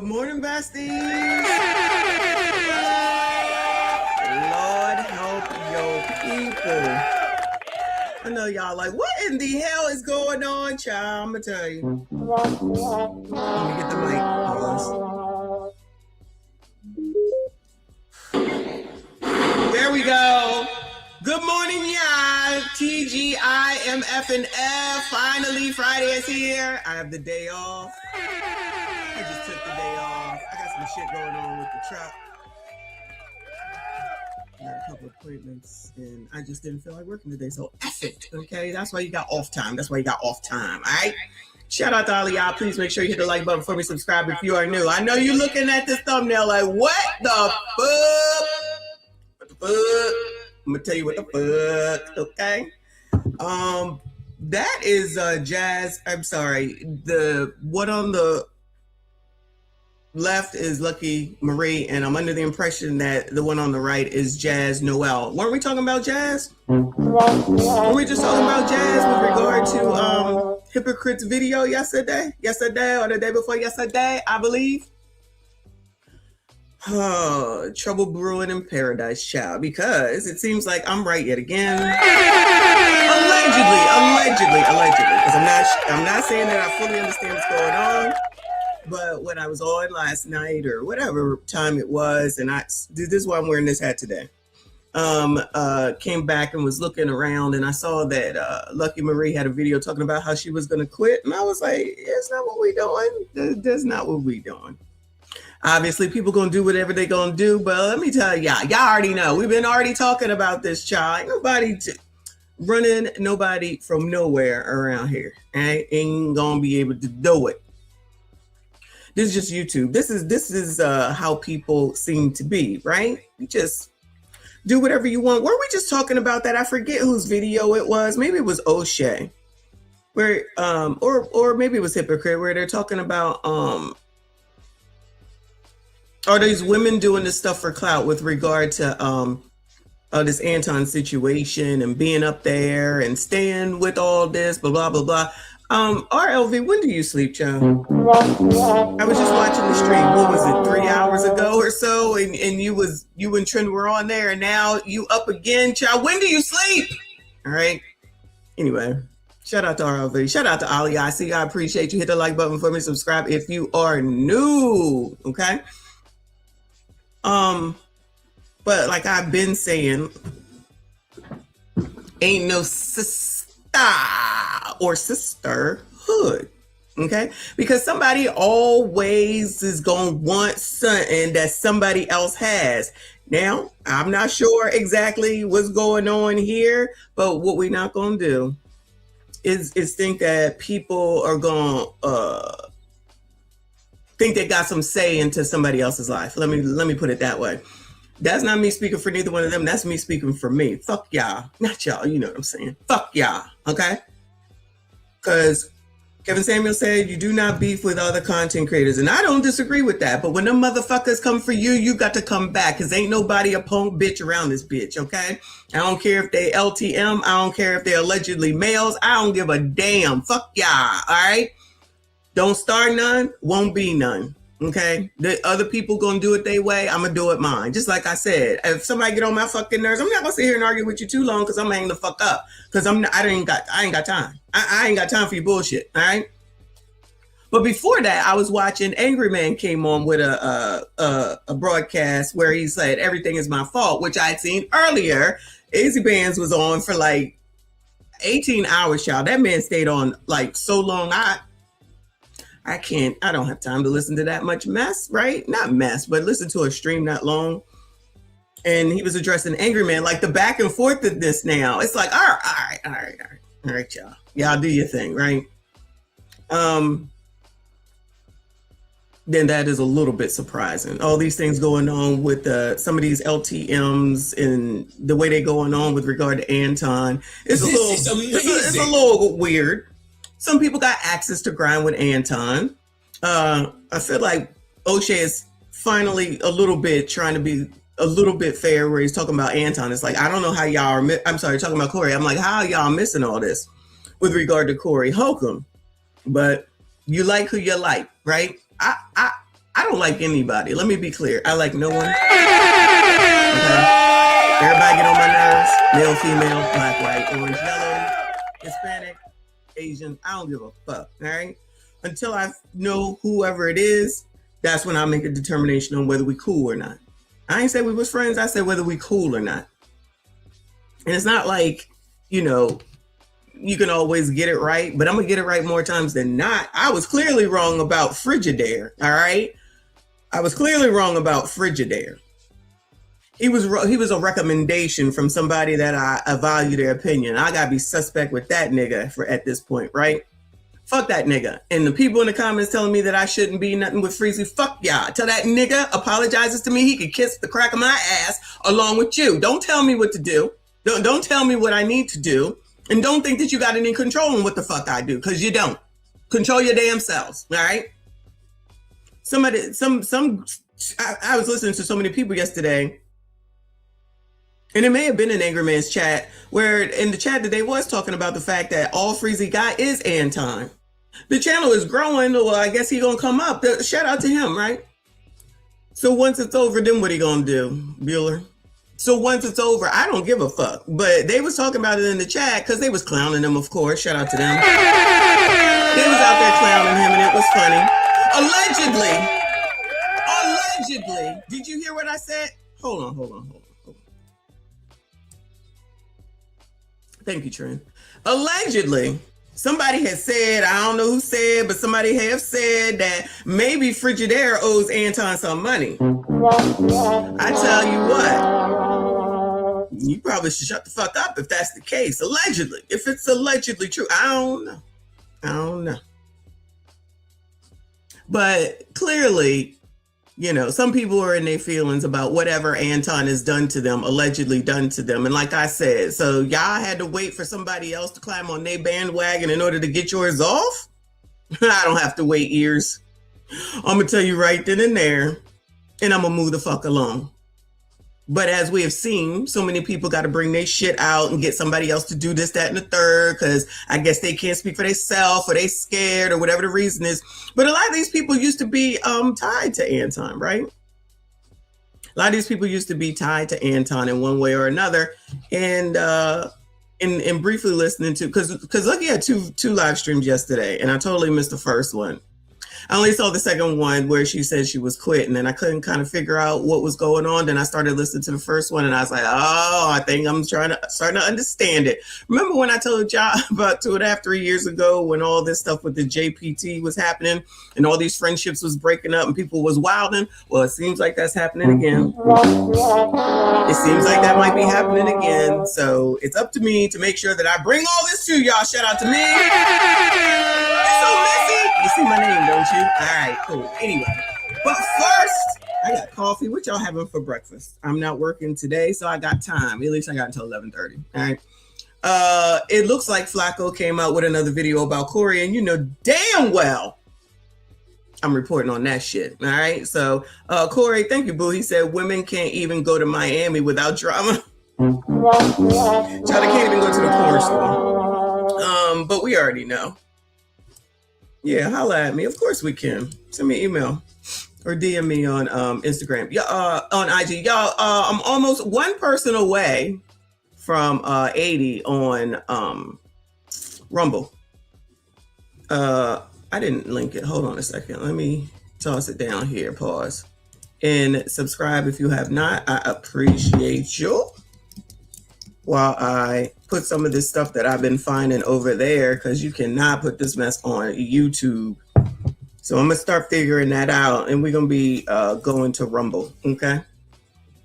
Good morning, besties. Lord help your people. I know y'all like, what in the hell is going on, child? I'm gonna tell you. Let me get the mic. There we go. Good morning, y'all. TGIMF and F. Finally, Friday is here. I have the day off. I just took the day off. I got some shit going on with the truck. I got a couple appointments, and I just didn't feel like working today, so F it, okay? That's why you got off time. All right? Shout out to all of y'all. Please make sure you hit the like button for me. Subscribe if you are new. I know you're looking at this thumbnail like, what the fuck? What the fuck? I'm gonna tell you what the fuck, okay? That is Jazz. I'm sorry. The one on the left is Lucky Marie, and I'm under the impression that the one on the right is Jazz Noel. Weren't we talking about Jazz? Were we just talking about Jazz with regard to Hypocrite's video yesterday or the day before yesterday, I believe? Oh, trouble brewing in paradise, child, because it seems like I'm right yet again. Allegedly, because I'm not saying that I fully understand what's going on, but when I was on last night or whatever time it was, and this is why I'm wearing this hat today, came back and was looking around, and I saw that Lucky Marie had a video talking about how she was going to quit, and I was like, that's not what we doing. That's not what we doing. Obviously, people gonna do whatever they gonna do, but let me tell y'all already know. We've been already talking about this, child. Ain't nobody running nobody from nowhere around here. Ain't gonna be able to do it. This is just YouTube. This is how people seem to be, right? You just do whatever you want. Were we just talking about that? I forget whose video it was. Maybe it was O'Shea, where or maybe it was Hypocrite, where they're talking about are these women doing this stuff for clout with regard to this Anton situation and being up there and staying with all this, blah, blah, blah. RLV, when do you sleep, child? I was just watching the stream. What was it, 3 hours ago or so? And you and Trent were on there, and now you up again, child. When do you sleep? All right. Anyway, shout out to RLV. Shout out to Ali. I see. I appreciate you. Hit the like button for me. Subscribe if you are new. Okay. But like I've been saying, ain't no sister or sisterhood, okay? Because somebody always is gonna want something that somebody else has. Now, I'm not sure exactly what's going on here, but what we're not gonna do is think that people are gonna think they got some say into somebody else's life. Let me put it that way. That's not me speaking for neither one of them. That's me speaking for me. Fuck y'all. Not y'all. You know what I'm saying. Fuck y'all. Okay? Because Kevin Samuel said you do not beef with other content creators. And I don't disagree with that. But when them motherfuckers come for you, you got to come back. Because ain't nobody a punk bitch around this bitch. Okay? I don't care if they LTM. I don't care if they're allegedly males. I don't give a damn. Fuck y'all. All right? Don't start none. Won't be none. Okay, the other people gonna do it their way. I'm gonna do it mine. Just like I said, if somebody get on my fucking nerves, I'm not gonna sit here and argue with you too long because I'm gonna hang the fuck up. Because I ain't got time. I ain't got time for your bullshit. All right. But before that, I was watching Angry Man came on with a broadcast where he said everything is my fault, which I'd seen earlier. Easy Bands was on for like 18 hours, y'all. That man stayed on like so long. I don't have time to listen to that much mess, right? Not mess, but listen to a stream that long. And he was addressing Angry Man, like the back and forth of this now. It's like, all right, y'all. Y'all do your thing, right? Then that is a little bit surprising. All these things going on with some of these LTMs and the way they're going on with regard to Anton. It's a little weird. Some people got access to grind with Anton. I feel like O'Shea is finally a little bit trying to be a little bit fair where he's talking about Anton. It's like, I don't know how y'all are, I'm sorry, talking about Corey. I'm like, how are y'all missing all this with regard to Corey Holcomb? But you like who you like, right? I don't like anybody. Let me be clear. I like no one. Okay? Everybody get on my nerves. Male, female, black, white, orange, yellow, Hispanic, Asian. I don't give a fuck. All right? Until I know whoever it is, that's when I make a determination on whether we cool or not. I ain't say we was friends. I said whether we cool or not. And it's not like, you know, you can always get it right, but I'm going to get it right more times than not. I was clearly wrong about Frigidaire. All right? I was clearly wrong about Frigidaire. He was a recommendation from somebody that I value their opinion. I got to be suspect with that nigga at this point, right? Fuck that nigga. And the people in the comments telling me that I shouldn't be nothing with Freezy, fuck y'all. Tell that nigga apologizes to me. He could kiss the crack of my ass along with you. Don't tell me what to do. Don't tell me what I need to do. And don't think that you got any control on what the fuck I do, because you don't. Control your damn selves, all right? I was listening to so many people yesterday, and it may have been an Angry Man's chat, where in the chat that they was talking about the fact that all Freezy got is Anton. The channel is growing, well, I guess he gonna come up. Shout out to him, right? So once it's over, then what he gonna do, Bueller? So once it's over, I don't give a fuck. But they was talking about it in the chat because they was clowning him, of course. Shout out to them. They was out there clowning him, and it was funny. Allegedly. Did you hear what I said? Hold on. Thank you, Trent. Allegedly, somebody had said, I don't know who said, but somebody have said that maybe Frigidaire owes Anton some money. I tell you what, you probably should shut the fuck up if that's the case. Allegedly. If it's allegedly true, I don't know. But clearly, you know, some people are in their feelings about whatever Anton has done to them, allegedly done to them. And like I said, so y'all had to wait for somebody else to climb on their bandwagon in order to get yours off? I don't have to wait years. I'm going to tell you right then and there, and I'm going to move the fuck along. But as we have seen, so many people got to bring their shit out and get somebody else to do this, that, and the third, because I guess they can't speak for themselves or they scared or whatever the reason is. But a lot of these people used to be tied to Anton, right? A lot of these people used to be tied to Anton in one way or another. And briefly listening to, because Lucky had two live streams yesterday, and I totally missed the first one. I only saw the second one where she said she was quitting, and I couldn't kind of figure out what was going on. Then I started listening to the first one, and I was like, oh, I think I'm starting to understand it. Remember when I told y'all about 2.5, 3 years ago when all this stuff with the JPT was happening and all these friendships was breaking up and people was wilding? Well, it seems like that's happening again. It seems like that might be happening again. So it's up to me to make sure that I bring all this to y'all. Shout out to me. It's so messy. You see my name, don't you? All right, cool. Anyway, but first, I got coffee. What y'all having for breakfast? I'm not working today, so I got time. At least I got until 11:30. All right. It looks like Flacco came out with another video about Corey, and you know damn well I'm reporting on that shit. All right. So, Corey, thank you, boo. He said women can't even go to Miami without drama. Child, they can't even go to the porn store. But we already know. Yeah, holla at me. Of course we can. Send me an email or DM me on Instagram. On IG. Y'all, I'm almost one person away from 80 on Rumble. I didn't link it. Hold on a second. Let me toss it down here. Pause. And subscribe if you have not. I appreciate you. While I put some of this stuff that I've been finding over there, because you cannot put this mess on YouTube. So I'm going to start figuring that out, and we're going to be going to Rumble, okay?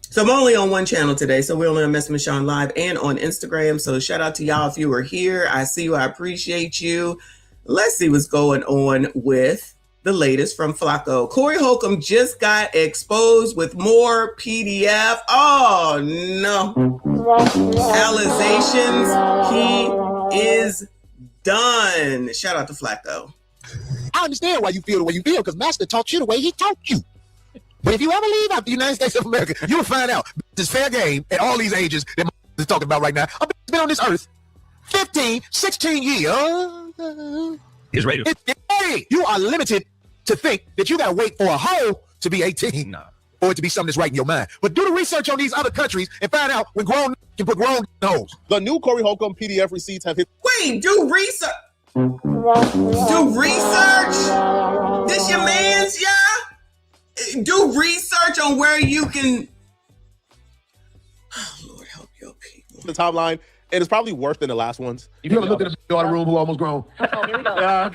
So I'm only on one channel today, so we're only on Mess Michonne Live and on Instagram. So shout out to y'all if you were here. I see you. I appreciate you. Let's see what's going on with the latest from Flacco. Corey Holcomb just got exposed with more PDF. Oh, no. Allegations. He is done. Shout out to Flacco. I understand why you feel the way you feel, because Master taught you the way he taught you. But if you ever leave out the United States of America, you'll find out this fair game at all these ages that is talking about right now. I've been on this earth 15, 16 years. He's ready. You are limited to think that you got to wait for a hoe to be 18 or it to be something that's right in your mind. But do the research on these other countries and find out when grown can put grown hoes. The new Corey Holcomb PDF receipts have hit. Wait, do research. Do research. This your man's, yeah? Do research on where you can. Oh, Lord, help your people. The timeline, and it's probably worse than the last ones. You ever looked at a daughter room who almost grown? Oh, here we go.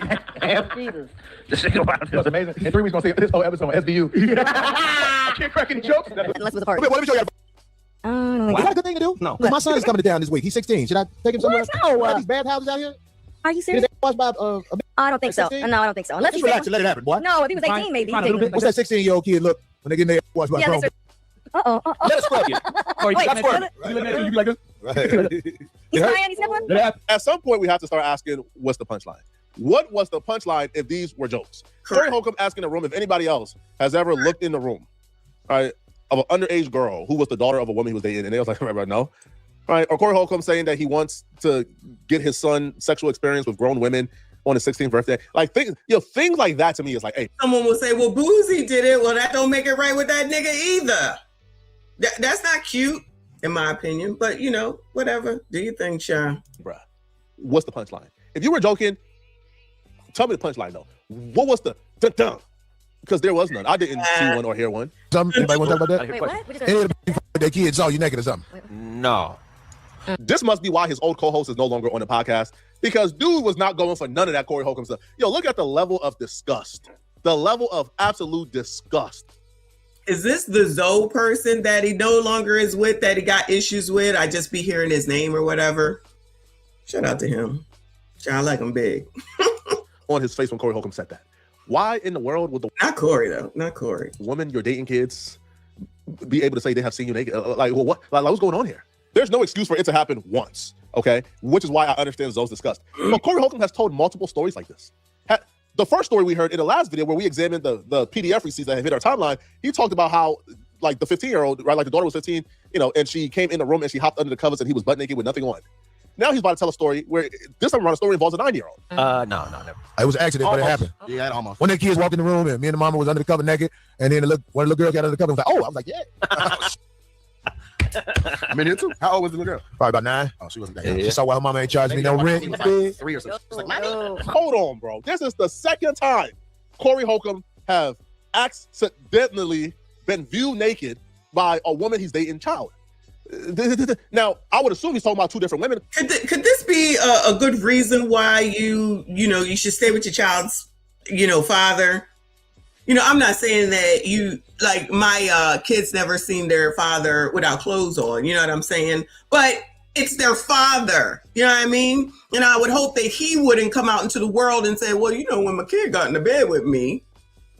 Jesus. That's amazing. In 3 weeks, going to see this whole episode on SVU. I can't crack any jokes. Let's with the part. What me show you. Is Like that a good thing to do? No. My son is coming to town this week. He's 16. Should I take him somewhere? No. Are these bathhouses out here? Are you Is serious? they watched by I don't think so. 16? No, I don't think so. Unless Just he's relax and let it happen, boy. No, if he was 18, maybe. What's that 16-year-old kid look when they get in their washed by Yeah, grown? they Uh-oh. Let us scrub you. Wait, Stop that's squirming. good? You look at it, you be like this. He's crying, he's sniffling? At some point, we have to start asking, what's the punchline? What was the punchline if these were jokes? Corey Holcomb asking the room if anybody else has ever looked in the room, right, of an underage girl who was the daughter of a woman he was dating, and they was like, right, no. Right? Or Corey Holcomb saying that he wants to get his son sexual experience with grown women on his 16th birthday. Like things like that to me is like, hey. Someone will say, well, Boozy did it. Well, that don't make it right with that nigga either. That's not cute, in my opinion. But, you know, whatever. Do you think, Sean? Bruh, what's the punchline? If you were joking, tell me the punchline, though. What was the dun-dun? Because there was none. I didn't see one or hear one. Anybody want to talk about that? Wait, what? What Any of their kids saw you naked or something? No. This must be why his old co-host is no longer on the podcast, because dude was not going for none of that Corey Holcomb stuff. Yo, look at the level of disgust. The level of absolute disgust. Is this the Zoe person that he no longer is with, that he got issues with? I just be hearing his name or whatever. Shout out to him. I like him big. On his face when Corey Holcomb said that. Why in the world would the Not Corey, though. Not Corey. woman you're dating kids be able to say they have seen you naked? Like, well, what? Like, what's going on here? There's no excuse for it to happen once, okay? Which is why I understand Zoe's disgust. But Corey Holcomb has told multiple stories like this. The first story we heard in the last video where we examined the PDF receipts that have hit our timeline, he talked about how, like, the 15-year-old, right, like the daughter was 15, you know, and she came in the room and she hopped under the covers and he was butt naked with nothing on. Now he's about to tell a story where this time around the story involves a 9-year-old. No, never. It was an accident, but it happened. Yeah, almost. One of the kids walked in the room and me and the mama was under the cover naked, and then one of the little girls got under the cover and was like, oh, I was like, yeah. I'm in here too. How old was the little girl? Probably about 9. Oh, she wasn't that young. She saw why her mama ain't charging me no rent. Like 3 or something. She's like, Mommy. Hold on, bro. This is the second time Corey Holcomb have accidentally been viewed naked by a woman he's dating child. Now, I would assume he's talking about 2 different women. Could this be a good reason why you should stay with your child's, father? I'm not saying that my kids never seen their father without clothes on, you know what I'm saying? But it's their father, you know what I mean? And I would hope that he wouldn't come out into the world and say, well, when my kid got into bed with me,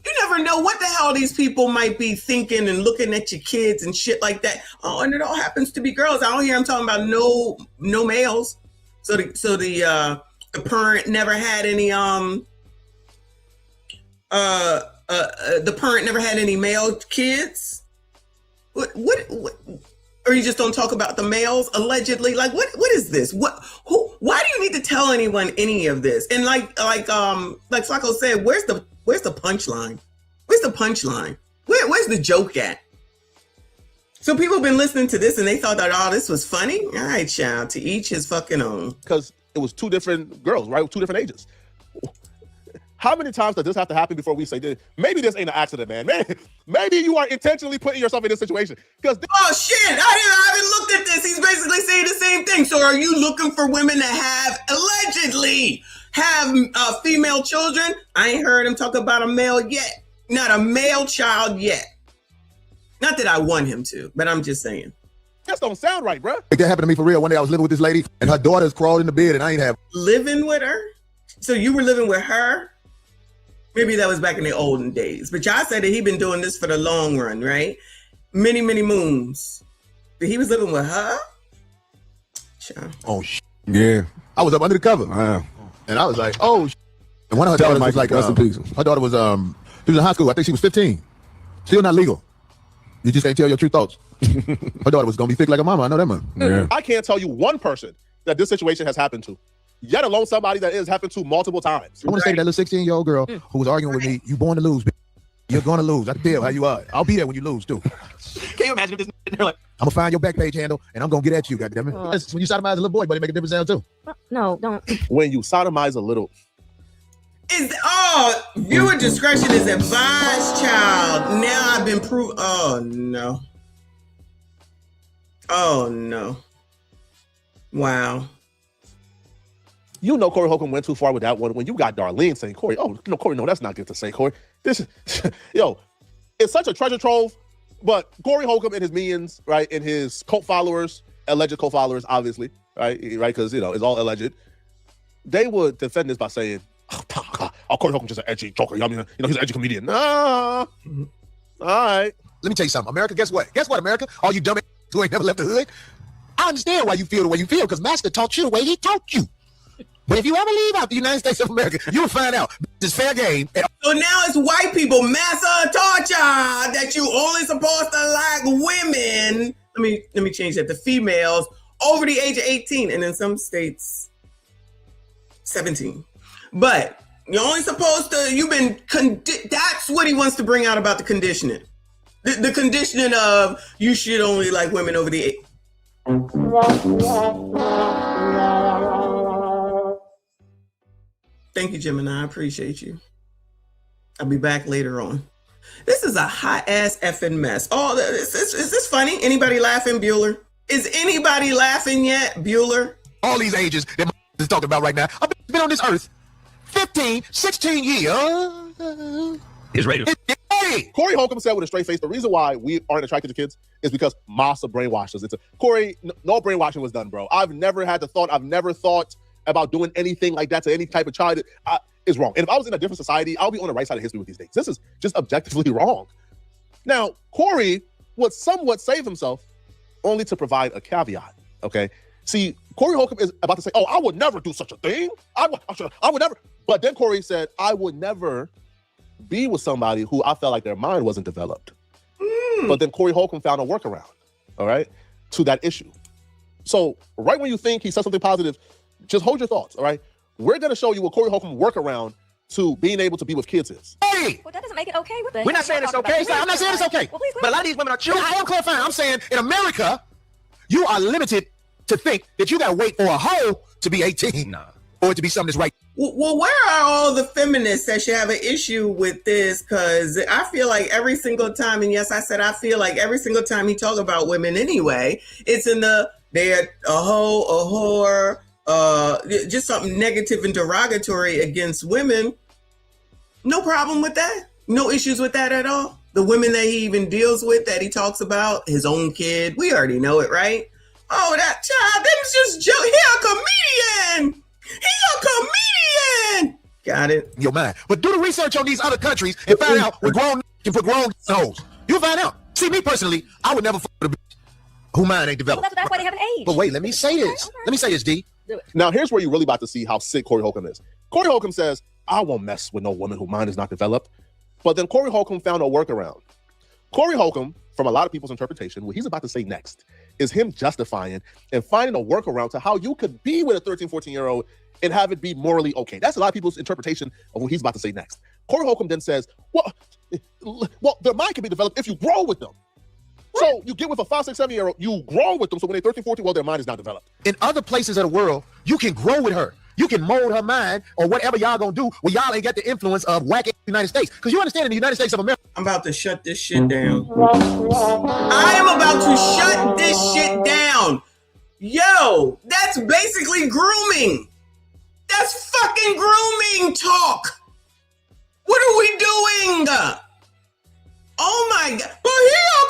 you never know what the hell these people might be thinking and looking at your kids and shit like that. Oh, and it all happens to be girls. I don't hear them talking about no males. So the parent never had any the parent never had any male kids. What? Or you just don't talk about the males allegedly? Like what is this? Why do you need to tell anyone any of this? And like Flacco said, where's the punchline? Where's the punchline? Where's the joke at? So people have been listening to this and they thought that this was funny. All right, child, to each his fucking own. Because it was 2 different girls, right? 2 different ages. How many times does this have to happen before we say, maybe this ain't an accident, man? Maybe you are intentionally putting yourself in this situation. Because oh shit, I haven't looked at this. He's basically saying the same thing. So are you looking for women that allegedly have female children? I ain't heard him talk about a male yet. Not a male child yet. Not that I want him to, but I'm just saying. That don't sound right, bro. That happened to me for real. One day I was living with this lady and her daughters crawled in the bed and I ain't have. Living with her? So you were living with her? Maybe that was back in the olden days. But y'all said that he been doing this for the long run, right? Many, many moons. But he was living with her? Sure. Oh, yeah. I was up under the cover. Wow. And I was like, oh, and one of her daughters was like, her daughter was, she was in high school. I think she was 15. Still not legal. You just can't tell your true thoughts. Her daughter was going to be thick like a mama. I know that much. Yeah. I can't tell you one person that this situation has happened to. yet alone somebody that is happened to multiple times. I want to say to that little 16-year-old girl who was arguing with me, you born to lose, bitch. You're going to lose. I can tell how you are. I'll be there when you lose, too. Can you imagine if this they're like, I'm going to find your back page handle, and I'm going to get at you, goddammit. When you sodomize a little boy, but it make a different sound, too. No, don't. When you sodomize a little, viewer discretion is advised, child. Now I've been proved. Oh no. Oh no. Wow. you know Corey Holcomb went too far with that one. When you got Darlene saying, Corey, oh, no, Corey, no, that's not good to say, Corey. This is, yo, it's such a treasure trove, but Corey Holcomb and his minions, right, and his cult followers, alleged cult followers, obviously, right, because, you know, it's all alleged. They would defend this by saying, oh, Corey Holcomb's just an edgy joker. I mean, you know, he's an edgy comedian. Nah. All right. Let me tell you something. America, guess what? Guess what, America? All you dumb who ain't never left the hood. I understand why you feel the way you feel, because Master taught you the way he taught you. But if you ever leave out the United States of America, you'll find out it's fair game. So now it's white people. Master taught y'all that you only supposed to like women. Let me change that to females over the age of 18, and in some states, 17. But you're only supposed to. You've been. That's what he wants to bring out about the conditioning. The conditioning of you should only like women over the age. Thank you, Gemini. I appreciate you. I'll be back later on. This is a hot ass effing mess. Oh, is this funny? Anybody laughing, Bueller? Is anybody laughing yet, Bueller? All these ages that is talking about right now. I've been on this earth 15, 16 years. He's ready. Corey Holcomb said with a straight face, the reason why we aren't attracted to kids is because massa brainwashed us. Corey, no brainwashing was done, bro. I've never thought about doing anything like that to any type of child. Is wrong. And if I was in a different society, I'll be on the right side of history with these things. This is just objectively wrong. Now, Corey would somewhat save himself only to provide a caveat, okay? See, Corey Holcomb is about to say, oh, I would never do such a thing. I would never. But then Corey said, I would never be with somebody who I felt like their mind wasn't developed. But then Corey Holcomb found a workaround, all right, to that issue. So right when you think he said something positive, just hold your thoughts, all right? We're going to show you what Corey Holcomb workaround to being able to be with kids is. Hey! Well, that doesn't make it okay. What the We're not saying it's okay. I'm not saying it's okay. Well, please, But a lot of these women are children. I am clarifying. I'm saying in America, you are limited to think that you got to wait for a hoe to be 18 Nah. or it to be something that's right. Well, where are all the feminists that should have an issue with this? Because I feel like every single time, and yes, I said I feel like every single time he talk about women anyway, it's in they're a hoe, a whore, just something negative and derogatory against women. No problem with that. No issues with that at all. The women that he even deals with, that he talks about, his own kid, we already know it, right? Oh, that child, that was just joke. He a comedian. He a comedian. Got it. Your mind. But do the research on these other countries and find out where grown can put grown hoes. You'll find out. See, me personally, I would never fuck with a bitch who mind ain't developed. Well, that's why they have an age. But wait, let me say this. Let me say this, D. Now, here's where you're really about to see how sick Corey Holcomb is. Corey Holcomb says, I won't mess with no woman whose mind is not developed. But then Corey Holcomb found a workaround. Corey Holcomb, from a lot of people's interpretation, what he's about to say next is him justifying and finding a workaround to how you could be with a 13, 14-year-old and have it be morally okay. That's a lot of people's interpretation of what he's about to say next. Corey Holcomb then says, well, their mind can be developed if you grow with them. So you get with a 5, 6, 7-year-old, you grow with them. So when they're 13, 14, well, their mind is not developed. In other places of the world, you can grow with her. You can mold her mind or whatever y'all gonna do where y'all ain't got the influence of whack United States. Because you understand in the United States of America. I'm about to shut this shit down. I am about to shut this shit down. Yo, that's basically grooming. That's fucking grooming talk. What are we doing? Oh my God. But he a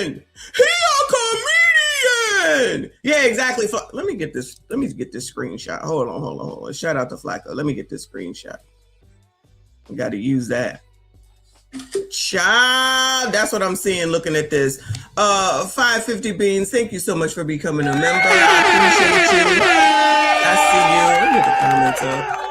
comedian. He a comedian. Yeah, exactly. Let me get this screenshot. Hold on. Shout out to Flacco. Let me get this screenshot. We got to use that. Child, that's what I'm seeing looking at this. 550 Beans, thank you so much for becoming a member. I appreciate you. I see you. Let me get the comments up.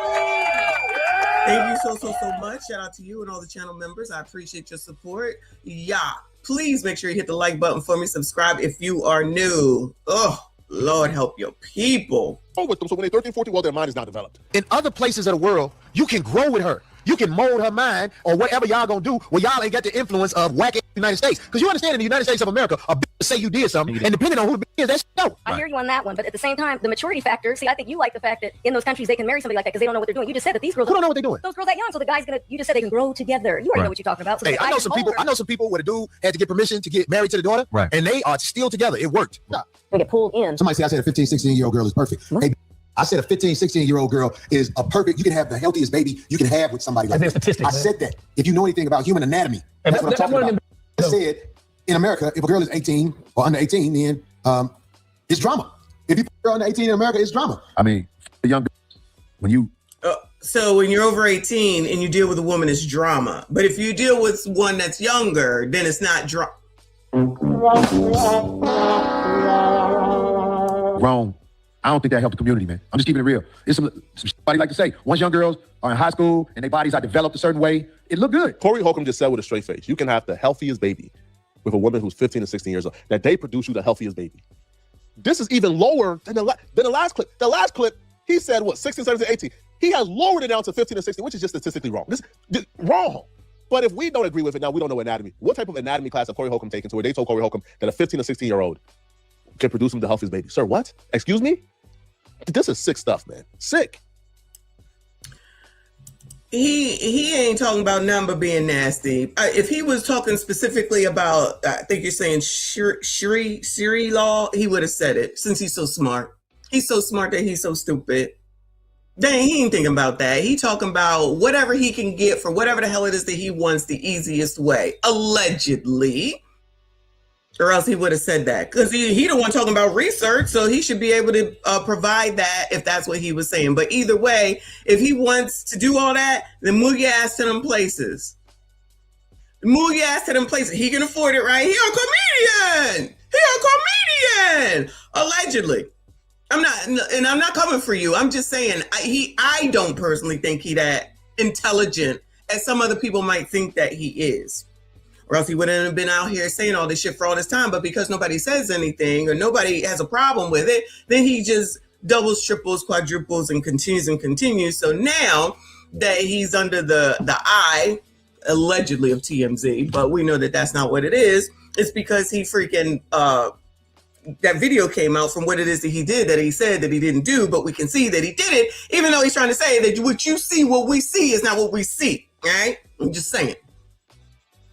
Thank you so much. Shout out to you and all the channel members. I appreciate your support. Yeah. Please make sure you hit the like button for me. Subscribe if you are new. Oh, Lord help your people. With them. So when they're 13, 14, well, their mind is not developed. In other places of the world, you can grow with her. You can mold her mind or whatever y'all gonna do where y'all ain't got the influence of whack United States. Because you understand in the United States of America, a bitch say you did something, and depending on who the bitch is, that's no. I hear you on that one, but at the same time, the maturity factor. See, I think you like the fact that in those countries they can marry somebody like that because they don't know what they're doing. You just said that these girls Who don't know what they're doing? Those girls that young, so the guy's gonna. You just said they can grow together. You already know what you're talking about. So Hey, I know some people. I know some people where the dude had to get permission to get married to the daughter, Right. and they are still together. It worked. They get pulled in. Somebody say I said a 15, 16-year-old girl is perfect. Hey, I said a 15, 16-year-old girl is a perfect. You can have the healthiest baby you can have with somebody like that. Statistics, I said that. If you know anything about human anatomy, that's what I'm talking about. I said in America, if a girl is 18 or under 18, then it's drama. If you put a girl under 18 in America, it's drama. I mean, the young when you So when you're over 18 and you deal with a woman, it's drama. But if you deal with one that's younger, then it's not drama. wrong, I don't think that helped the community, man. I'm just keeping it real. It's some somebody like to say, once young girls are in high school and their bodies are developed a certain way, it look good. Corey Holcomb just said with a straight face, you can have the healthiest baby with a woman who's 15 to 16 years old, that they produce you the healthiest baby. This is even lower than the last clip. The last clip, he said, what, 16, 17, 18. He has lowered it down to 15 and 16, which is just statistically wrong. This wrong. But if we don't agree with it now, we don't know anatomy. What type of anatomy class have Corey Holcomb taken to where they told Corey Holcomb that a 15 or 16-year-old can produce him the healthiest baby? Sir, what? Excuse me? This is sick stuff, man. Sick. He ain't talking about nothing but being nasty. If he was talking specifically about, I think you're saying Shiri law, he would have said it since he's so smart. He's so smart that he's so stupid. Dang, he ain't thinking about that. He talking about whatever he can get for whatever the hell it is that he wants the easiest way, allegedly. Or else he would have said that. Because he the one talking about research, so he should be able to provide that if that's what he was saying. But either way, if he wants to do all that, then move your ass to them places. Move your ass to them places. He can afford it, right? He a comedian. Allegedly. I'm not coming for you. I'm just saying I don't personally think he that intelligent as some other people might think that he is. Or else he wouldn't have been out here saying all this shit for all this time. But because nobody says anything or nobody has a problem with it, then he just doubles, triples, quadruples, and continues. So now that he's under the eye, allegedly, of TMZ, but we know that that's not what it is, it's because he freaking, that video came out from what it is that he did that he said that he didn't do, but we can see that he did it, even though he's trying to say that what you see, what we see is not what we see, right? I'm just saying.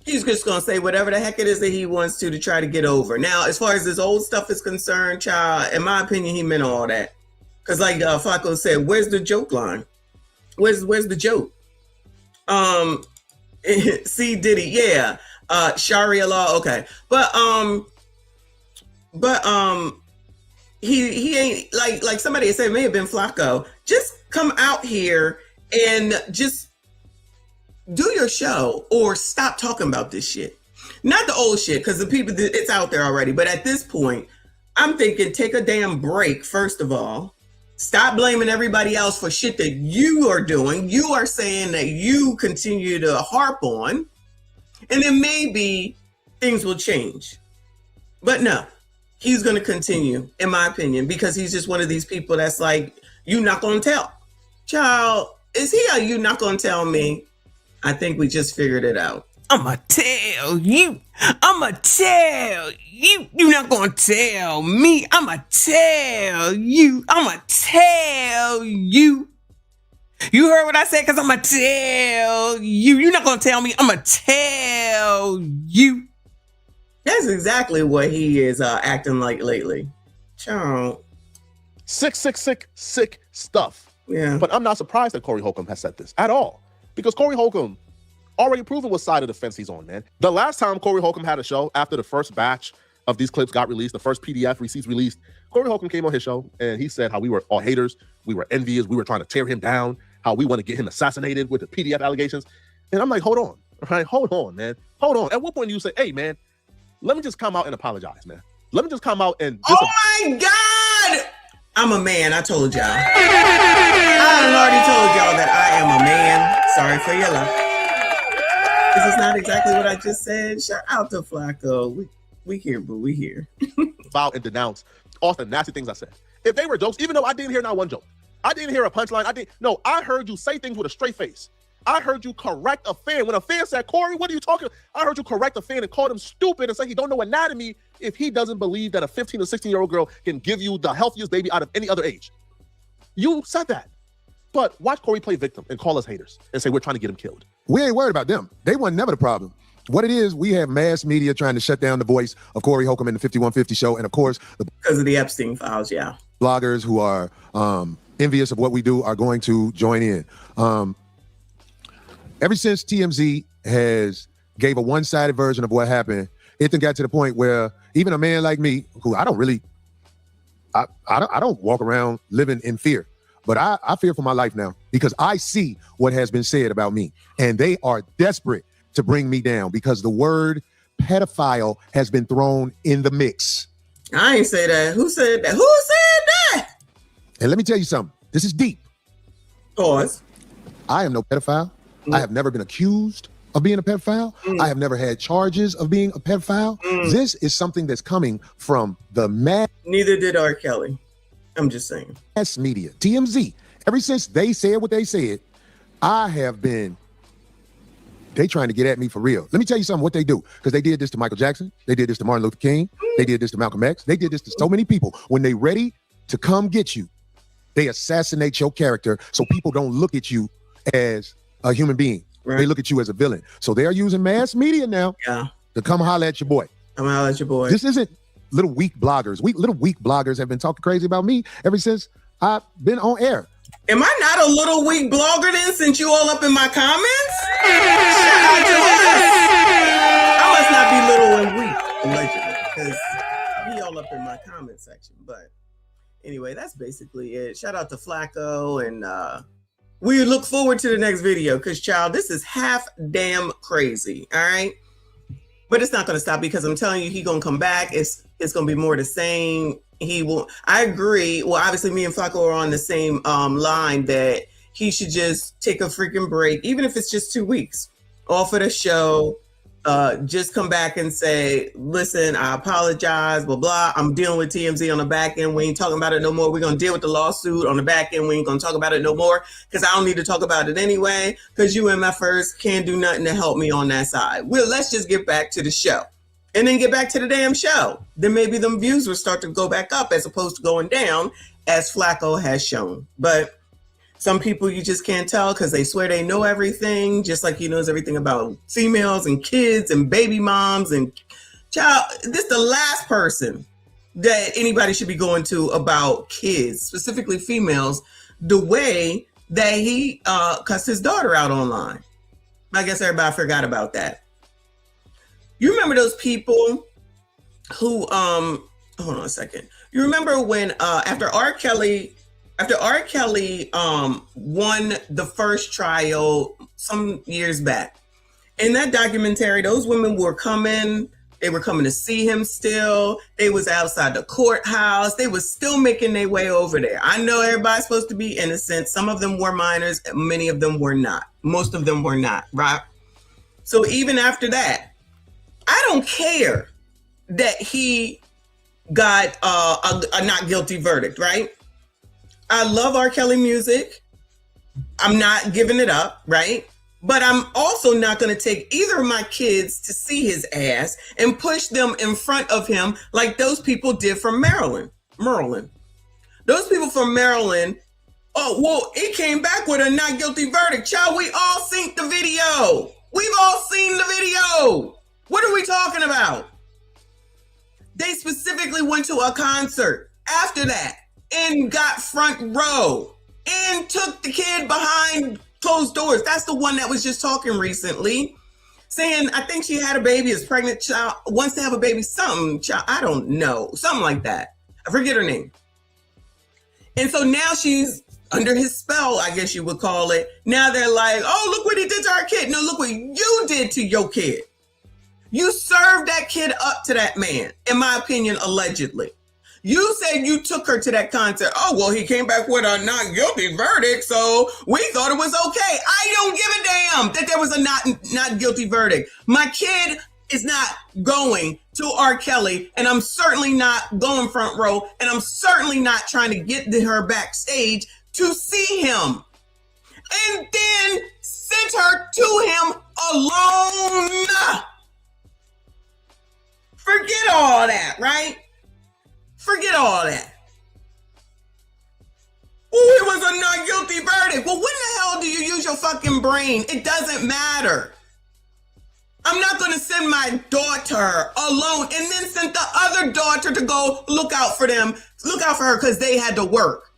He's just going to say whatever the heck it is that he wants to try to get over. Now, as far as this old stuff is concerned, child, in my opinion, he meant all that. Because like Flacco said, where's the joke line? Where's the joke? C. Diddy, yeah. Sharia law, okay. But he ain't, like somebody said, it may have been Flacco. Just come out here and just do your show or stop talking about this shit. Not the old shit, because the people, it's out there already. But at this point, I'm thinking take a damn break, first of all. Stop blaming everybody else for shit that you are doing. You are saying that you continue to harp on. And then maybe things will change. But no, he's going to continue, in my opinion, because he's just one of these people that's like, you not going to tell. Child, is he or you not going to tell me? I think we just figured it out. I'ma tell you. I'ma tell you. You're not gonna tell me. I'ma tell you. I'ma tell you. You heard what I said? Because I'ma tell you. You're not gonna tell me. I'ma tell you. That's exactly what he is acting like lately. Child. Sick stuff. Yeah. But I'm not surprised that Corey Holcomb has said this at all. Because Corey Holcomb already proven what side of the fence he's on, man. The last time Corey Holcomb had a show, after the first batch of these clips got released, the first PDF receipts released, Corey Holcomb came on his show and he said how we were all haters, we were envious, we were trying to tear him down, how we want to get him assassinated with the PDF allegations. And I'm like, hold on, right? Hold on, man. Hold on. At what point do you say, hey, man, let me just come out and apologize, man. Let me just come out and... Oh my God! I'm a man, I told y'all. I already told y'all that I am a man. Sorry for your luck. This is not exactly what I just said. Shout out to Flacco. We here, but we here. Vow and denounce off the nasty things I said. If they were jokes, even though I didn't hear not one joke, I didn't hear a punchline. I heard you say things with a straight face. I heard you correct a fan. When a fan said, Corey, what are you talking? I heard you correct a fan and call him stupid and say he don't know anatomy if he doesn't believe that a 15 or 16-year-old girl can give you the healthiest baby out of any other age. You said that. But watch Corey play victim and call us haters and say we're trying to get him killed. We ain't worried about them. They weren't never the problem. What it is, we have mass media trying to shut down the voice of Corey Holcomb in the 5150 show. And of course, the Because of the Epstein files, yeah. bloggers who are envious of what we do are going to join in. Ever since TMZ has gave a one-sided version of what happened, it then got to the point where even a man like me, who I don't walk around living in fear, but I fear for my life now because I see what has been said about me, and they are desperate to bring me down because the word pedophile has been thrown in the mix. I ain't say that. Who said that? Who said that? And let me tell you something. This is deep. Pause. I am no pedophile. I have never been accused of being a pedophile. I have never had charges of being a pedophile. This is something that's coming from the mass Neither did R. Kelly. I'm just saying. media, TMZ. Ever since they said what they said, they trying to get at me for real. Let me tell you something, what they do. Because they did this to Michael Jackson. They did this to Martin Luther King. They did this to Malcolm X. They did this to so many people. When they ready to come get you, they assassinate your character so people don't look at you as a human being. Right. They look at you as a villain. So they're using mass media now to come holler at your boy. I'm out at your boy. This isn't little weak bloggers. Little weak bloggers have been talking crazy about me ever since I've been on air. Am I not a little weak blogger then since you all up in my comments? I must not be little and weak, allegedly, because he all up in my comment section. But anyway, that's basically it. Shout out to Flacco, and we look forward to the next video because, child, this is half damn crazy, all right? But it's not going to stop because I'm telling you, he's going to come back. It's going to be more the same. He will. I agree. Well, obviously, me and Flacco are on the same line that he should just take a freaking break, even if it's just 2 weeks off of the show. Just come back and say, listen, I apologize, blah, blah. I'm dealing with TMZ on the back end. We ain't talking about it no more. We're going to deal with the lawsuit on the back end. We ain't going to talk about it no more because I don't need to talk about it anyway because you MFers can't do nothing to help me on that side. Well, let's just get back to the show and then get back to the damn show. Then maybe them views will start to go back up as opposed to going down as Flacco has shown. But some people you just can't tell because they swear they know everything, just like he knows everything about females and kids and baby moms and child. This is the last person that anybody should be going to about kids, specifically females, the way that he cussed his daughter out online. I guess everybody forgot about that. You remember those people who, hold on a second. You remember when after R. Kelly won the first trial some years back. In that documentary, those women were coming. They were coming to see him still. They was outside the courthouse. They was still making their way over there. I know everybody's supposed to be innocent. Some of them were minors. Many of them were not. Most of them were not, right? So even after that, I don't care that he got a not guilty verdict, right? I love R. Kelly music. I'm not giving it up, right? But I'm also not going to take either of my kids to see his ass and push them in front of him like those people did from Maryland. Those people from Maryland, oh, well, it came back with a not guilty verdict. Child, we all seen the video. We've all seen the video. What are we talking about? They specifically went to a concert after that and got front row and took the kid behind closed doors. That's the one that was just talking recently, saying, I think she had a baby, is pregnant, child, wants to have a baby, something, child, I don't know, something like that. I forget her name. And so now she's under his spell, I guess you would call it. Now they're like, oh, look what he did to our kid. No, look what you did to your kid. You served that kid up to that man, in my opinion, allegedly. You said you took her to that concert. Oh, well, he came back with a not guilty verdict, so we thought it was okay. I don't give a damn that there was a not guilty verdict. My kid is not going to R. Kelly, and I'm certainly not going front row, and I'm certainly not trying to get her backstage to see him. And then sent her to him alone. Forget all that, right? Forget all that. Oh, it was a not guilty verdict. Well, when the hell do you use your fucking brain? It doesn't matter. I'm not going to send my daughter alone and then send the other daughter to go look out for them, look out for her because they had to work.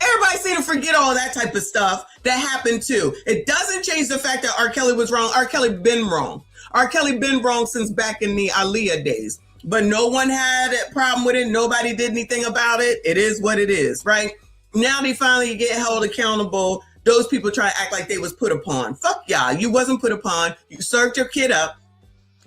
Everybody seem to forget all that type of stuff that happened too. It doesn't change the fact that R. Kelly was wrong. R. Kelly been wrong. R. Kelly been wrong since back in the Aaliyah days. But no one had a problem with it. Nobody did anything about it. It is what it is, right? Now they finally get held accountable. Those people try to act like they was put upon. Fuck y'all. You wasn't put upon. You served your kid up.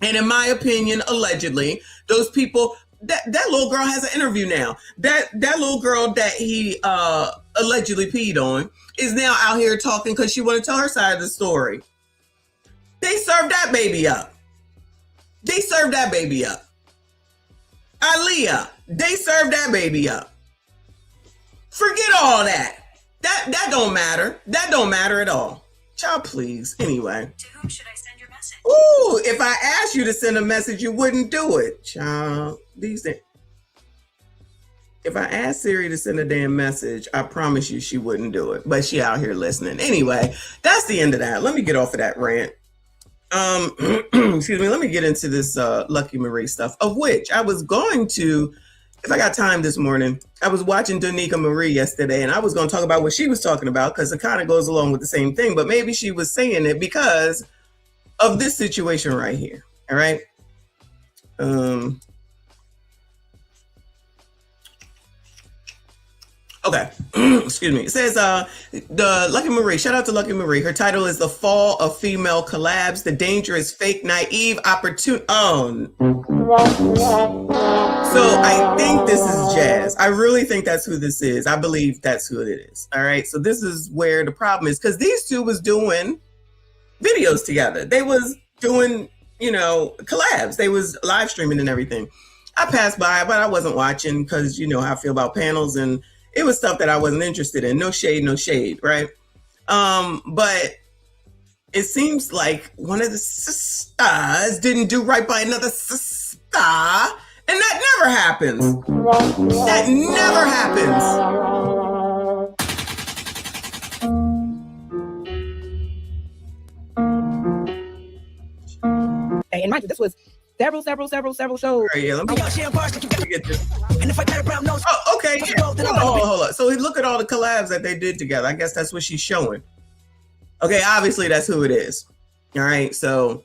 And in my opinion, allegedly, those people, that little girl has an interview now. That little girl that he allegedly peed on is now out here talking because she want to tell her side of the story. They served that baby up. They served that baby up. Aaliyah, they served that baby up. Forget all that. That don't matter. That don't matter at all. Child, please. Anyway. To whom should I send your message? Ooh, if I asked you to send a message, you wouldn't do it. Child, these things. If I asked Siri to send a damn message, I promise you she wouldn't do it. But she out here listening. Anyway, that's the end of that. Let me get off of that rant. Excuse me. Let me get into this Lucky Marie stuff, of which I was going to, if I got time this morning, I was watching Danica Marie yesterday, and I was going to talk about what she was talking about because it kind of goes along with the same thing, but maybe she was saying it because of this situation right here. All right. Okay. Excuse me. It says the Lucky Marie, shout out to Lucky Marie. Her title is The Fall of Female Collabs, the Dangerous, Fake, Naive, Opportune. Oh. So I think this is Jazz. I really think that's who this is. I believe that's who it is. All right. So this is where the problem is, because these two was doing videos together. They was doing, collabs. They was live streaming and everything. I passed by, but I wasn't watching because you know how I feel about panels, and it was stuff that I wasn't interested in. No shade, right? But it seems like one of the sisters didn't do right by another sister, and that never happens. That never happens. And mind you, this was several shows. Yeah, let me get this. Oh, okay. Yeah. Hold on. So look at all the collabs that they did together. I guess that's what she's showing. Okay, obviously that's who it is. All right. So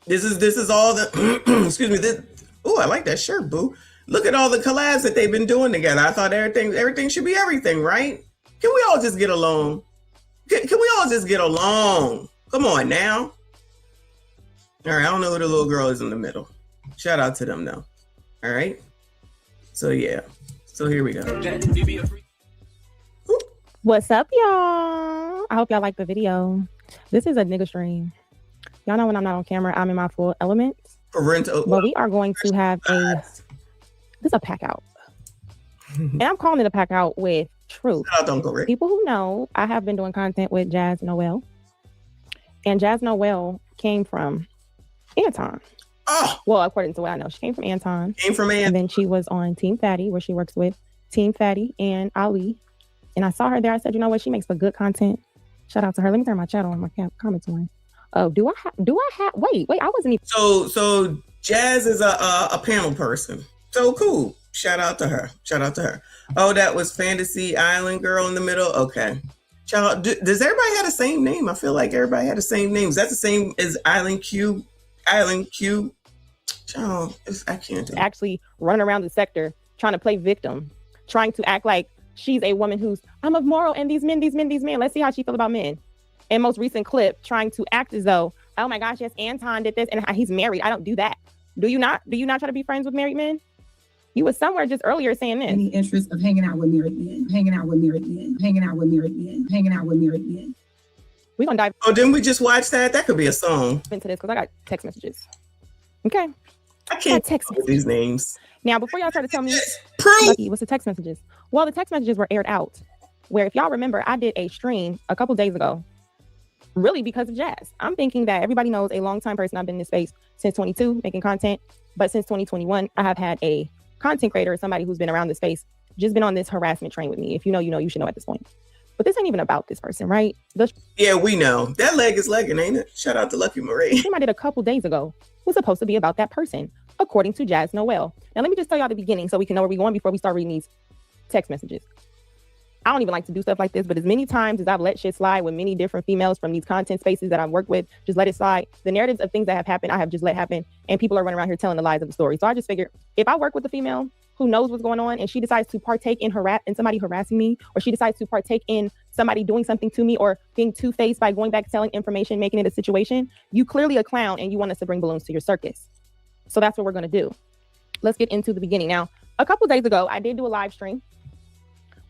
this is all the excuse me. Oh, I like that shirt, boo. Look at all the collabs that they've been doing together. I thought everything should be everything, right? Can we all just get along? Can we all just get along? Come on now. All right, I don't know who the little girl is in the middle. Shout out to them though. All right. So yeah. So here we go. What's up, y'all? I hope y'all like the video. This is a nigga stream. Y'all know when I'm not on camera, I'm in my full element. Parental. But we are going to have this is a pack out. And I'm calling it a pack out with truth. Don't go Rick. People who know, I have been doing content with Jazz Noel. And Jazz Noel came from Anton. Oh. Well, according to what I know, she came from Anton. And then she was on Team Fatty, where she works with Team Fatty and Ali. And I saw her there. I said, you know what? She makes for good content. Shout out to her. Let me turn my chat on, my comments on. Oh, do I have? Wait, I wasn't even. So Jazz is a panel person. So cool. Shout out to her. Oh, that was Fantasy Island Girl in the middle. Okay. Child, does everybody have the same name? I feel like everybody had the same names. That's the same as Island Q. Child, I can't do it. Actually running around the sector trying to play victim, trying to act like she's a woman who's, I'm of moral, and these men. Let's see how she feel about men. In most recent clip, trying to act as though, oh my gosh, yes, Anton did this and he's married. I don't do that. Do you not try to be friends with married men? You was somewhere just earlier saying this. Any interest of hanging out with married men. We're gonna dive. Oh, didn't we just watch that? That could be a song. Into this because I got text messages. Okay. I can't text with these names. Now, before y'all try to tell me, Proof. Lucky, what's the text messages? Well, the text messages were aired out. Where, if y'all remember, I did a stream a couple days ago, really because of Jazz. I'm thinking that everybody knows a long-time person. I've been in this space since 22, making content. But since 2021, I have had a content creator, somebody who's been around the space, just been on this harassment train with me. If you know, you know, you should know at this point. But this ain't even about this person, right? Yeah, we know. That leg is legging, ain't it? Shout out to Lucky Marie. stream I did a couple days ago was supposed to be about that person, according to Jazz Noel. Now, let me just tell y'all the beginning so we can know where we're going before we start reading these text messages. I don't even like to do stuff like this, but as many times as I've let shit slide with many different females from these content spaces that I've worked with, just let it slide. The narratives of things that have happened, I have just let happen, and people are running around here telling the lies of the story. So I just figured, if I work with a female who knows what's going on and she decides to partake in somebody harassing me, or she decides to partake in somebody doing something to me, or being two-faced by going back, telling information, making it a situation, you clearly a clown and you want us to bring balloons to your circus. So that's what we're going to do. Let's get into the beginning. Now, a couple days ago, I did do a live stream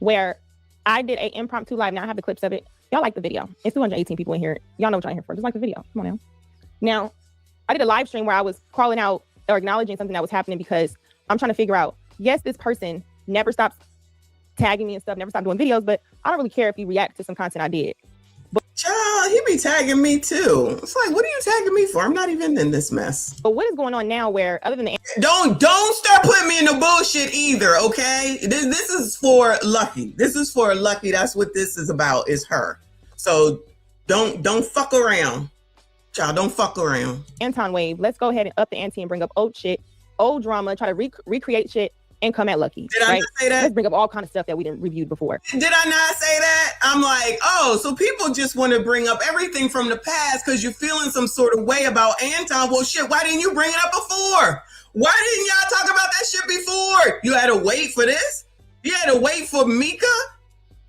where I did an impromptu live. Now I have the clips of it. Y'all like the video. It's 218 people in here. Y'all know what y'all here for. Just like the video. Come on now. Now, I did a live stream where I was calling out or acknowledging something that was happening because I'm trying to figure out, yes, this person never stops tagging me and stuff, never stopped doing videos, but I don't really care if he reacts to some content I did. Child, he be tagging me too. It's like, what are you tagging me for? I'm not even in this mess. But what is going on now where, other than the... Don't start putting me in the bullshit either, okay? This is for Lucky. This is for Lucky. That's what this is about, is her. So don't fuck around. Child, don't fuck around. Anton wave. Let's go ahead and up the ante and bring up old shit, old drama, try to recreate shit and come at Lucky. Did I not say that? Let's bring up all kind of stuff that we didn't review before. Did I not say that? I'm like, oh, so people just want to bring up everything from the past because you're feeling some sort of way about Anton. Well, shit, why didn't you bring it up before? Why didn't y'all talk about that shit before? You had to wait for this? You had to wait for Mika?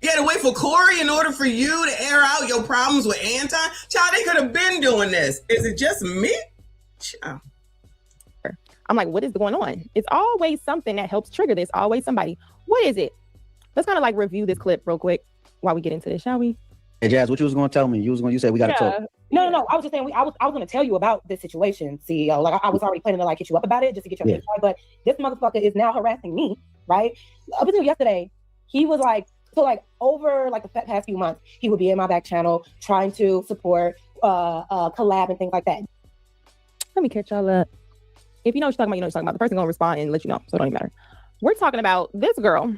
You had to wait for Corey in order for you to air out your problems with Anton? Child, they could have been doing this. Is it just me? Child. I'm like, what is going on? It's always something that helps trigger this. Always somebody. What is it? Let's kind of like review this clip real quick while we get into this, shall we? Hey, Jazz, what you was going to tell me? You said we got to talk. No. I was just saying, I was going to tell you about this situation, CEO. Like, I was already planning to like hit you up about it just to get your insight. But this motherfucker is now harassing me, right? Up until yesterday, he was like, over like the past few months, he would be in my back channel trying to support collab and things like that. Let me catch y'all up. If you know what you're talking about, you know what you're talking about. The person gonna respond and let you know, so it don't even matter. We're talking about this girl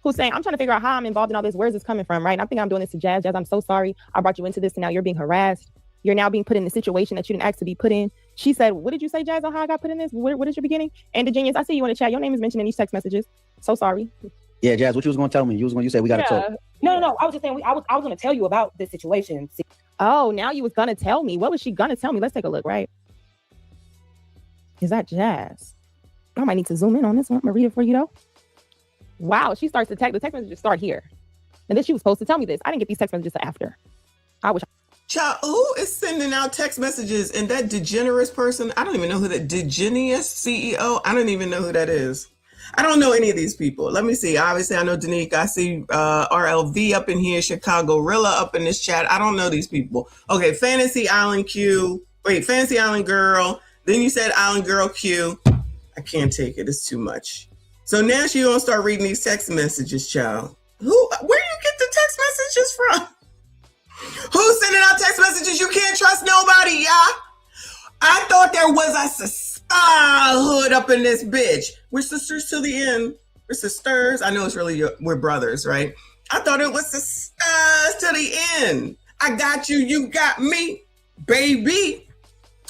who's saying, I'm trying to figure out how I'm involved in all this. Where's this coming from, right? I think I'm doing this to Jazz. Jazz, I'm so sorry. I brought you into this and now you're being harassed. You're now being put in a situation that you didn't ask to be put in. She said, what did you say, Jazz, on how I got put in this? What is your beginning? And the genius, I see you in the chat. Your name is mentioned in these text messages. So sorry. Yeah, Jazz, what you was going to tell me? You said we got to talk. No. I was just saying, I was going to tell you about this situation. Oh, now you was going to tell me. What was she going to tell me? Let's take a look, right? Is that Jazz? I might need to zoom in on this one. I'm gonna read it for you though. Wow, she starts to text. The text messages start here. And then she was supposed to tell me this. I didn't get these text messages after. I wish. Child, who is sending out text messages? And that degenerate person, I don't even know who that degenerate CEO. I don't even know who that is. I don't know any of these people. Let me see. Obviously, I know Danique. I see RLV up in here. Chicago Rilla up in this chat. I don't know these people. Okay, Fantasy Island Q. Wait, Fantasy Island Girl. Then you said Island Girl Q. I can't take it. It's too much. So now she gonna start reading these text messages, child. Where do you get the text messages from? Who's sending out text messages? You can't trust nobody, y'all. I thought there was a sisterhood up in this bitch. We're sisters to the end. We're sisters. I know it's really we're brothers, right? I thought it was sisters to the end. I got you. You got me, baby.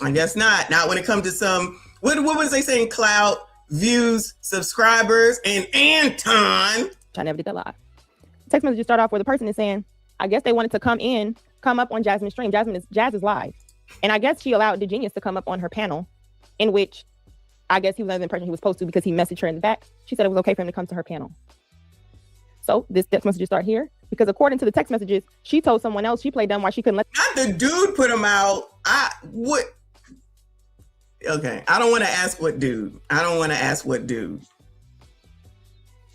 I guess not. Not when it comes to some, what was they saying? Clout, views, subscribers, and Anton. I never did that live. Text messages start off where the person is saying, I guess they wanted to come up on Jasmine's stream. Jazz is live. And I guess she allowed the genius to come up on her panel, in which I guess he was under the impression he was supposed to because he messaged her in the back. She said it was okay for him to come to her panel. So this text messages start here because according to the text messages, she told someone else she played dumb why she couldn't let. Not the dude put him out. Okay, I don't want to ask what dude.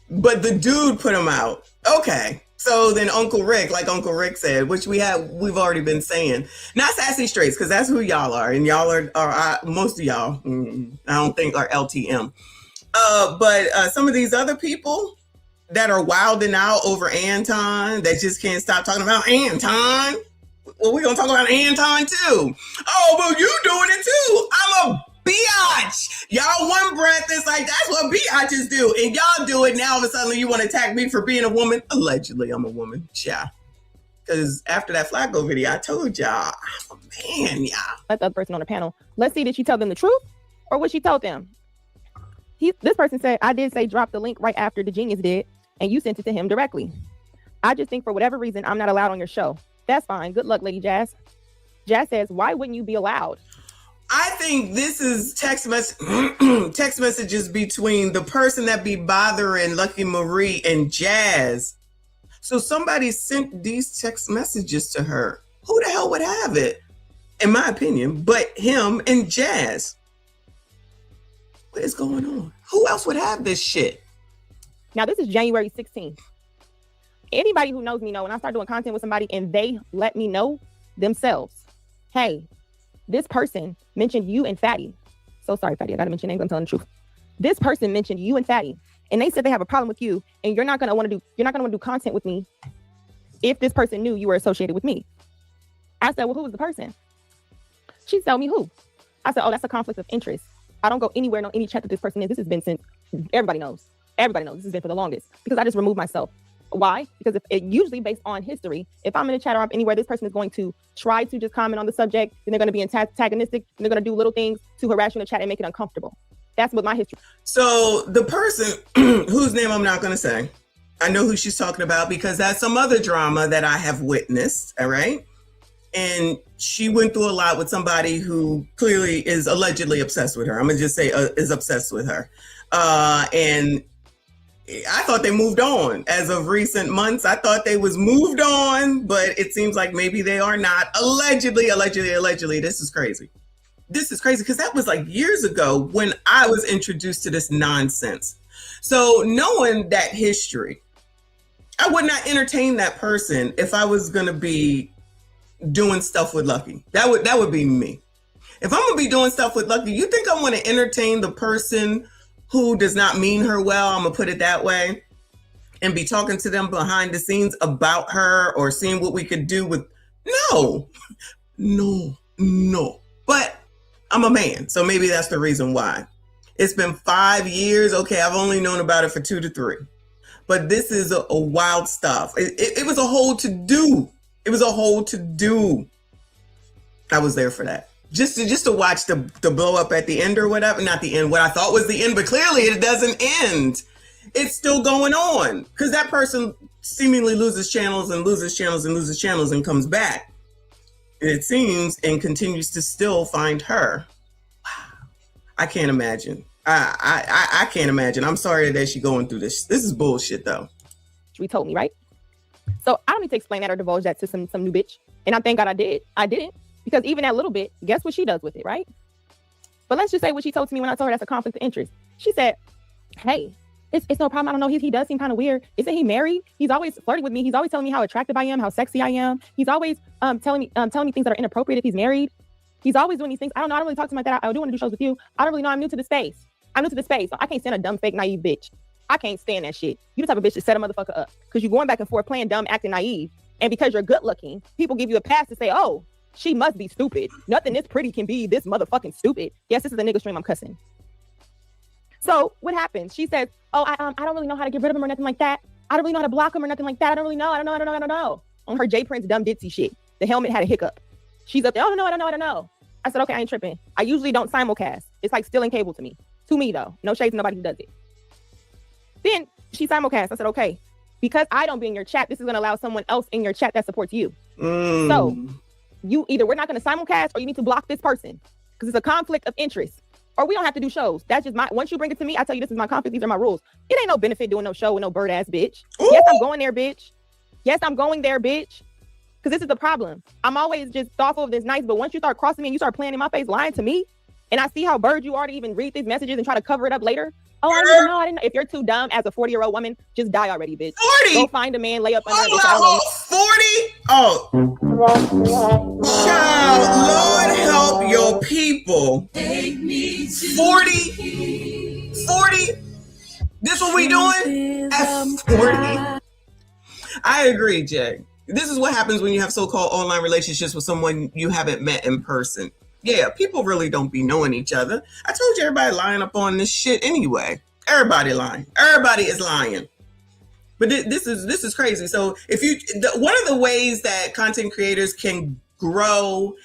But the dude put him out. Okay, So then Uncle Rick, like Uncle Rick said, which we've already been saying, not Sassy Straights, because that's who y'all are, and y'all are most of y'all, I don't think are LTM. But some of these other people that are wilding out over Anton, that just can't stop talking about Anton. Well, we're gonna talk about Anton too. Oh, well, you doing it too. I'm a biatch. Y'all one breath, it's like that's what biatches do, and y'all do it now. All of a sudden, you want to attack me for being a woman. Allegedly, I'm a woman. Yeah. Because after that Flacco video, I told y'all, I'm a man, y'all. Let the other person on the panel. Let's see, did she tell them the truth or what she told them? This person said, I did say drop the link right after the genius did, and you sent it to him directly. I just think for whatever reason, I'm not allowed on your show. That's fine. Good luck, Lady Jazz. Jazz says, why wouldn't you be allowed? I think this is text messages between the person that be bothering Lucky Marie and Jazz. So somebody sent these text messages to her. Who the hell would have it? In my opinion, but him and Jazz. What is going on? Who else would have this shit? Now, this is January 16th. Anybody who knows me know when I start doing content with somebody and they let me know themselves, hey, this person mentioned you and Fatty. So sorry, Fatty, I gotta mention names, I'm telling the truth. This person mentioned you and Fatty, and they said they have a problem with you, and you're not gonna want to do content with me if this person knew you were associated with me. I said, well, who was the person? She told me who. I said, oh, that's a conflict of interest. I don't go anywhere, no any chat that this person is. This has been since everybody knows. Everybody knows this has been for the longest because I just removed myself. Why? Because if it usually based on history, if I'm in a chat or I'm anywhere, this person is going to try to just comment on the subject, then they're going to be antagonistic, and they're going to do little things to harass you in the chat and make it uncomfortable. That's what my history. So the person whose name I'm not going to say, I know who she's talking about because that's some other drama that I have witnessed. All right. And she went through a lot with somebody who clearly is allegedly obsessed with her. I'm going to just say is obsessed with her. And I thought they moved on as of recent months. I thought they was moved on, but it seems like maybe they are not. Allegedly. This is crazy. This is crazy because that was like years ago when I was introduced to this nonsense. So knowing that history, I would not entertain that person if I was going to be doing stuff with Lucky. That would be me. If I'm going to be doing stuff with Lucky, you think I want to entertain the person who does not mean her well, I'm gonna put it that way, and be talking to them behind the scenes about her or seeing what we could do with, no. But I'm a man, so maybe that's the reason why. It's been 5 years. Okay, I've only known about it for 2 to 3, but this is a wild stuff. It was a whole to do. It was a whole to do. I was there for that. Just to watch the blow up at the end or whatever. Not the end, what I thought was the end, but clearly it doesn't end. It's still going on because that person seemingly loses channels and comes back. It seems, and continues to still find her. Wow. I can't imagine. I can't imagine. I'm sorry that she's going through this. This is bullshit though. She told me, right? So I don't need to explain that or divulge that to some new bitch. And I thank God I did. I didn't. Because even that little bit, guess what she does with it, right? But let's just say what she told to me when I told her that's a conflict of interest. She said, hey, it's no problem. I don't know. He does seem kind of weird. Isn't he married? He's always flirting with me. He's always telling me how attractive I am, how sexy I am. He's always telling me things that are inappropriate if he's married. He's always doing these things. I don't know. I don't really talk to him like that. I do want to do shows with you. I don't really know. I'm new to the space. So I can't stand a dumb, fake, naive bitch. I can't stand that shit. You the type of bitch to set a motherfucker up because you're going back and forth playing dumb, acting naive. And because you're good looking, people give you a pass to say, oh, she must be stupid. Nothing this pretty can be this motherfucking stupid. Yes, this is a nigga stream. I'm cussing. So what happens? She says, oh, I don't really know how to get rid of him or nothing like that. I don't really know how to block him or nothing like that. I don't know. On her J Prince dumb ditzy shit. The helmet had a hiccup. She's up there. Oh, no, I don't know. I said, okay, I ain't tripping. I usually don't simulcast. It's like stealing cable to me. To me, though. No shade to nobody who does it. Then she simulcast. I said, okay, because I don't be in your chat, this is going to allow someone else in your chat that supports you. So you either we're not going to simulcast or you need to block this person because it's a conflict of interest, or we don't have to do shows. That's just once you bring it to me, I tell you, this is my conflict. These are my rules. It ain't no benefit doing no show with no bird ass bitch. Ooh. Yes, I'm going there, bitch. Because this is the problem. I'm always just thoughtful of this nice, but once you start crossing me and you start playing in my face, lying to me, and I see how bird you are to even read these messages and try to cover it up later, Oh, I didn't know. I didn't know. If you're too dumb as a 40-year-old woman, just die already, bitch. 40? Go find a man, lay up under him. Oh, 40? Oh. Child, Lord help your people. 40? 40? This what we doing? At 40? I agree, Jay. This is what happens when you have so-called online relationships with someone you haven't met in person. Yeah, people really don't be knowing each other. I told you everybody lying up on this shit anyway. Everybody lying. Everybody is lying. But this is crazy. So one of the ways that content creators can grow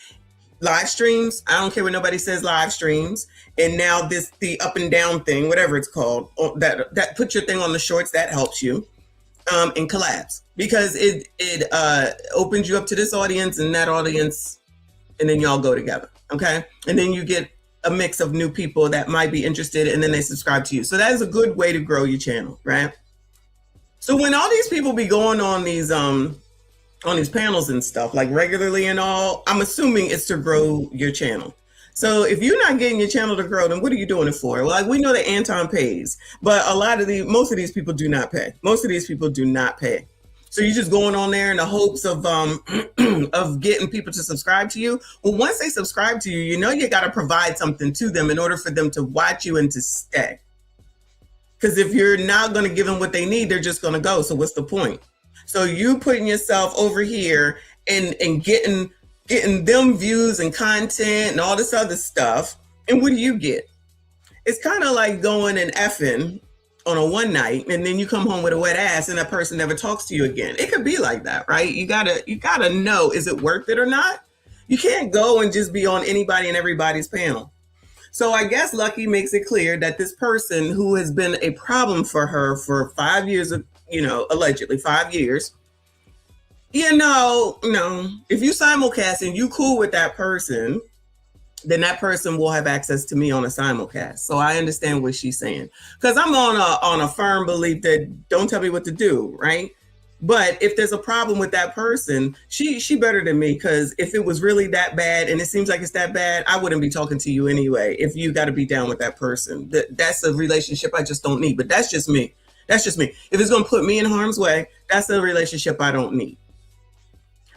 live streams, I don't care what nobody says, live streams, and now the up and down thing, whatever it's called, that put your thing on the shorts, that helps you. And collabs, because it opens you up to this audience and that audience, and then y'all go together, okay? And then you get a mix of new people that might be interested, and then they subscribe to you. So that is a good way to grow your channel, right? So when all these people be going on these panels and stuff, like regularly and all, I'm assuming it's to grow your channel. So if you're not getting your channel to grow, then what are you doing it for? Well, like, we know that Anton pays, but most of these people do not pay. Most of these people do not pay. So you're just going on there in the hopes of of getting people to subscribe to you. Well, once they subscribe to you, you know you got to provide something to them in order for them to watch you and to stay. Because if you're not going to give them what they need, they're just going to go. So what's the point? So you putting yourself over here and getting them views and content and all this other stuff. And what do you get? It's kind of like going and effing on a one night, and then you come home with a wet ass and that person never talks to you again. It could be like that, right? You gotta know, is it worth it or not? You can't go and just be on anybody and everybody's panel. So I guess Lucky makes it clear that this person who has been a problem for her for 5 years, allegedly 5 years, if you simulcast and you cool with that person, then that person will have access to me on a simulcast. So I understand what she's saying, because I'm on a firm belief that don't tell me what to do, right? But if there's a problem with that person, she better than me, because if it was really that bad, and it seems like it's that bad, I wouldn't be talking to you anyway. If you got to be down with that person, that's a relationship I just don't need. But that's just me. That's just me. If it's going to put me in harm's way, that's a relationship I don't need.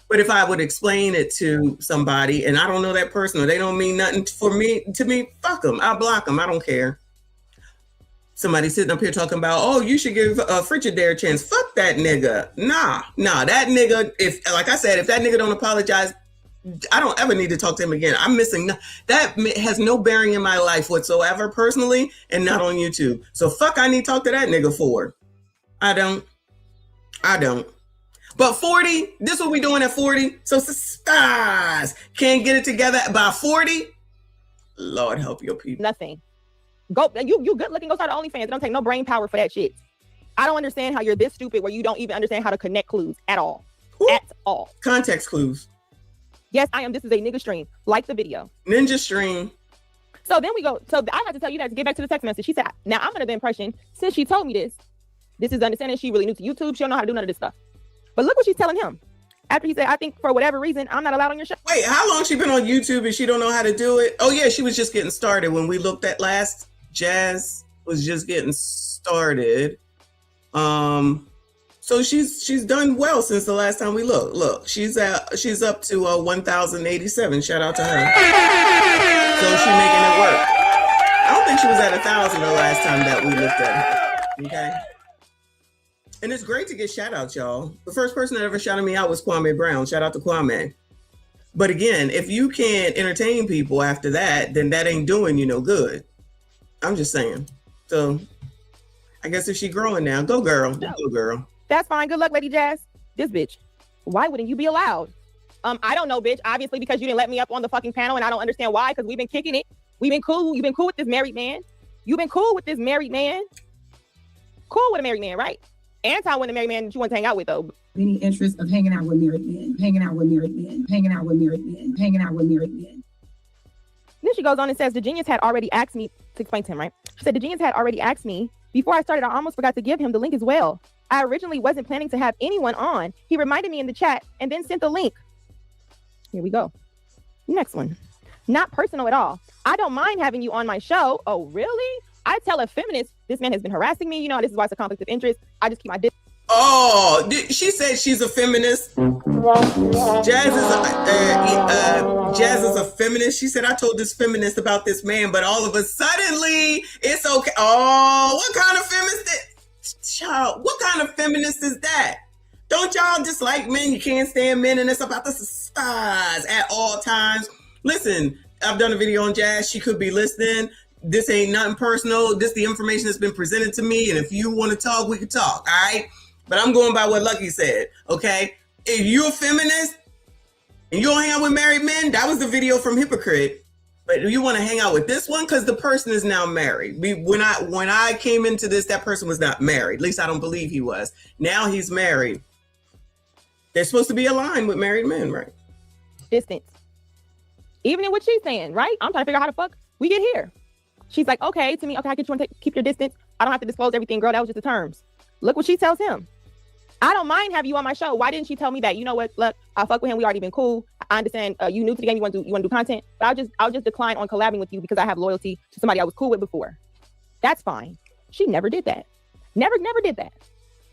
But if I would explain it to somebody and I don't know that person, or they don't mean nothing to me, fuck them. I'll block them. I don't care. Somebody sitting up here talking about, oh, you should give Frigidaire a chance. Fuck that nigga. Nah, that nigga, if that nigga don't apologize, I don't ever need to talk to him again. I'm missing. That has no bearing in my life whatsoever, personally, and not on YouTube. So fuck, I need to talk to that nigga for. I don't. But 40, this is what we doing at 40. So stars can't get it together by 40. Lord help your people. Nothing. Go, you good looking, go start OnlyFans. It don't take no brain power for that shit. I don't understand how you're this stupid where you don't even understand how to connect clues at all. Ooh. At all. Context clues. Yes, I am. This is a nigga stream. Like the video. Ninja stream. So then we go. So I had to tell you that to get back to the text message. She said, now I'm under the impression, since she told me this is the understanding she really new to YouTube. She don't know how to do none of this stuff. But look what she's telling him. After he said, I think for whatever reason, I'm not allowed on your show. Wait, how long she been on YouTube and she don't know how to do it? Oh yeah, she was just getting started when we looked at last. Jazz was just getting started. So she's done well since the last time we looked. Look, she's up to 1,087. Shout out to her. So she's making it work. I don't think she was at 1,000 the last time that we looked at her. Okay. And it's great to get shout outs, y'all. The first person that ever shouted me out was Kwame Brown. Shout out to Kwame. But again, if you can't entertain people after that, then that ain't doing you no good. I'm just saying. So I guess if she growing now, go girl. No. Go girl. That's fine. Good luck, Lady Jazz. This bitch. Why wouldn't you be allowed? I don't know, bitch. Obviously, because you didn't let me up on the fucking panel, and I don't understand why, because we've been kicking it. We've been cool. You've been cool with this married man. You've been cool with this married man. Cool with a married man, right? Anton wasn't a married man that you want to hang out with, though. Any interest of hanging out with married men, hanging out with married men, hanging out with married men, hanging out with married men. Then she goes on and says, the genius had already asked me to explain to him, right? She said, the genius had already asked me before I started. I almost forgot to give him the link as well. I originally wasn't planning to have anyone on. He reminded me in the chat and then sent the link. Here we go. Next one. Not personal at all. I don't mind having you on my show. Oh, really? I tell a feminist, this man has been harassing me. You know, this is why it's a conflict of interest. I just keep my distance. Oh, she said she's a feminist. Jazz is a feminist. She said, I told this feminist about this man, but all of a suddenly it's okay. Oh, what kind of feminist? Child, what kind of feminist is that? Don't y'all dislike men? You can't stand men, and it's about the spies at all times. Listen, I've done a video on Jazz. She could be listening. This ain't nothing personal. This the information that's been presented to me, and if you want to talk, we can talk. All right. But I'm going by what Lucky said, okay? If you're a feminist and you don't hang out with married men, that was the video from Hypocrite. But you want to hang out with this one because the person is now married. When I came into this, that person was not married. At least I don't believe he was. Now he's married. They're supposed to be aligned with married men, right? Distance. Even in what she's saying, right? I'm trying to figure out how the fuck we get here. She's like, okay, to me, okay, I get you want to keep your distance. I don't have to disclose everything, girl. That was just the terms. Look what she tells him. I don't mind having you on my show. Why didn't she tell me that? You know what? Look, I fuck with him. We already been cool. I understand you new to the game. You want to do content, but I'll just decline on collabing with you because I have loyalty to somebody I was cool with before. That's fine. She never did that. Never did that.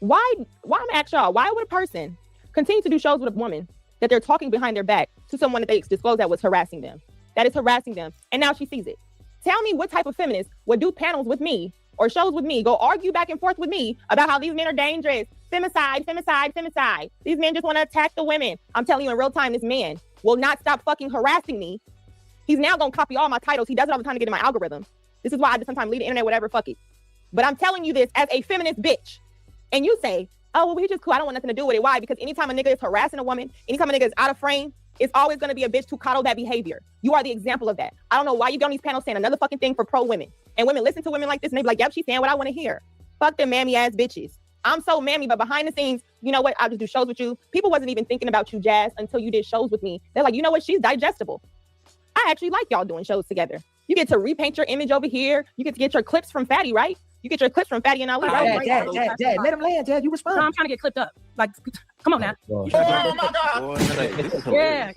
Why? I'm gonna ask y'all. Why would a person continue to do shows with a woman that they're talking behind their back to someone that they disclosed that was harassing them? That is harassing them, and now she sees it. Tell me what type of feminist would do panels with me or shows with me, go argue back and forth with me about how these men are dangerous. Femicide, femicide, femicide. These men just want to attack the women. I'm telling you in real time, this man will not stop fucking harassing me. He's now going to copy all my titles. He does it all the time to get in my algorithm. This is why I just sometimes leave the internet, whatever, fuck it. But I'm telling you this as a feminist bitch. And you say, oh, well, we just cool. I don't want nothing to do with it. Why? Because anytime a nigga is harassing a woman, anytime a nigga is out of frame, it's always going to be a bitch to coddle that behavior. You are the example of that. I don't know why you get on these panels saying another fucking thing for pro women. And women listen to women like this and they be like, yep, she's saying what I want to hear. Fuck them mammy ass bitches. I'm so mammy, but behind the scenes, you know what? I'll just do shows with you. People wasn't even thinking about you, Jazz, until you did shows with me. They're like, you know what? She's digestible. I actually like y'all doing shows together. You get to repaint your image over here. You get to get your clips from Fatty, right? You get your clips from Fatty and Ali, right? Jazz, let him land, Jazz. You respond. No, I'm trying to get clipped up. Like, come on now. Oh my God. Yeah.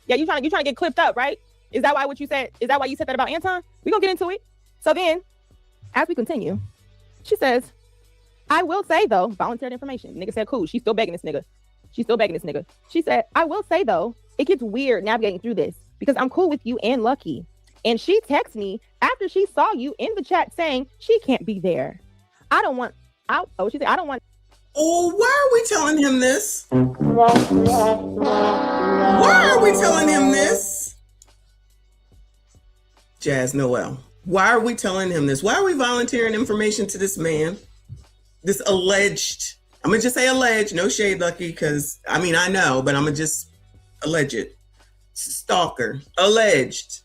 Yeah, you trying to get clipped up, right? Is that why what you said? Is that why you said that about Anton? We're gonna get into it. So then, as we continue, she says, I will say though, volunteered information. Nigga said, cool. She's still begging this nigga. She said, I will say though, it gets weird navigating through this because I'm cool with you and Lucky. And she texts me after she saw you in the chat saying she can't be there. She said, I don't want. Oh, why are we telling him this? Why are we telling him this? Jazz Noel. Why are we telling him this? Why are we volunteering information to this man? This alleged, I'm going to just say alleged, no shade, Lucky, because, I mean, I know, but I'm going to just alleged. Stalker. Alleged.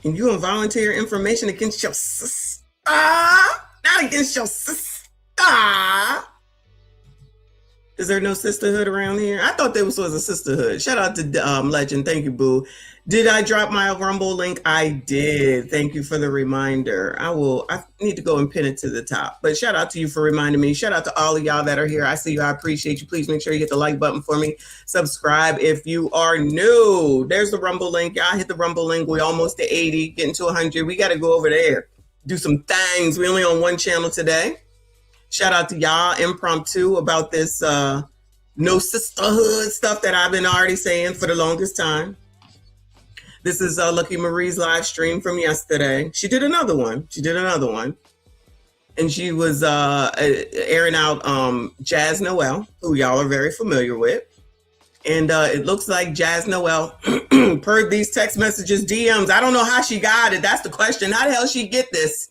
And you going to volunteer information against your sister? Not against your sister. Is there no sisterhood around here? I thought there was a sisterhood. Shout out to Legend. Thank you, boo. Did I drop my Rumble link? I did. Thank you for the reminder. I need to go and pin it to the top. But shout out to you for reminding me. Shout out to all of y'all that are here. I see you. I appreciate you. Please make sure you hit the like button for me. Subscribe if you are new. There's the Rumble link. Y'all hit the Rumble link. We're almost to 80, getting to 100. We got to go over there, do some things. We're only on one channel today. Shout out to y'all, impromptu, about this no sisterhood stuff that I've been already saying for the longest time. This is Lucky Marie's live stream from yesterday. She did another one. And she was airing out Jazz Noel, who y'all are very familiar with. And it looks like Jazz Noel, per these text messages, DMs, I don't know how she got it. That's the question. How the hell she get this?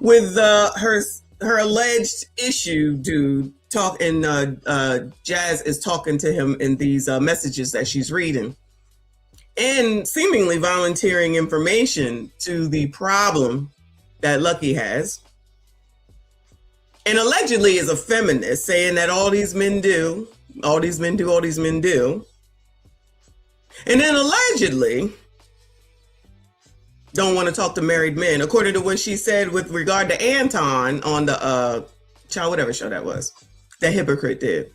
With her alleged issue dude Jazz is talking to him in these messages that she's reading and seemingly volunteering information to the problem that Lucky has, and allegedly is a feminist, saying that all these men do, and then allegedly don't want to talk to married men, according to what she said with regard to Anton on the whatever show that was, that Hypocrite did.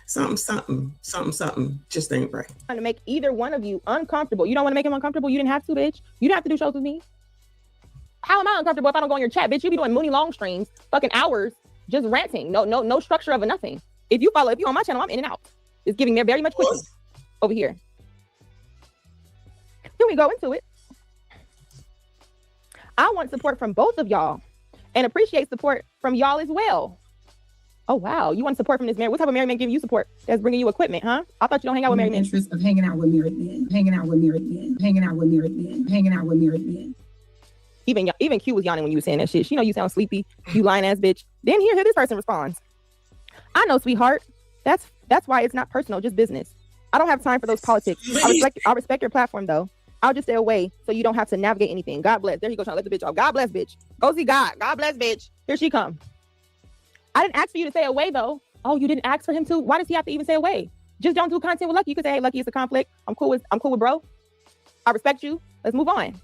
Something just ain't right. Trying to make either one of you uncomfortable. You don't want to make him uncomfortable. You didn't have to, bitch. You didn't have to do shows with me. How am I uncomfortable if I don't go on your chat, bitch? You be doing Mooney long streams, fucking hours, just ranting. No structure of a nothing. If you on my channel, I'm in and out. It's giving me very much quickie over here. Here we go into it. I want support from both of y'all and appreciate support from y'all as well. Oh, wow. You want support from this man? What type of married man giving you support that's bringing you equipment, huh? I thought you don't hang out with married men. Interest of hanging out with married men, hanging out with married men, hanging out with married men, hanging out with married men. Even Q was yawning when you were saying that shit. She know you sound sleepy, you lying ass bitch. Then here this person responds. I know, sweetheart. That's why it's not personal, just business. I don't have time for those politics. I respect your platform though. I'll just stay away so you don't have to navigate anything. God bless. There you go, trying to let the bitch off. God bless, bitch. Go see God. God bless, bitch. Here she come. I didn't ask for you to stay away though. Oh, you didn't ask for him to? Why does he have to even stay away? Just don't do content with Lucky. You could say, hey, Lucky, it's a conflict. I'm cool with bro. I respect you. Let's move on.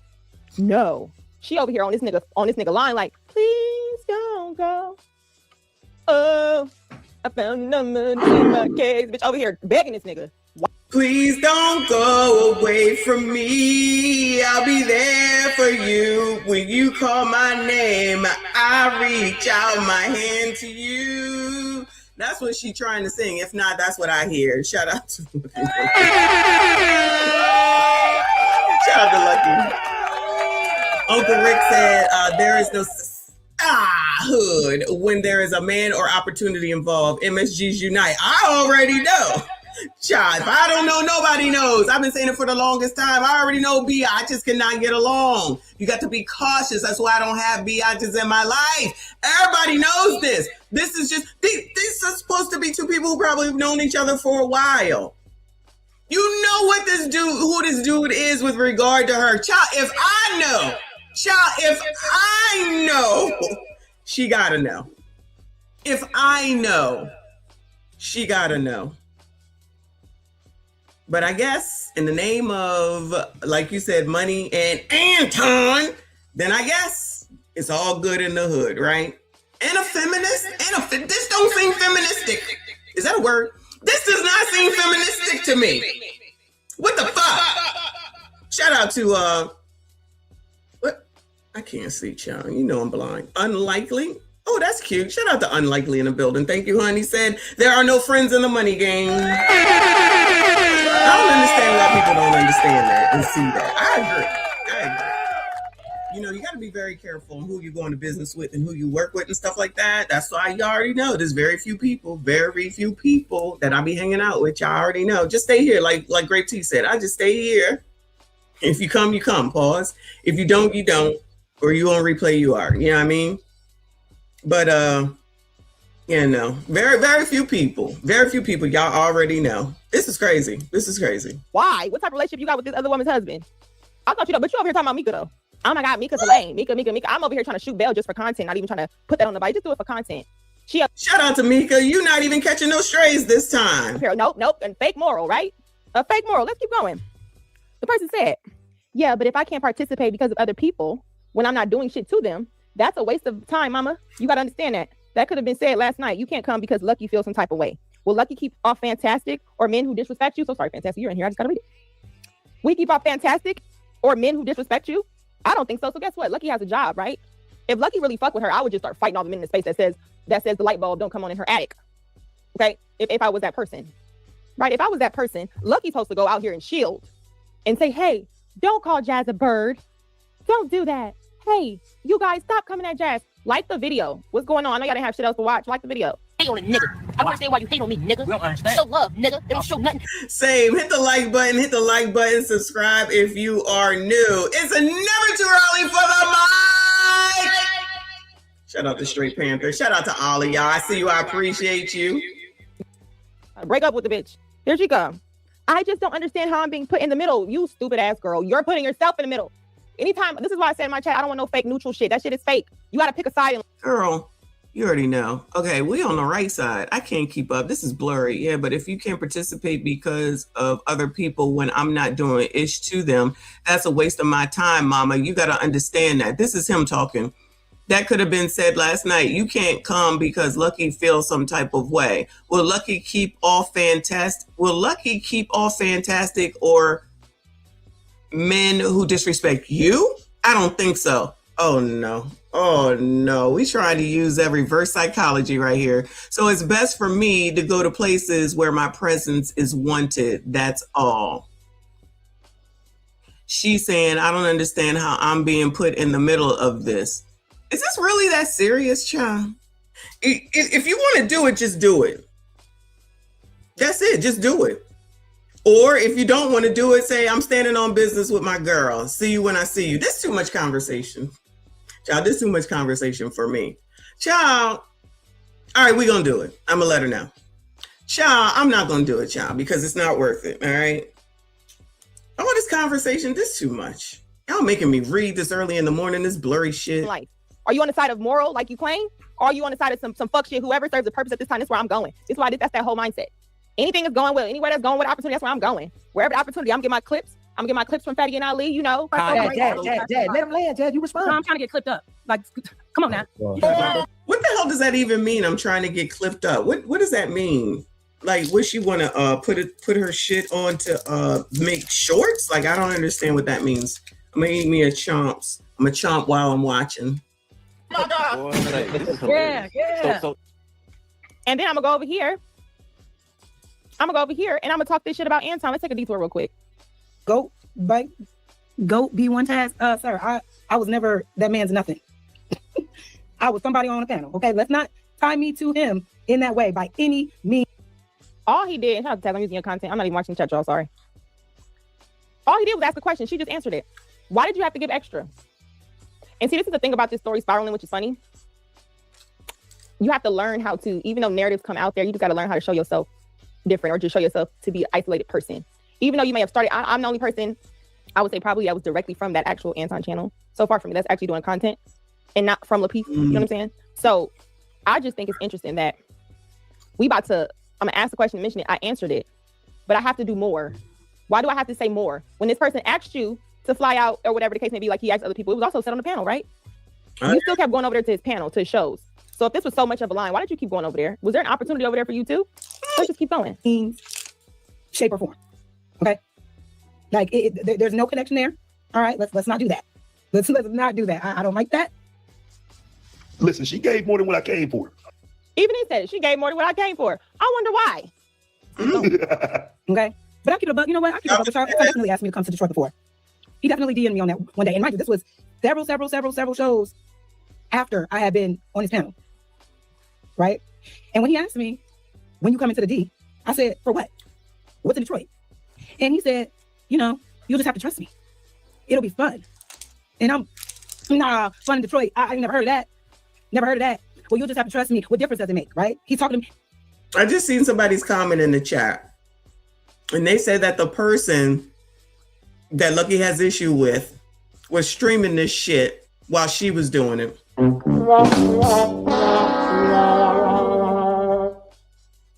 No. She over here on this nigga line like, please don't go. Oh, I found a number in my case. Bitch over here begging this nigga. Please don't go away from me. I'll be there for you. When you call my name, I reach out my hand to you. That's what she's trying to sing. If not, that's what I hear. Shout out to Shout out to Lucky. Uncle Rick said, there is no hood when there is a man or opportunity involved. MSGs unite. I already know. Child, if I don't know, nobody knows. I've been saying it for the longest time. I already know I just cannot get along. You got to be cautious. That's why I don't have biatches in my life. Everybody knows this. This is just, these are supposed to be two people who probably have known each other for a while. You know what who this dude is with regard to her. Child, if I know, she gotta know. If I know, she gotta know. But I guess in the name of, like you said, money and Anton, then I guess it's all good in the hood, right? And a feminist, this don't seem feministic. Is that a word? This does not seem feministic to me. What the fuck? Shout out to, what? I can't see, child. You know I'm blind. Unlikely? Oh, that's cute. Shout out to Unlikely in the building. Thank you, honey. Said, there are no friends in the money game. I don't understand why people don't understand that and see that. I agree. You know, you got to be very careful on who you're going to business with and who you work with and stuff like that. That's why you already know there's very few people that I be hanging out with. Y'all already know. Just stay here. Like Grape T said, I just stay here. If you come, you come. Pause. If you don't, you don't. Or you on replay, you are. You know what I mean? But, you know, very, very few people. Y'all already know. This is crazy. Why? What type of relationship you got with this other woman's husband? I thought you know, but you over here talking about Mika though. Oh my God, Mika's a lame. Mika. I'm over here trying to shoot bail just for content, not even trying to put that on the body. Just do it for content. Shout out to Mika. You not even catching no strays this time. Nope. And fake moral, right? A fake moral. Let's keep going. The person said, yeah, but if I can't participate because of other people when I'm not doing shit to them, that's a waste of time, mama. You got to understand that. That could have been said last night. You can't come because Lucky feels some type of way. Will Lucky keep off Fantastic or men who disrespect you? So sorry, Fantastic, you're in here. I just got to read it. We keep off Fantastic or men who disrespect you? I don't think so. So guess what? Lucky has a job, right? If Lucky really fuck with her, I would just start fighting all the men in the space that says the light bulb don't come on in her attic. Okay? If I was that person. Right? If I was that person, Lucky's supposed to go out here and shield and say, hey, don't call Jazz a bird. Don't do that. Hey, you guys, stop coming at Jazz. Like the video. What's going on? I know y'all didn't have shit else to watch. Like the video. Hate on a nigga. I don't understand why you hate on me, nigga. We don't understand. Show love, nigga. They don't show nothing. Same. Hit the like button. Subscribe if you are new. It's never too early for the mic. Shout out to Straight Panther. Shout out to all of y'all. I see you. I appreciate you. Break up with the bitch. Here she come. I just don't understand how I'm being put in the middle. You stupid ass girl. You're putting yourself in the middle. Anytime, this is why I said in my chat, I don't want no fake neutral shit. That shit is fake. You got to pick a side. Girl, you already know. Okay, we on the right side. I can't keep up. This is blurry. Yeah, but if you can't participate because of other people when I'm not doing ish to them, that's a waste of my time, mama. You got to understand that. This is him talking. That could have been said last night. You can't come because Lucky feels some type of way. Will Lucky keep all fantastic? Or men who disrespect you? I don't think so. Oh no. Oh no. We trying to use that reverse psychology right here. So it's best for me to go to places where my presence is wanted. That's all. She's saying, I don't understand how I'm being put in the middle of this. Is this really that serious, child? If you want to do it, just do it. That's it. Just do it. Or if you don't want to do it, say, I'm standing on business with my girl. See you when I see you. This is too much conversation. Child, this is too much conversation for me. Child, all right, we're going to do it. I'm going to let her know. Child, I'm not going to do it, child, because it's not worth it, all right? All this conversation, this is too much. Y'all making me read this early in the morning, this blurry shit. Life. Are you on the side of moral, like you claim? Or are you on the side of some fuck shit? Whoever serves the purpose at this time, that's where I'm going. That's why that's that whole mindset. Anything is going well. Anywhere that's going with opportunity, that's where I'm going. Wherever the opportunity, I'm getting my clips. I'm getting my clips from Fatty and Ali, you know. Jad, let him land, Jad. You respond. No, I'm trying to get clipped up. Like, come on now. What the hell does that even mean? I'm trying to get clipped up. What does that mean? Like, would she want to put her shit on to make shorts? Like, I don't understand what that means. I'm gonna eat me a chomps. I'm a chomp while I'm watching. Yeah. And then I'm gonna go over here. And I'm gonna talk this shit about Anton. Let's take a detour real quick. Go be one task. Sir, I was never that man's nothing. I was somebody on a panel. Okay, let's not tie me to him in that way by any means. All he did, I'm using your content. I'm not even watching the chat, y'all. Sorry. All he did was ask a question. She just answered it. Why did you have to give extra? And see, this is the thing about this story spiraling, which is funny. You have to learn how to, even though narratives come out there, you just got to learn how to show yourself different or just show yourself to be an isolated person. Even though you may have started, I'm the only person, I would say probably that was directly from that actual Anton channel. So far from me, that's actually doing content and not from LaPeace. You know what I'm saying? So I just think it's interesting that I'm gonna ask the question and mention it. I answered it, but I have to do more. Why do I have to say more? When this person asked you to fly out or whatever the case may be, like he asked other people, it was also said on the panel, right? You still kept going over there to his panel, to his shows. So if this was so much of a line, why did you keep going over there? Was there an opportunity over there for you too? Let's just keep going. Shape or form. Okay. Like there's no connection there. All right, let's not do that. Let's not do that. I don't like that. Listen, she gave more than what I came for. Even he said it. She gave more than what I came for. I wonder why. Okay. But I keep it a buck. You know what? I keep it a buck. He definitely asked me to come to Detroit before. He definitely DM'd me on that one day. And mind you, this was several shows after I had been on his panel. Right? And when he asked me, when you come into the D, I said, for what? What's in Detroit? And he said, you'll just have to trust me. It'll be fun. And fun in Detroit. I never heard of that. Never heard of that. Well, you'll just have to trust me. What difference does it make, right? He's talking to me. I just seen somebody's comment in the chat. And they said that the person that Lucky has issue with was streaming this shit while she was doing it.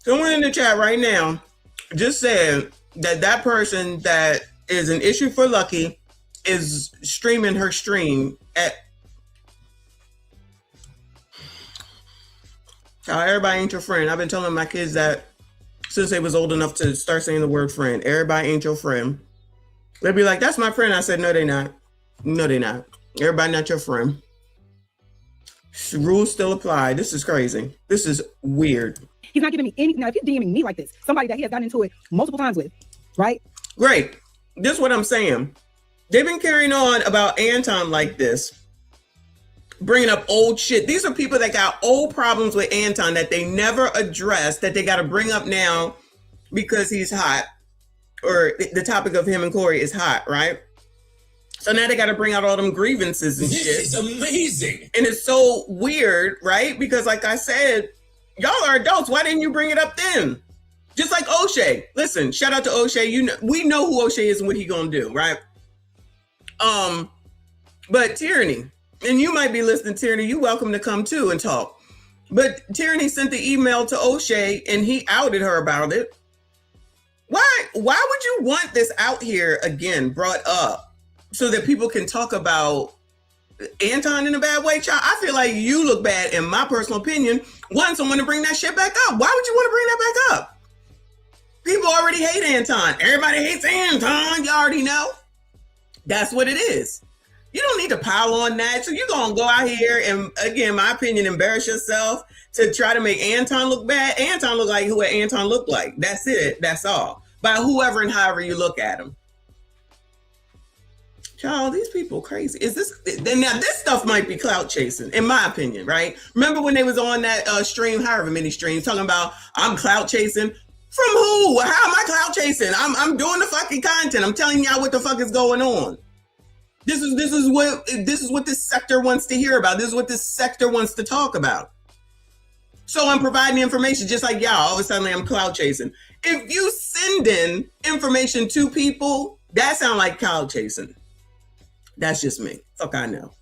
Someone in the chat right now just said that person that is an issue for Lucky is streaming her stream at... Everybody ain't your friend. I've been telling my kids that since they was old enough to start saying the word friend. Everybody ain't your friend. They'd be like, that's my friend. I said, no, they not. No, they not. Everybody not your friend. Rules still apply. This is crazy. This is weird. He's not giving me any. Now, if he's DMing me like this, somebody that he has gotten into it multiple times with, right? Great. This is what I'm saying. They've been carrying on about Anton like this, bringing up old shit. These are people that got old problems with Anton that they never addressed, that they got to bring up now because he's hot, or the topic of him and Corey is hot, right? So now they got to bring out all them grievances and shit. This is amazing. And it's so weird, right? Because like I said, y'all are adults. Why didn't you bring it up then? Just like O'Shea. Listen, shout out to O'Shea. We know who O'Shea is and what he gonna do, right? But Tyranny, and you might be listening, Tyranny, you welcome to come too and talk. But Tyranny sent the email to O'Shea and he outed her about it. Why would you want this out here again, brought up, so that people can talk about Anton in a bad way? Child, I feel like you look bad, in my personal opinion, wanting someone to bring that shit back up. Why would you want to bring that back up? People already hate Anton. Everybody hates Anton. You already know. That's what it is. You don't need to pile on that. So you're going to go out here and, again, my opinion, embarrass yourself to try to make Anton look bad. Anton look like who Anton looked like. That's it. That's all. By whoever and however you look at him. Y'all, these people crazy. Is this now? This stuff might be clout chasing, in my opinion, right? Remember when they was on that stream, however many streams, talking about I'm clout chasing from who? How am I clout chasing? I'm doing the fucking content. I'm telling y'all what the fuck is going on. This is what this sector wants to hear about. This is what this sector wants to talk about. So I'm providing information just like y'all. All of a sudden I'm clout chasing. If you send in information to people, that sounds like clout chasing. That's just me. Fuck, I know.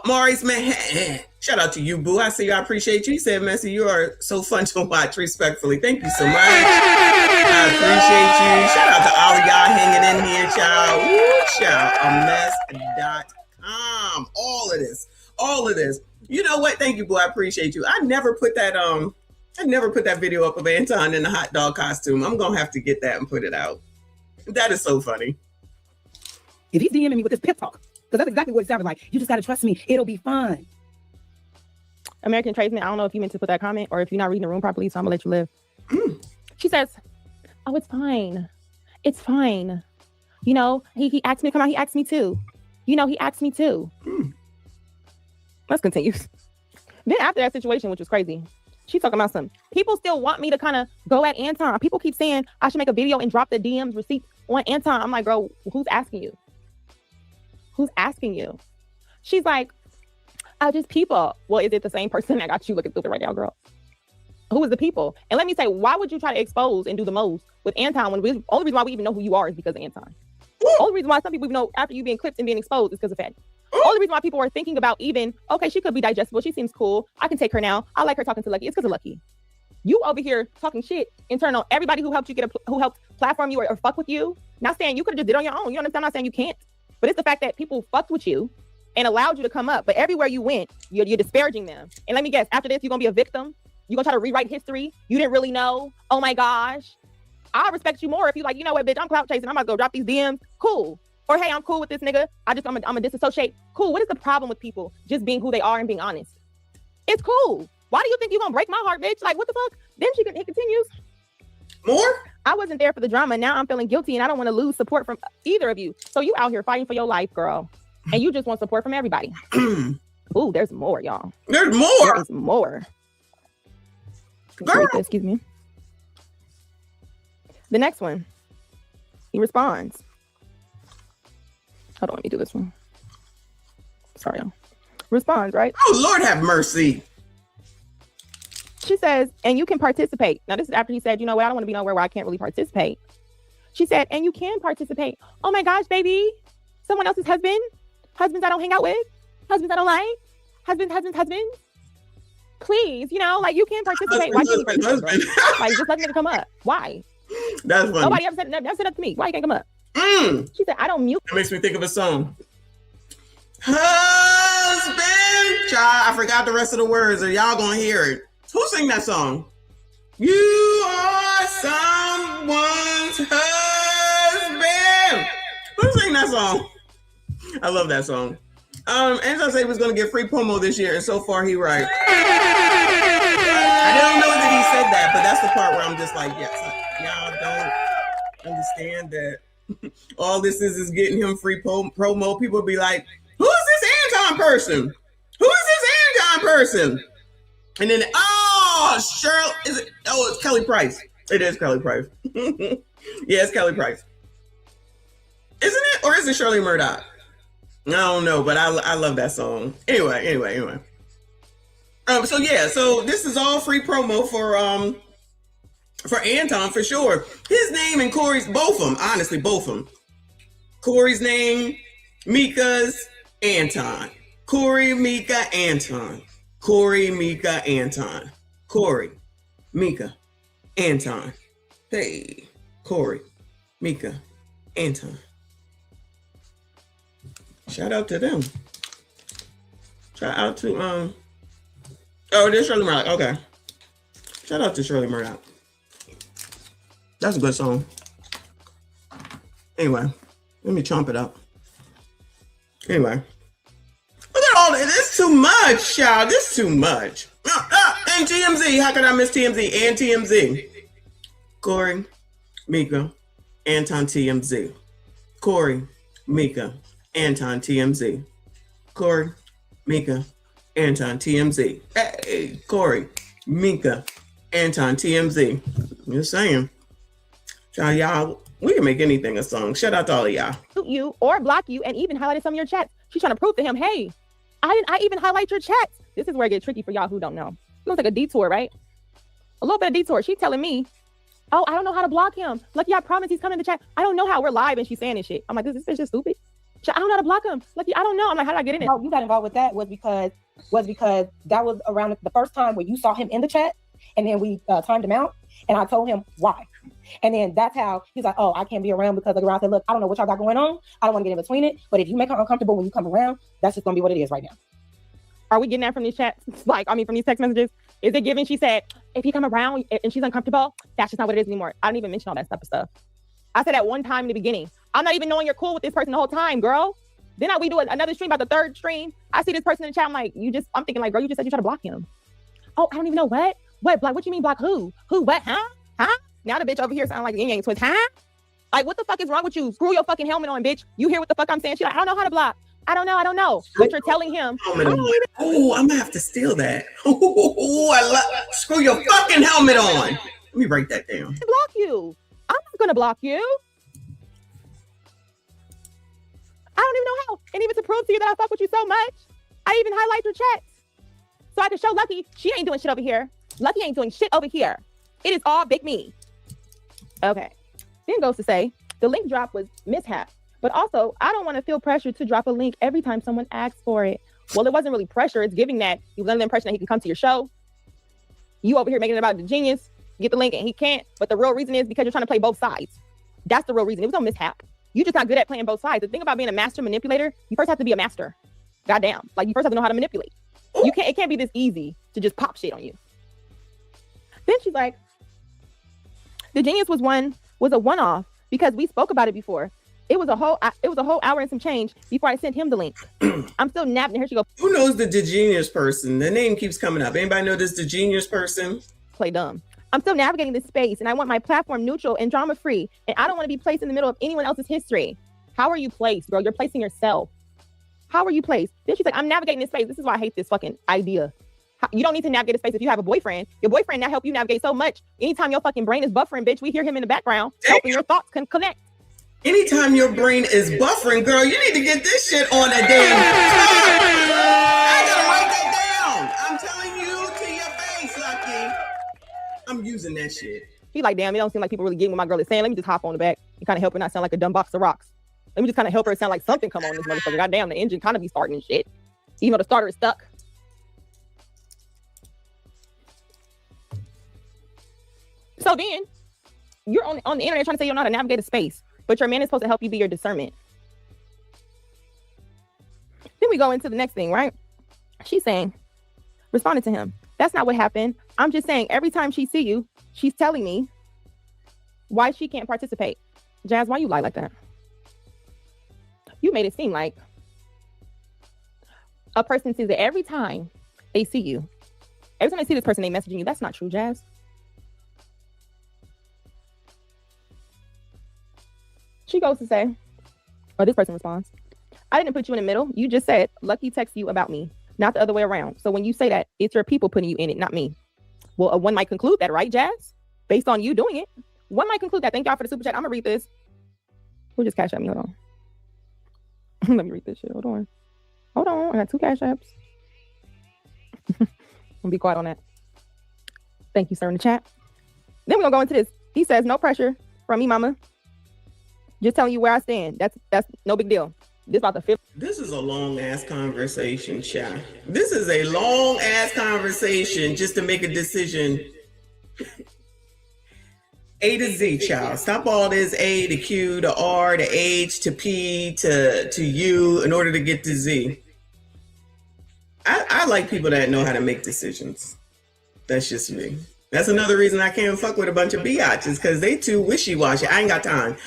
Maurice, man, shout out to you, boo. I see you. I appreciate you. He said, Messi, you are so fun to watch. Respectfully. Thank you so much. I appreciate you. Shout out to all of y'all hanging in here, child. Woo, child. Amess.com. All of this. You know what? Thank you, boo. I appreciate you. I never put that video up of Anton in the hot dog costume. I'm gonna have to get that and put it out. That is so funny. If he's DMing me with this pep talk, because that's exactly what it sounded like. You just got to trust me. It'll be fine. American Tradesman, I don't know if you meant to put that comment or if you're not reading the room properly, so I'm going to let you live. She says, oh, it's fine. It's fine. You know, he asked me to come out. He asked me too. You know, he asked me too. Let's continue. Then after that situation, which was crazy, she's talking about some people still want me to kind of go at Anton. People keep saying I should make a video and drop the DMs receipts on Anton. I'm like, girl, who's asking you? Who's asking you? She's like, oh, just people. Well, is it the same person that got you looking stupid right now, girl? Who is the people? And let me say, why would you try to expose and do the most with Anton when the only reason why we even know who you are is because of Anton? The only reason why some people even know after you being clipped and being exposed is because of Fatty. The only reason why people are thinking about even, okay, she could be digestible. She seems cool. I can take her now. I like her talking to Lucky. It's because of Lucky. You over here talking shit and turn on everybody who helped you who helped platform you or fuck with you. Not saying you could have just did it on your own. You understand? I'm not saying you can't. But it's the fact that people fucked with you and allowed you to come up. But everywhere you went, you're disparaging them. And let me guess, after this, you're going to be a victim. You're going to try to rewrite history. You didn't really know. Oh my gosh. I respect you more if you like, you know what, bitch, I'm clout chasing. I'm about to go drop these DMs. Cool. Or hey, I'm cool with this nigga. I'm gonna disassociate. Cool. What is the problem with people just being who they are and being honest? It's cool. Why do you think you're going to break my heart, bitch? Like, what the fuck? Then it continues. More? I wasn't there for the drama. Now I'm feeling guilty and I don't want to lose support from either of you. So you out here fighting for your life, girl. And you just want support from everybody. Ooh, there's more, y'all. There's more? There's more. Girl. Excuse me. The next one. He responds. Hold on, let me do this one. Sorry, y'all. Responds, right? Oh, Lord have mercy. She says, and you can participate. Now, this is after he said, you know what? I don't want to be nowhere where I can't really participate. She said, and you can participate. Oh my gosh, baby. Someone else's husband? Husbands I don't hang out with? Husbands I don't like? Husbands. Please, you know, like you can participate. Why can't you husband. Like, just let nigga come up. Why? That's funny. Nobody ever said that to me. Why you can't come up? She said, I don't mute. It makes me think of a song. Husband, child. I forgot the rest of the words. Are y'all gonna hear it? Who sang that song? You are someone's husband. Who sang that song? I love that song. Angela said he was going to get free promo this year, and so far he right. I don't know that he said that, but that's the part where I'm just like, yes, y'all don't understand that all this is getting him free promo. People be like, who is this Anton person? Who is this Anton person? And then, Cheryl, is it? Oh, it's Kelly Price. It is Kelly Price. Yeah, it's Kelly Price. Isn't it? Or is it Shirley Murdoch? I don't know, but I love that song. Anyway. So this is all free promo for Anton for sure. His name and Corey's, both of them, honestly, both of them. Corey's name, Mika's, Anton. Corey, Mika, Anton. Corey, Mika, Anton. Corey, Mika, Anton. Hey, Corey, Mika, Anton. Shout out to them. Shout out to oh, there's Shirley Murdoch. Okay. Shout out to Shirley Murdoch. That's a good song. Anyway, let me chomp it up. Anyway, look at all this. This is too much, child. This is too much. And TMZ. How could I miss TMZ? And TMZ. Corey, Mika, Anton TMZ. Corey, Mika, Anton TMZ. Corey, Mika, Anton TMZ. Hey, Corey, Mika, Anton TMZ. Just saying. Y'all, we can make anything a song. Shout out to all of y'all. You or block you and even highlighted some of your chats. She's trying to prove to him, hey, I even highlight your chats. This is where it gets tricky for y'all who don't know. It looks like a detour, right? A little bit of detour. She's telling me, oh, I don't know how to block him. Lucky, I promise he's coming to chat. I don't know how. We're live and she's saying this shit. I'm like, this bitch just stupid. I don't know how to block him. Lucky, I don't know. I'm like, how did I get in it? No, you got involved with that was because that was around the first time where you saw him in the chat, and then we timed him out, and I told him why. And then that's how he's like, oh, I can't be around because I said, look, I don't know what y'all got going on. I don't want to get in between it. But if you make her uncomfortable when you come around, that's just gonna be what it is right now. Are we getting that from these chats? From these text messages? Is it given? She said, if you come around and she's uncomfortable, that's just not what it is anymore. I don't even mention all that type of stuff. I said at one time in the beginning, I'm not even knowing you're cool with this person the whole time, girl. Then we do another stream, about the third stream. I see this person in the chat. I'm like, I'm thinking like, girl, you just said you try to block him. Oh, I don't even know what? What block? What you mean block who? Who, what, huh? Now the bitch over here sound like yin yang twins, huh? Like, what the fuck is wrong with you? Screw your fucking helmet on, bitch. You hear what the fuck I'm saying? She's like, I don't know how to block. I don't know. But you're telling him. Oh, I'm gonna have to steal that. Screw your fucking helmet on. Let me write that down. Block you. I'm not gonna block you. I don't even know how. And even to prove to you that I fuck with you so much, I even highlight your chats. So I can show Lucky she ain't doing shit over here. Lucky ain't doing shit over here. It is all big me. Okay. Then goes to say, the link drop was mishap. But also, I don't want to feel pressure to drop a link every time someone asks for it. Well, it wasn't really pressure. It's giving that he was under the impression that he can come to your show. You over here making it about the genius, get the link and he can't. But the real reason is because you're trying to play both sides. That's the real reason. It was no mishap. You're just not good at playing both sides. The thing about being a master manipulator, you first have to be a master. Goddamn. Like, you first have to know how to manipulate. It can't be this easy to just pop shit on you. Then she's like, the genius was a one-off because we spoke about it before. It was a whole hour and some change before I sent him the link. I'm still napping. Here she goes. Who knows the DeGenius person? The name keeps coming up. Anybody know this DeGenius person? Play dumb. I'm still navigating this space and I want my platform neutral and drama free. And I don't want to be placed in the middle of anyone else's history. How are you placed, girl? You're placing yourself. How are you placed? Then she's like, I'm navigating this space. This is why I hate this fucking idea. You don't need to navigate a space if you have a boyfriend. Your boyfriend now help you navigate so much. Anytime your fucking brain is buffering, bitch, we hear him in the background helping your thoughts can connect. Anytime your brain is buffering, girl, you need to get this shit on a damn. I gotta write that down. I'm telling you to your face, Lucky. I'm using that shit. He like, damn, it don't seem like people really getting what my girl is saying. Let me just hop on the back and kind of help her not sound like a dumb box of rocks. Let me just kind of help her sound like something come on this motherfucker. Goddamn, the engine kind of be starting and shit. Even though the starter is stuck. So then, you're on the internet trying to say you don't know how to navigate a space, but your man is supposed to help you be your discernment. Then we go into the next thing, right? She's saying, responding to him, that's not what happened. I'm just saying every time she see you, she's telling me why she can't participate. Jazz, why you lie like that? You made it seem like a person sees it every time they see you. Every time they see this person, they messaging you. That's not true, Jazz. She goes to say, or this person responds, I didn't put you in the middle. You just said, Lucky texts you about me, not the other way around. So when you say that, it's your people putting you in it, not me. Well, one might conclude that, right, Jazz? Based on you doing it. One might conclude that. Thank y'all for the super chat. I'm going to read this. Who just cash at me? Hold on. Let me read this shit. Hold on. I got 2 cash apps. I'm going to be quiet on that. Thank you, sir, in the chat. Then we're going to go into this. He says, no pressure from me, mama. Just telling you where I stand. That's no big deal. This about the 5th. This is a long ass conversation, chat. This is a long ass conversation just to make a decision. A to Z, child. Stop all this A to Q to R to H to P to U in order to get to Z. I like people that know how to make decisions. That's just me. That's another reason I can't fuck with a bunch of biatches, because they too wishy-washy. I ain't got time.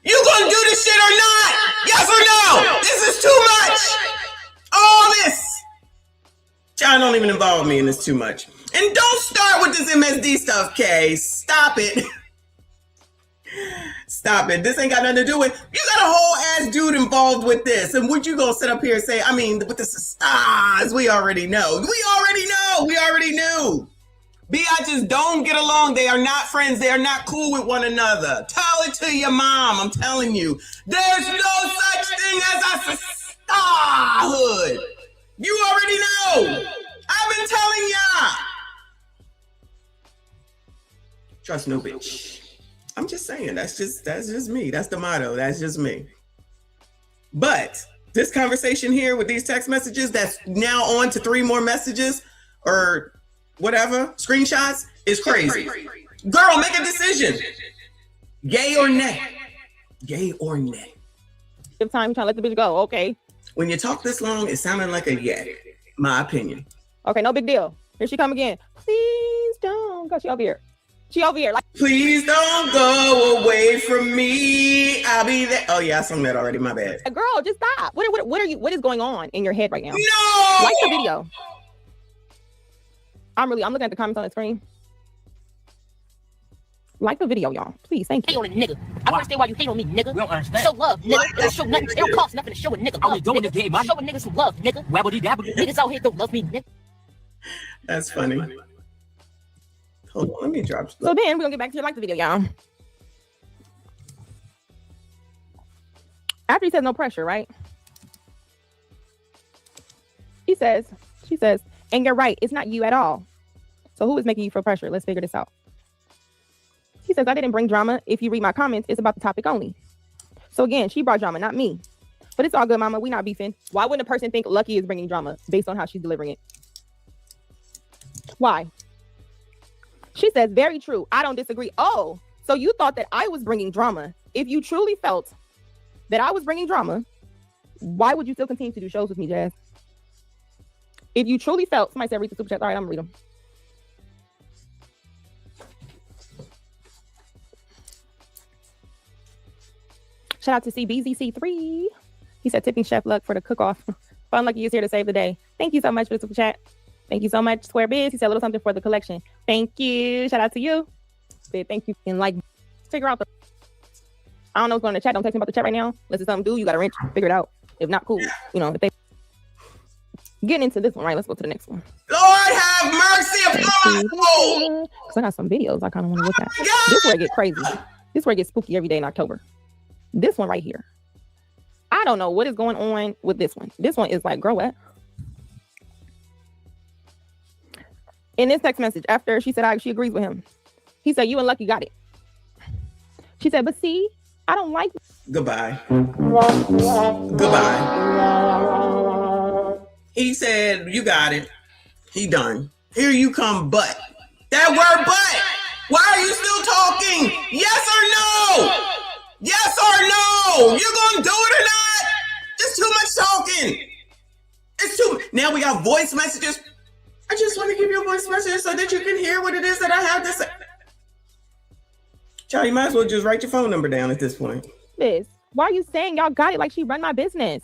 You gonna do this shit or not? Yes or no? This is too much. All this. Y'all don't even involve me in this too much. And don't start with this MSD stuff, Kay. Stop it. Stop it. This ain't got nothing to do with. You got a whole ass dude involved with this. And what you gonna sit up here and say, I mean, with the stars, we already know. We already know. We already knew. Biatches don't get along. They are not friends. They are not cool with one another. Tell it to your mom. I'm telling you. There's no such thing as a starhood. You already know. I've been telling y'all. Trust no bitch. I'm just saying, that's just me. That's the motto. That's just me. But this conversation here with these text messages that's now on to 3 more messages or whatever, screenshots, is crazy. Girl, make a decision. Yay or nay? Yay or nay? Give time, trying to let the bitch go. Okay. When you talk this long, it sounded like a yay. My opinion. Okay, no big deal. Here she come again. Please don't go. She over here. She over here. Like, please don't go away from me. I'll be there. Oh yeah, I sung that already. My bad. Girl, just stop. What is going on in your head right now? No! Like the video. I'm looking at the comments on the screen. Like the video, y'all. Please, thank you. Hate on a nigga. I understand why you hate on me, nigga. We don't understand. Show love, nigga. It don't show nothing. It don't cost nothing to show a nigga love, nigga. Show a nigga some love, nigga. Niggas out here don't love me, nigga. That's funny. Hold on, let me drop. So then we're gonna get back to your like the video, y'all. After he says no pressure, right? She says, and you're right, it's not you at all. So who is making you feel pressure? Let's figure this out. He says, I didn't bring drama. If you read my comments, it's about the topic only. So again, she brought drama, not me. But it's all good, mama. We not beefing. Why wouldn't a person think Lucky is bringing drama based on how she's delivering it? Why? She says, very true. I don't disagree. Oh, so you thought that I was bringing drama. If you truly felt that I was bringing drama, why would you still continue to do shows with me, Jazz? If you truly felt, somebody said read the super chat. All right, I'm gonna read them. Shout out to CBZC3. He said, tipping Chef Luck for the cook-off. Fun Lucky is here to save the day. Thank you so much for the super chat. Thank you so much, Square Biz. He said a little something for the collection. Thank you. Shout out to you. Thank you. And like, figure out the... I don't know what's going on in the chat. Don't text me about the chat right now. Unless it's something to do, you got to wrench. Figure it out. If not, cool. You know, if they... Getting into this one, right? Let's go to the next one. Lord have mercy upon us. Because I got some videos I kind of want to look at. This is where it gets crazy. This is where it gets spooky every day in October. This one right here. I don't know what is going on with this one. This one is like, grow up. In this text message, after she said she agrees with him, he said, you and Lucky got it. She said, but see, I don't like... Goodbye. Goodbye. He said, you got it. He done. Here you come, but. That word but. Why are you still talking? Yes or no? Yes or no? You're going to do it or not? It's too much talking. It's too... Now we got voice messages. I just want to give you a voice message so that you can hear what it is that I have to say. Child, you might as well just write your phone number down at this point. This. Why are you saying y'all got it like she run my business?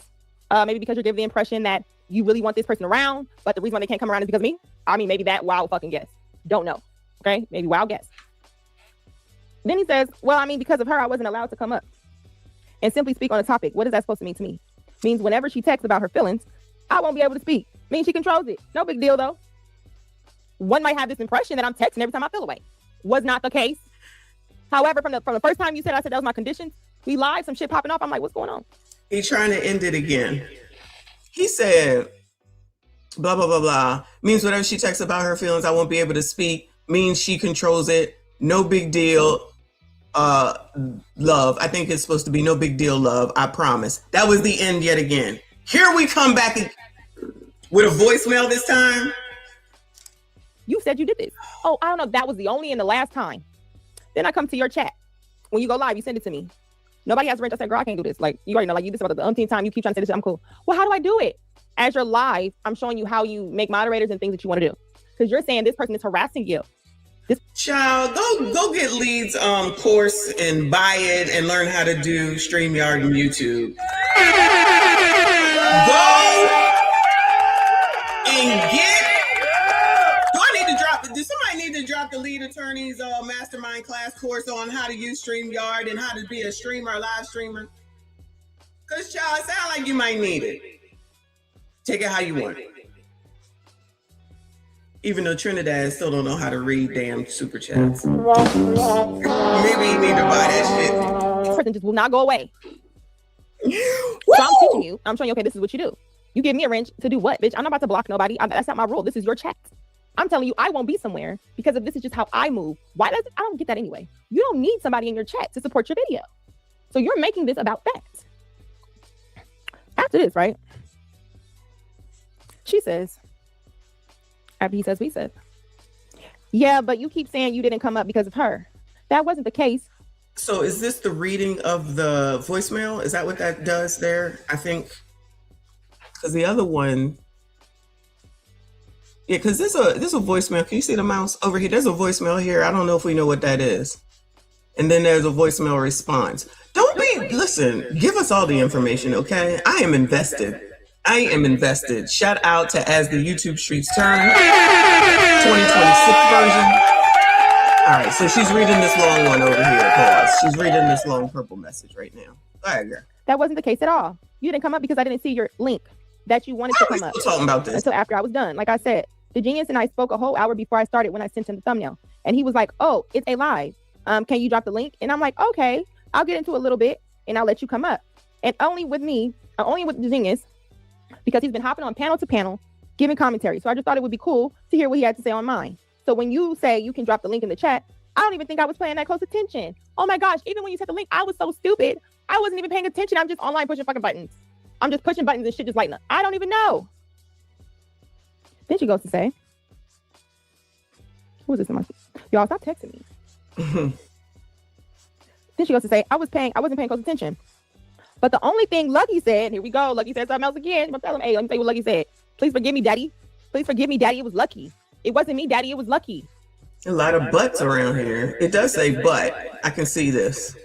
Maybe because you're giving the impression that you really want this person around, but the reason why they can't come around is because of me? I mean, maybe that wild fucking guess. Don't know. Okay? Maybe wild guess. Then he says, well, I mean, because of her, I wasn't allowed to come up and simply speak on a topic. What is that supposed to mean to me? Means whenever she texts about her feelings, I won't be able to speak. Means she controls it. No big deal, though. One might have this impression that I'm texting every time I feel away. Was not the case. However, from the first time you said, I said that was my conditions. We live, some shit popping off. I'm like, what's going on? He's trying to end it again. He said, blah, blah, blah, blah. Means whatever she texts about her feelings, I won't be able to speak. Means she controls it. No big deal. Love. I think it's supposed to be no big deal, love. I promise. That was the end yet again. Here we come back with a voicemail this time. You said you did this. Oh, I don't know. That was the only and the last time. Then I come to your chat. When you go live, you send it to me. Nobody has rent. I said, girl, I can't do this. Like, you already know, like, you this about the umpteenth time. You keep trying to say this shit. I'm cool. Well, how do I do it? As you're live, I'm showing you how you make moderators and things that you want to do. Because you're saying this person is harassing you. Child, go get Lee's course and buy it and learn how to do StreamYard and YouTube. Go and get. Does somebody need to drop the lead attorney's mastermind class course on how to use StreamYard and how to be a streamer, a live streamer? Because, child, it sounds like you might need it. Take it how you want it. Even though Trinidad still don't know how to read damn super chats. Maybe you need to buy that shit. This person just will not go away. So I'm teaching you. I'm showing you, okay, this is what you do. You give me a wrench to do what, bitch? I'm not about to block nobody. That's not my rule. This is your chat. I'm telling you, I won't be somewhere because if this is just how I move. Why does it? I don't get that anyway. You don't need somebody in your chat to support your video. So you're making this about that. After this, right? She says, after he says, we said, yeah, but you keep saying you didn't come up because of her. That wasn't the case. So is this the reading of the voicemail? Is that what that does there? I think, because the other one, yeah, because there's a voicemail. Can you see the mouse over here? There's a voicemail here. I don't know if we know what that is. And then there's a voicemail response. Listen, give us all the information, okay? I am invested. Shout out to As the YouTube Streets Turn, 2026 version. All right, so she's reading this long one over here. Pause. She's reading this long purple message right now. All right, girl. That wasn't the case at all. You didn't come up because I didn't see your link that you wanted to come up. Talking about this until after I was done. Like I said, the genius and I spoke a whole hour before I started when I sent him the thumbnail. And he was like, oh, it's a live. Can you drop the link? And I'm like, okay, I'll get into a little bit and I'll let you come up. And only with the genius, because he's been hopping on panel to panel, giving commentary. So I just thought it would be cool to hear what he had to say on mine. So when you say you can drop the link in the chat, I don't even think I was paying that close attention. Oh my gosh, even when you said the link, I was so stupid. I wasn't even paying attention. I'm just online pushing fucking buttons. I'm just pushing buttons and shit just lighting up. I don't even know. Then she goes to say, who is this? Y'all stop texting me. Then she goes to say, I wasn't paying close attention. But the only thing Lucky said, here we go. Lucky said something else again. I'm gonna tell him, hey, let me tell you what Lucky said. Please forgive me, Daddy. Please forgive me, Daddy. It was Lucky. It wasn't me, Daddy. It was Lucky. A lot of butts around here. It does say but. I can see this.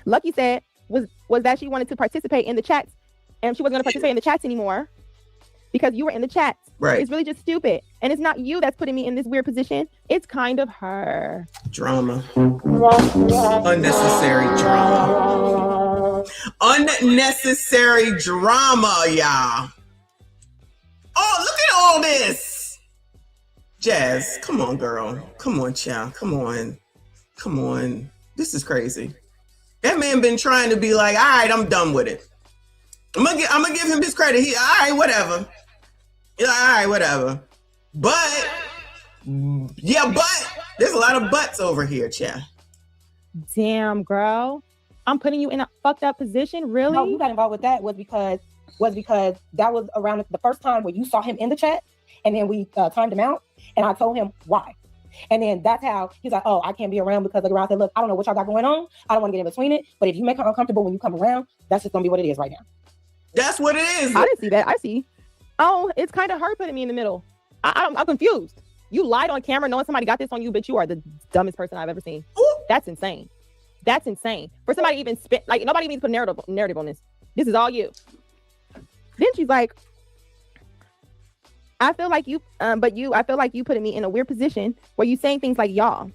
Lucky said was that she wanted to participate in the chats, and she wasn't going to participate in the chats anymore because you were in the chats. Right. It's really just stupid. And it's not you that's putting me in this weird position. It's kind of her. Drama. Unnecessary drama. Unnecessary drama, y'all. Oh, look at all this. Jazz, come on, girl. Come on, child. Come on. This is crazy. That man been trying to be like, all right, I'm done with it. I'm gonna give him his credit. All right, whatever. Yeah, all right, whatever. But there's a lot of butts over here, child. Damn, girl. I'm putting you in a fucked up position, really? No, you got involved with that was because that was around the first time where you saw him in the chat, and then we timed him out, and I told him why. And then that's how he's like, oh, I can't be around because I said, look, I don't know what y'all got going on. I don't want to get in between it. But if you make her uncomfortable when you come around, that's just going to be what it is right now. That's what it is. I didn't see that. I see. Oh, it's kind of her putting me in the middle. I'm confused. You lied on camera knowing somebody got this on you, but you are the dumbest person I've ever seen. Ooh. That's insane. That's insane. For somebody even spit, like nobody even put narrative on this. This is all you. Then she's like, I feel like you putting me in a weird position where you saying things like y'all.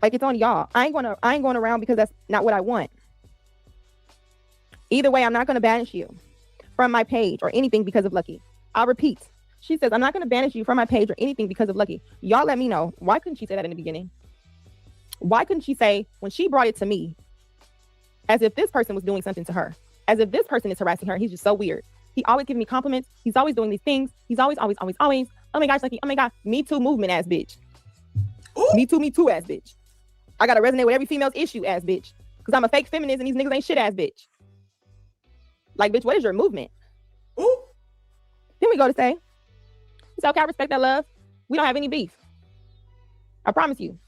Like it's on y'all. I ain't going around because that's not what I want. Either way, I'm not going to banish you from my page or anything because of Lucky. I'll repeat. She says, I'm not going to banish you from my page or anything because of Lucky. Y'all let me know. Why couldn't she say that in the beginning? Why couldn't she say, when she brought it to me, as if this person was doing something to her, as if this person is harassing her? He's just so weird. He always giving me compliments. He's always doing these things. He's always. Oh my gosh, Lucky. Oh my God. Me too movement ass bitch. Ooh. Me too ass bitch. I got to resonate with every female's issue ass bitch. Because I'm a fake feminist and these niggas ain't shit ass bitch. Like, bitch, what is your movement? Ooh. Then we go to say, it's okay, I respect that, love. We don't have any beef. I promise you.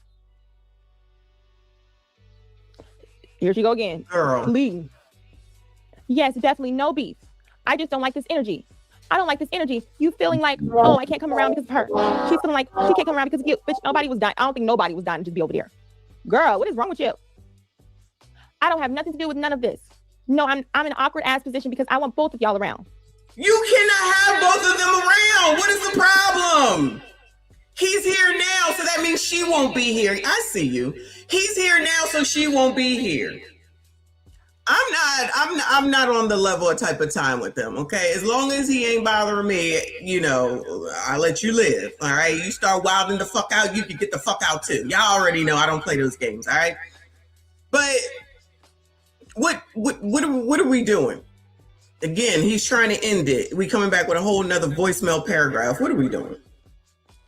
Here she go again. Girl. Please. Yes, definitely no beef. I just don't like this energy. I don't like this energy. You feeling like, oh, I can't come around because of her. She's feeling like she can't come around because of you. Bitch, nobody was dying. I don't think nobody was dying to just be over there. Girl, what is wrong with you? I don't have nothing to do with none of this. No, I'm in an awkward ass position because I want both of y'all around. You cannot have both of them around. What is the problem? He's here now, so that means she won't be here. I see you. He's here now, so she won't be here. I'm not on the level of type of time with them, okay? As long as he ain't bothering me, you know, I let you live, all right? You start wilding the fuck out, you can get the fuck out too. Y'all already know I don't play those games, all right? But what are we doing? Again, he's trying to end it. We coming back with a whole nother voicemail paragraph. What are we doing?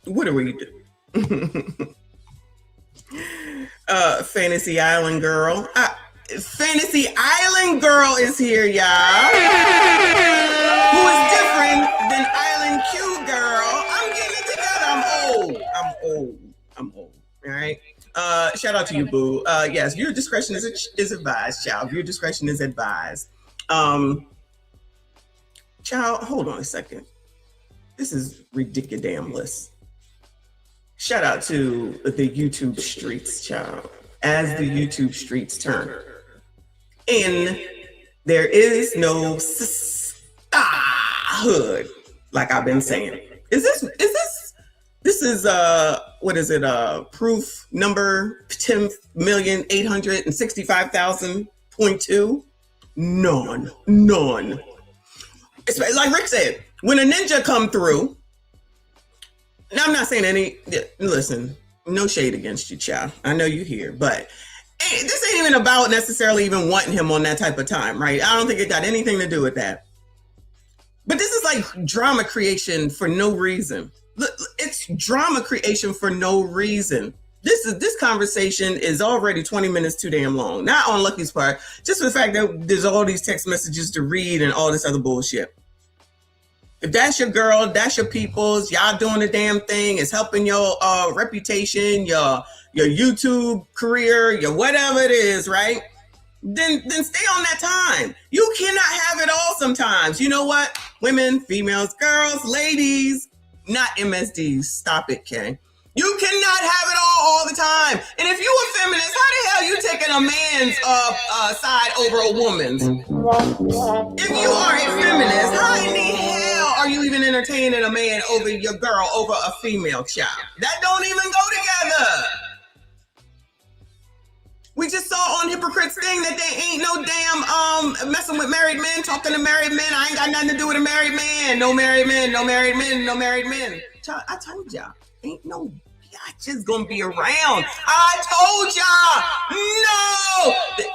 What are we doing? Fantasy Island Girl. Fantasy Island Girl is here, y'all. Who is different than Island Q Girl. I'm getting it together. I'm old. All right. Shout out to you, boo. Yes, your discretion is advised, child. Your discretion is advised. Child, hold on a second. This is ridiculous. Shout out to the YouTube streets, child. As the YouTube streets turn. And there is no hood, like I've been saying. This is what is it? Proof number 10,865,000.2? None. It's like Rick said, when a ninja come through, now I'm not saying listen, no shade against you, child. I know you here, but this ain't even about necessarily even wanting him on that type of time, right? I don't think it got anything to do with that. But this is like drama creation for no reason. It's drama creation for no reason. This conversation is already 20 minutes too damn long. Not on Lucky's part, just for the fact that there's all these text messages to read and all this other bullshit. If that's your girl, that's your peoples, y'all doing the damn thing, it's helping your reputation, your YouTube career, your whatever it is, right? Then stay on that time. You cannot have it all sometimes. You know what? Women, females, girls, ladies, not MSDs. Stop it, Kay. You cannot have it all the time. And if you a feminist, how the hell you taking a man's side over a woman's? If you are a feminist, how in the hell are you even entertaining a man over your girl, over a female child? That don't even go together. We just saw on Hypocrites thing that they ain't no damn messing with married men, talking to married men. I ain't got nothing to do with a married man. No married men, no married men, no married men. Child, I told y'all, ain't no bitches gonna be around. I told y'all, no.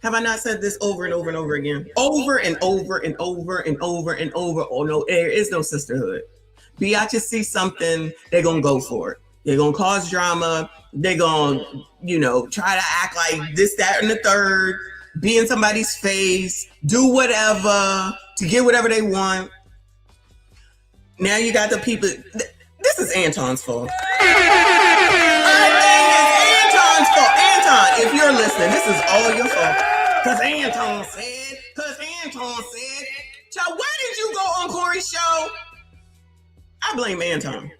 Have I not said this over and over and over again? Over and over and over and over and over. Oh no, there is no sisterhood. Biatches see something, they're gonna go for it. They're gonna cause drama. They're gonna, try to act like this, that, and the third, be in somebody's face, do whatever to get whatever they want. Now you got the people. This is Anton's fault. I think it's Anton's fault. Anton, if you're listening, this is all your fault. Because Anton said. Child, where did you go on Corey's show? I blame Anton.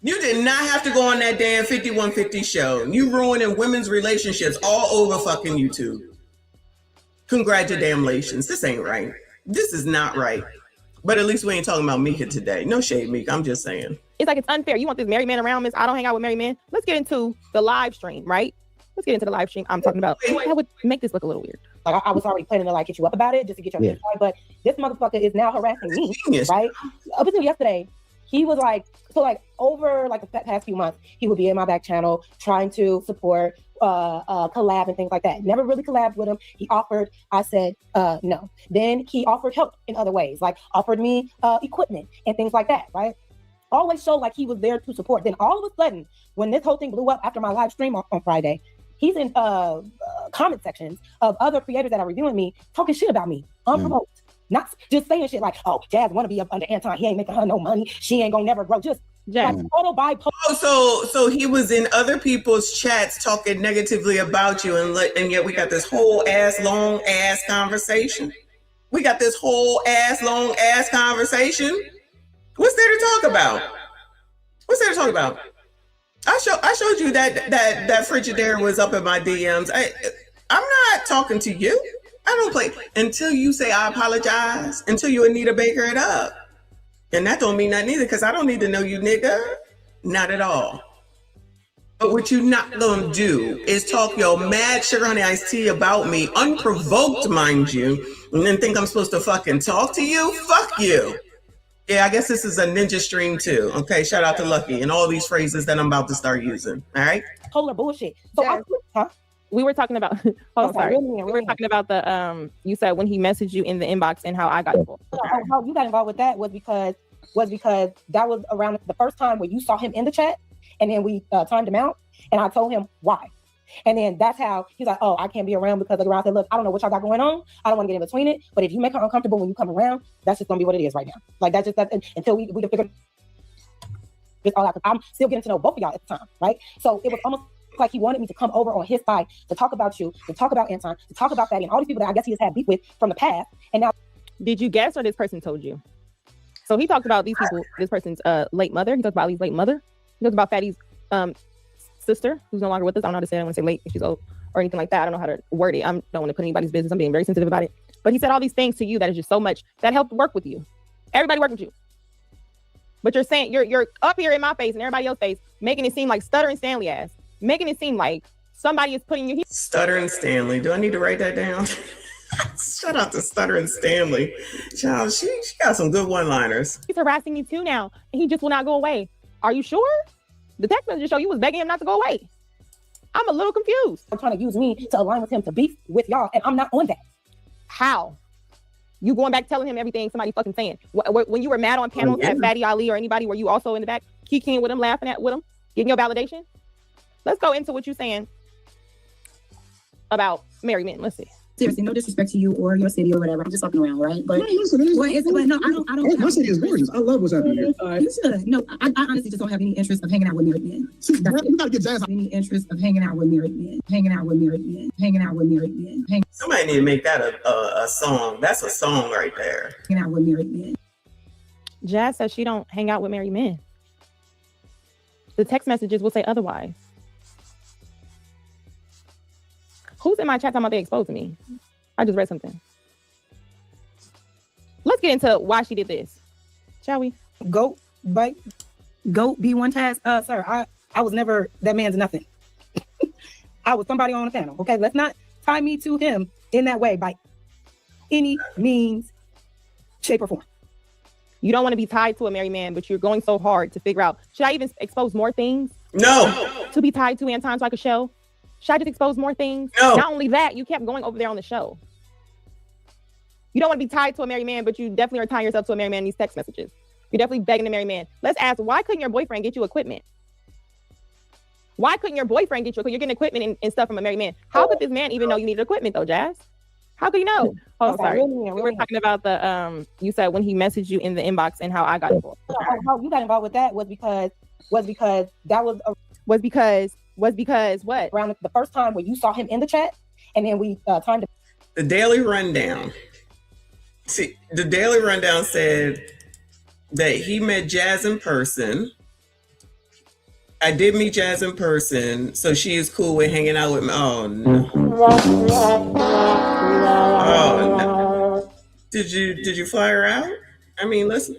You did not have to go on that damn 5150 show. You ruining women's relationships all over fucking YouTube. Congratulations. This ain't right. This is not right. But at least we ain't talking about Mika today. No shade, Mika. I'm just saying. It's like it's unfair. You want this married man around, miss? I don't hang out with married men. Let's get into the live stream, right? Let's get into the live stream I'm talking about. That would make this look a little weird. Like I was already planning to hit you up about it just to get your insight, but this motherfucker is now harassing me, right? Up until yesterday, he was over the past few months, he would be in my back channel trying to support collab and things like that. Never really collabed with him. He offered, I said no. Then he offered help in other ways, like offered me equipment and things like that, right? Always showed like he was there to support. Then all of a sudden, when this whole thing blew up after my live stream on Friday, he's in comment sections of other creators that are reviewing me, talking shit about me, unprovoked. Not just saying shit like, oh, Jazz want to be up under Anton. He ain't making her no money. She ain't gonna never grow. Just like total bipolar. Oh, so he was in other people's chats talking negatively about you, and yet we got this whole long ass conversation. We got this whole long ass conversation. What's there to talk about? What's there to talk about? I showed you that Frigidaire was up in my DMs. I'm not talking to you. I don't play until you say I apologize, until you Anita Baker it up. And that don't mean nothing either, because I don't need to know you, nigga. Not at all. But what you not gonna do is talk your mad sugar honey iced tea about me, unprovoked, mind you, and then think I'm supposed to fucking talk to you? Fuck you. Yeah, I guess this is a ninja stream too. Okay, shout out to Lucky and all these phrases that I'm about to start using. All right. Polar bullshit. So we were talking about. Oh, sorry. We were talking about the you said when he messaged you in the inbox and how I got involved. How you got involved with that was because that was around the first time where you saw him in the chat, and then we timed him out, and I told him why. And then that's how he's like, oh, I can't be around because of the I said, look, I don't know what y'all got going on. I don't want to get in between it. But if you make her uncomfortable when you come around, that's just gonna be what it is right now. Like that's until we can figure this all out. I'm still getting to know both of y'all at the time, right? So it was almost like he wanted me to come over on his side to talk about you, to talk about Anton, to talk about Fatty and all these people that I guess he has had beef with from the past. And now, did you guess or this person told you? So he talked about these people, this person's late mother. He talked about Ali's late mother. He talked about Fatty's sister, who's no longer with us. I don't know how to say it. I don't want to say late if she's old or anything like that. I don't know how to word it. I don't want to put anybody's business. I'm being very sensitive about it. But he said all these things to you that is just so much that helped work with you. Everybody worked with you. But you're saying you're up here in my face and everybody else's face, making it seem like Stuttering Stanley ass, making it seem like somebody is putting you here. Stuttering Stanley. Do I need to write that down? Shout out to Stuttering Stanley. Child, she got some good one-liners. He's harassing me too now, and he just will not go away. Are you sure? The text message show you was begging him not to go away. I'm a little confused. I'm trying to use me to align with him to beef with y'all, and I'm not on that. How? You going back telling him everything somebody fucking saying? When you were mad on panels at Fatty Ali or anybody, were you also in the back kikiing with him, laughing with him, getting your validation? Let's go into what you're saying about married men. Let's see. Seriously, no disrespect to you or your city or whatever. I'm just fucking around, right? But no, listen, but no, I don't. My city is gorgeous. I love what's happening here. You should. No, I honestly just don't have any interest of hanging out with married men. You gotta get Jazz. Any interest of hanging out with married men. Hanging out with married men. Hanging out with married men. Somebody need to make that a song. That's a song right there. Hanging out with married men. Jazz says she don't hang out with married men. The text messages will say otherwise. Who's in my chat talking about they exposed me? I just read something. Let's get into why she did this, shall we? Go be one task. Sir, I was never that man's nothing. I was somebody on the panel. Okay, let's not tie me to him in that way by any means, shape, or form. You don't want to be tied to a married man, but you're going so hard to figure out, should I even expose more things? No. To be tied to Anton so I could show? Should I just expose more things? No. Not only that, you kept going over there on the show. You don't want to be tied to a married man, but you definitely are tying yourself to a married man in these text messages. You're definitely begging a married man. Let's ask, why couldn't your boyfriend get you equipment? Why couldn't your boyfriend get you equipment? You're getting equipment and stuff from a married man. How could this man even know you needed equipment though, Jazz? How could you know? Oh, sorry. We were talking about the, you said when he messaged you in the inbox and how I got involved. How you got involved with that was because that was because what? Around the first time where you saw him in the chat, and then we timed him. The Daily Rundown. See, the Daily Rundown said that he met Jazz in person. I did meet Jazz in person, so she is cool with hanging out with me. Oh no. Oh no. Did you fly her out? I mean, let's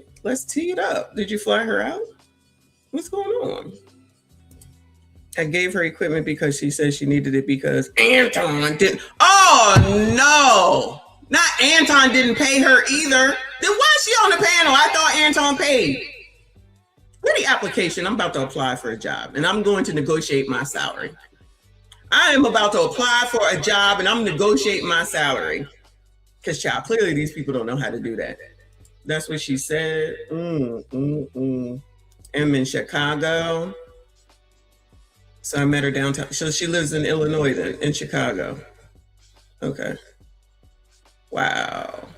tee it up. Did you fly her out? What's going on? I gave her equipment because she said she needed it because Anton didn't. Oh no! Not Anton didn't pay her either. Then why is she on the panel? I thought Anton paid. Where the application? I'm about to apply for a job and I'm going to negotiate my salary. I am about to apply for a job and I'm negotiating my salary. Because child, clearly these people don't know how to do that. That's what she said. I'm in Chicago. So I met her downtown. So she lives in Illinois then, in Chicago. Okay. Wow.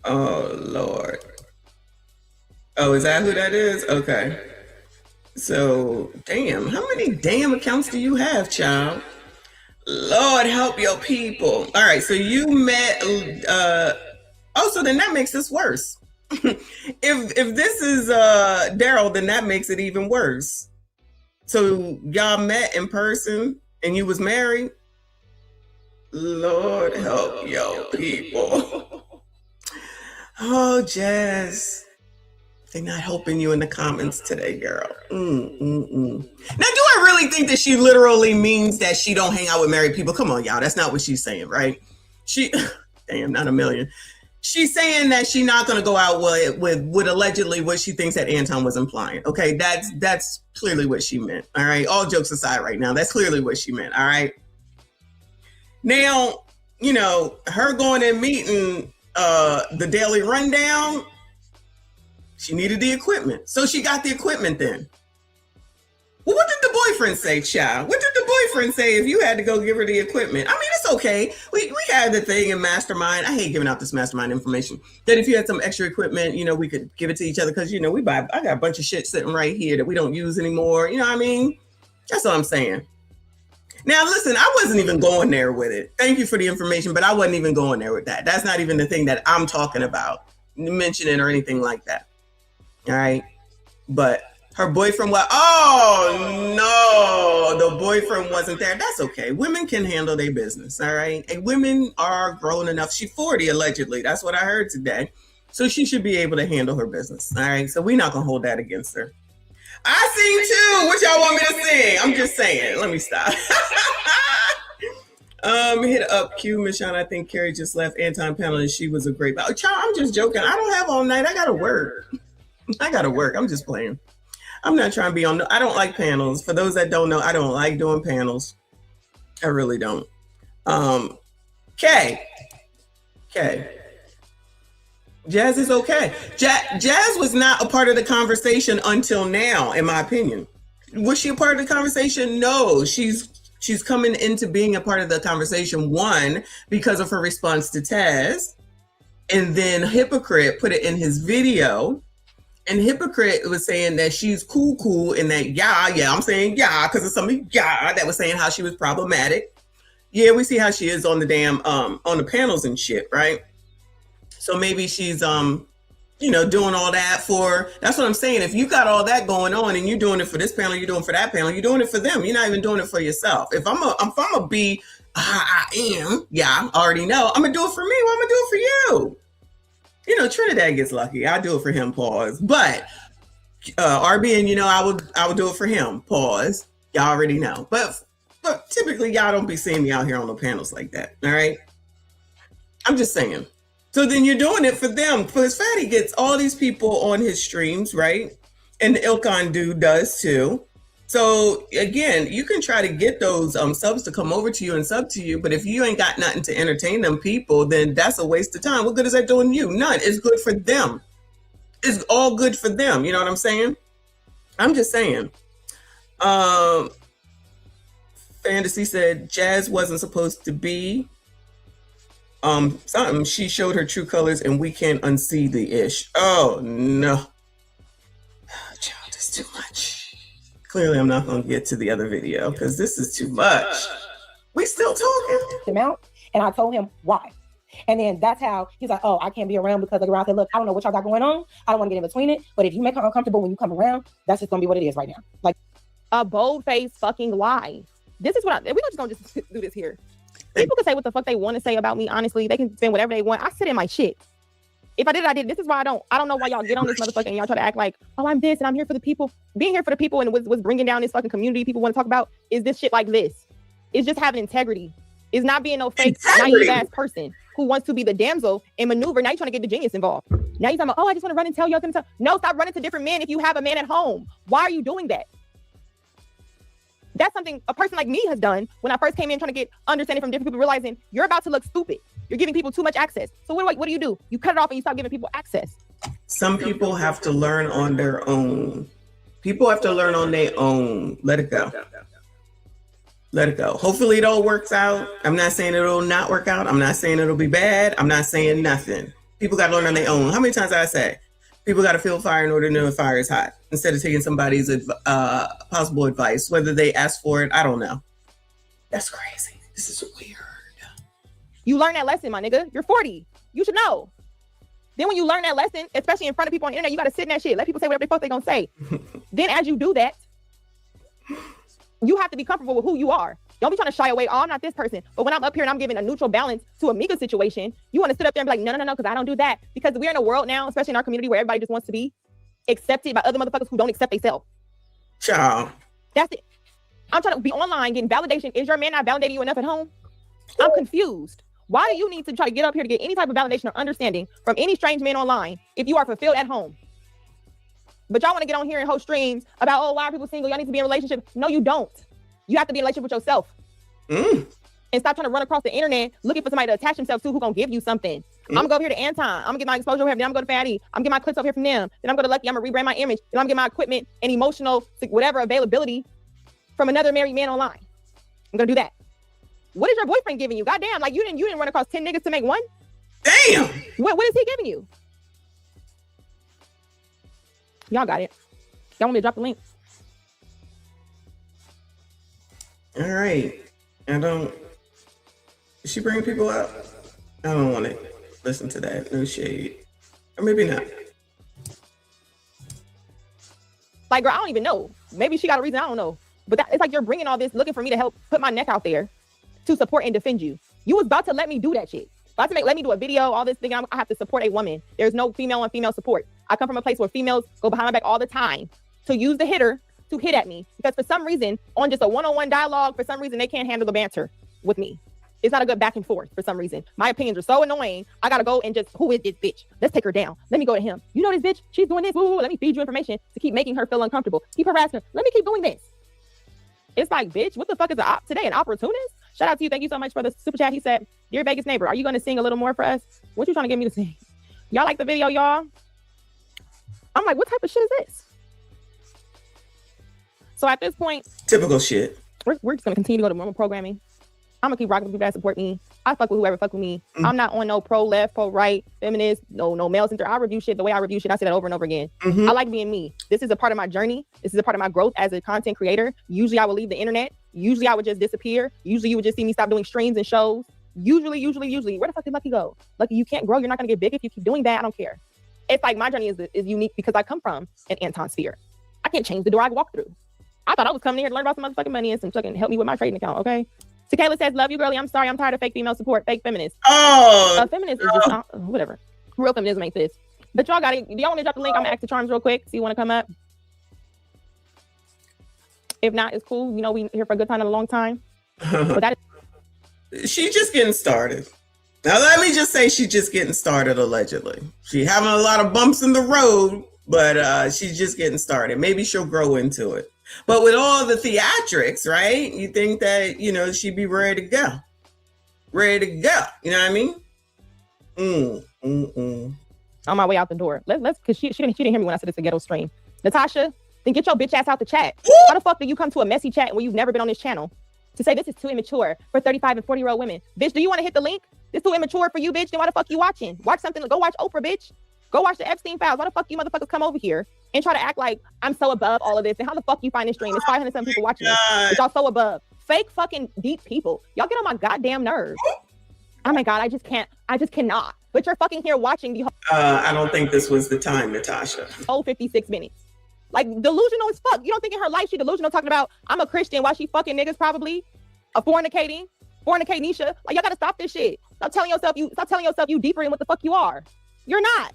Oh, Lord. Oh, is that who that is? Okay. So, damn, how many damn accounts do you have, child? Lord help your people. All right, so you met so then that makes this worse. if this is Daryl, then that makes it even worse. So y'all met in person and you was married? Lord help your people. Oh, Jazz. They're not helping you in the comments today, girl. Now, do I really think that she literally means that she don't hang out with married people? Come on, y'all. That's not what she's saying, right? Damn, not a million. She's saying that she's not going to go out with allegedly what she thinks that Anton was implying. Okay, that's clearly what she meant. All right, all jokes aside right now, that's clearly what she meant. All right. Now, you know, her going and meeting the Daily Rundown, she needed the equipment. So she got the equipment then. Well, what did the boyfriend say, child? What did the boyfriend say if you had to go give her the equipment? I mean, it's okay. We had the thing in Mastermind. I hate giving out this Mastermind information. That if you had some extra equipment, you know, we could give it to each other because, you know, I got a bunch of shit sitting right here that we don't use anymore. You know what I mean? That's what I'm saying. Now, listen, I wasn't even going there with it. Thank you for the information, but I wasn't even going there with that. That's not even the thing that I'm talking about, mentioning or anything like that. All right. But her boyfriend was, oh no, the boyfriend wasn't there. That's okay. Women can handle their business. All right. And women are grown enough. She's 40 allegedly. That's what I heard today. So she should be able to handle her business. All right. So we're not going to hold that against her. I sing too. What y'all want me to sing? I'm just saying. Let me stop. Hit up Q, Michonne. I think Carrie just left Anton panel and she was a great. Oh, child, I'm just joking. I don't have all night. I gotta work. I'm just playing. I'm not trying to be on. I don't like panels. For those that don't know, I don't like doing panels. I really don't. Kay. Jazz is okay. Jazz was not a part of the conversation until now, in my opinion. Was she a part of the conversation? No, she's coming into being a part of the conversation, one, because of her response to Taz, and then Hypocrite put it in his video, and Hypocrite was saying that she's cool, and that, I'm saying because of somebody, that was saying how she was problematic. Yeah, we see how she is on the damn, on the panels and shit, right? So maybe she's, doing all that that's what I'm saying. If you got all that going on and you're doing it for this panel, you're doing it for that panel, you're doing it for them. You're not even doing it for yourself. If I'm a be, I already know. I'm going to do it for me. Well, I'm going to do it for you. You know, Trinidad gets lucky. I do it for him, pause. But RB, and, I would do it for him, pause. Y'all already know. But typically, y'all don't be seeing me out here on the panels like that. All right. I'm just saying. So then you're doing it for them. Because Fatty gets all these people on his streams, right? And the Ilkan dude does too. So again, you can try to get those subs to come over to you and sub to you. But if you ain't got nothing to entertain them people, then that's a waste of time. What good is that doing you? None. It's good for them. It's all good for them. You know what I'm saying? I'm just saying. Fantasy said Jazz wasn't supposed to be something. She showed her true colors and we can't unsee the ish. Oh no. Child, it's too much. Clearly I'm not going to get to the other video because this is too much. We still talking. Him out, and I told him why. And then that's how he's like, oh, I can't be around because of the I said, look, I don't know what y'all got going on. I don't want to get in between it. But if you make her uncomfortable when you come around, that's just going to be what it is right now. Like a bold-faced fucking lie. This is what we're not just going to just do this here. People can say what the fuck they want to say about me. Honestly, they can spend whatever they want. I sit in my shit. If I did, I did. This is why I don't know why y'all get on this motherfucker and y'all try to act like, oh, I'm this and I'm here for the people. Being here for the people and what's bringing down this fucking community people want to talk about is this shit like this. It's just having integrity. It's not being no fake, naive ass person who wants to be the damsel and maneuver. Now you're trying to get the genius involved. Now you're talking about, oh, I just want to run and tell y'all. No, stop running to different men if you have a man at home. Why are you doing that? That's something a person like me has done when I first came in trying to get understanding from different people, realizing you're about to look stupid. You're giving people too much access. So what do? You cut it off and you stop giving people access. Some people have to learn on their own. People have to learn on their own. Let it go. Let it go. Hopefully it all works out. I'm not saying it'll not work out. I'm not saying it'll be bad. I'm not saying nothing. People got to learn on their own. How many times did I say? People got to feel fire in order to know if fire is hot. Instead of taking somebody's possible advice, whether they ask for it, I don't know. That's crazy. This is weird. You learn that lesson, my nigga. You're 40. You should know. Then when you learn that lesson, especially in front of people on the internet, you got to sit in that shit. Let people say whatever the fuck they gonna say. Then as you do that, you have to be comfortable with who you are. Don't be trying to shy away. Oh, I'm not this person. But when I'm up here and I'm giving a neutral balance to a Mika situation, you want to sit up there and be like, no, because I don't do that. Because we're in a world now, especially in our community, where everybody just wants to be accepted by other motherfuckers who don't accept themselves. Ciao. That's it. I'm trying to be online getting validation. Is your man not validating you enough at home? I'm confused. Why do you need to try to get up here to get any type of validation or understanding from any strange man online if you are fulfilled at home? But y'all want to get on here and host streams about, oh, why are people single? Y'all need to be in a relationship. No, you don't. You have to be in a relationship with yourself. And stop trying to run across the internet looking for somebody to attach themselves to who gonna give you something. I'm gonna go over here to Anton. I'm gonna get my exposure over here. Then I'm gonna go to Fatty. I'm gonna get my clips over here from them. Then I'm gonna Lucky. I'm gonna rebrand my image. Then I'm gonna get my equipment and emotional, whatever availability from another married man online. I'm gonna do that. What is your boyfriend giving you? Goddamn, like you didn't run across 10 niggas to make one? Damn. What is he giving you? Y'all got it. Y'all want me to drop the link? All right. Is she bringing people out? I don't want to listen to that. No shade. Or maybe not. Like, girl, I don't even know. Maybe she got a reason. I don't know. But it's like you're bringing all this, looking for me to help put my neck out there to support and defend you. You was about to let me do that shit. About to let me do a video, all this thing. I have to support a woman. There's no female on female support. I come from a place where females go behind my back all the time to use the hitter to hit at me. Because for some reason, on just a one-on-one dialogue, for some reason, they can't handle the banter with me. It's not a good back and forth for some reason. My opinions are so annoying. I got to go and just, who is this bitch? Let's take her down. Let me go to him. You know this bitch? She's doing this. Woo, let me feed you information to keep making her feel uncomfortable. Keep harassing her. Let me keep doing this. It's like, bitch, what the fuck is today? An opportunist? Shout out to you. Thank you so much for the super chat. He said, dear Vegas neighbor, are you going to sing a little more for us? What you trying to get me to sing? Y'all like the video, y'all? I'm like, what type of shit is this? So at this point, typical shit. We're just going to continue to go to normal programming. I'm going to keep rocking with people that support me. I fuck with whoever fuck with me. I'm not on no pro left, pro right, feminist, no male center. I review shit the way I review shit. I say that over and over again. I like being me. This is a part of my journey. This is a part of my growth as a content creator. Usually I would leave the internet. Usually I would just disappear. Usually you would just see me stop doing streams and shows. Usually. Where the fuck did Lucky go? Lucky, you can't grow. You're not going to get big if you keep doing that. I don't care. It's like my journey is unique because I come from an Anton sphere. I can't change the door I walk through. I thought I was coming here to learn about some motherfucking money and some fucking help me with my trading account, okay? Tequila says, love you, girlie. I'm sorry. I'm tired of fake female support. Fake feminists. Oh. Feminist is just, whatever. Real feminism ain't this. But y'all got it. Do y'all want to drop the link? I'm going to ask the charms real quick. So you want to come up? If not, it's cool. You know, we here for a good time and a long time. But that is... She's just getting started. Now, let me just say she's just getting started, allegedly. She having a lot of bumps in the road, but she's just getting started. Maybe she'll grow into it. But with all the theatrics, right? You think that, you know, she'd be ready to go. Ready to go. You know what I mean? On my way out the door. Let's because she didn't hear me when I said it's a ghetto stream. Natasha, then get your bitch ass out the chat. How the fuck do you come to a messy chat when you've never been on this channel to say this is too immature for 35 and 40-year-old women? Bitch, do you want to hit the link? This too immature for you, bitch. Then why the fuck you watching? Watch something. Go watch Oprah, bitch. Go watch the Epstein files. Why the fuck you motherfuckers come over here and try to act like I'm so above all of this? And how the fuck you find this stream? It's 500 some people watching this. But y'all so above. Fake fucking deep people. Y'all get on my goddamn nerves. Oh my God, I just cannot. But you're fucking here watching the whole I don't think this was the time, Natasha. whole 56 minutes. Like delusional as fuck. You don't think in her life she delusional talking about I'm a Christian while she fucking niggas probably a fornicating Nisha. Like y'all gotta stop this shit. Stop telling yourself you deeper in what the fuck you are. You're not.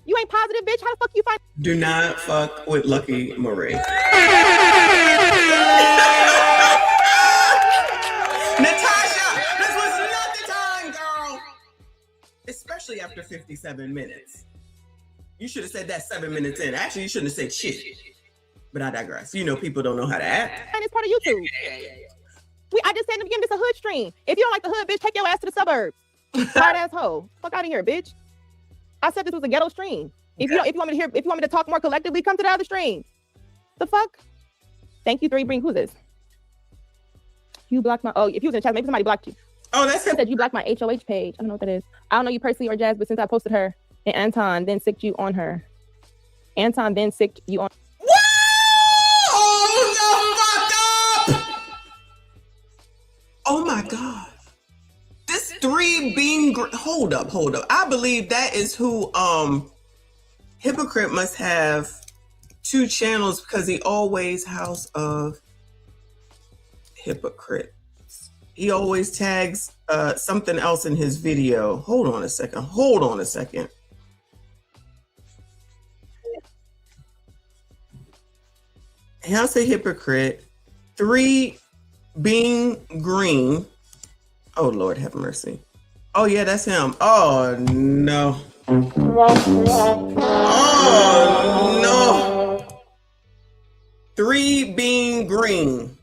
You ain't positive, bitch. How the fuck you find? Do not fuck with Lucky Marie. Natasha, this was not the time, girl. Especially after 57 minutes. You should have said that 7 minutes in. Actually, you shouldn't have said shit. But I digress. You know, people don't know how to act. And it's part of YouTube. I just said in the beginning, this a hood stream. If you don't like the hood, bitch, take your ass to the suburbs. Hard asshole. Fuck out of here, bitch. I said this was a ghetto stream. If you want me to talk more collectively, come to the other stream. The fuck? Thank you, 3 Bring. Who's this? You blocked my. Oh, if you was in the chat, maybe somebody blocked you. Oh, that's it. Said you blocked my HOH page. I don't know what that is. I don't know you personally or Jazz, but since I posted her and Anton, then sicked you on her. Anton then sicked you on. Whoa! Oh, the fuck up! Oh my God. This 3 being hold up. I believe that is who Hypocrite must have 2 channels because he always House of Hypocrite. He always tags something else in his video. Hold on a second. House of Hypocrite, 3 being green. Oh, Lord have mercy. Oh, yeah, that's him. Oh, no. Oh, no. 3 being green.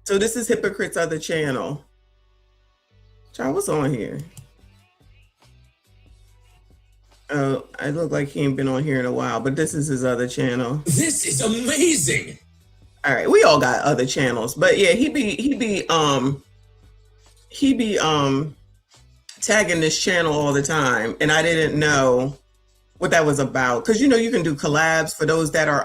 So this is Hypocrite's other channel. Child, what's on here? Oh, I look like he ain't been on here in a while, but this is his other channel. This is amazing. All right, we all got other channels, but yeah, he be tagging this channel all the time, and I didn't know what that was about because you know you can do collabs for those that are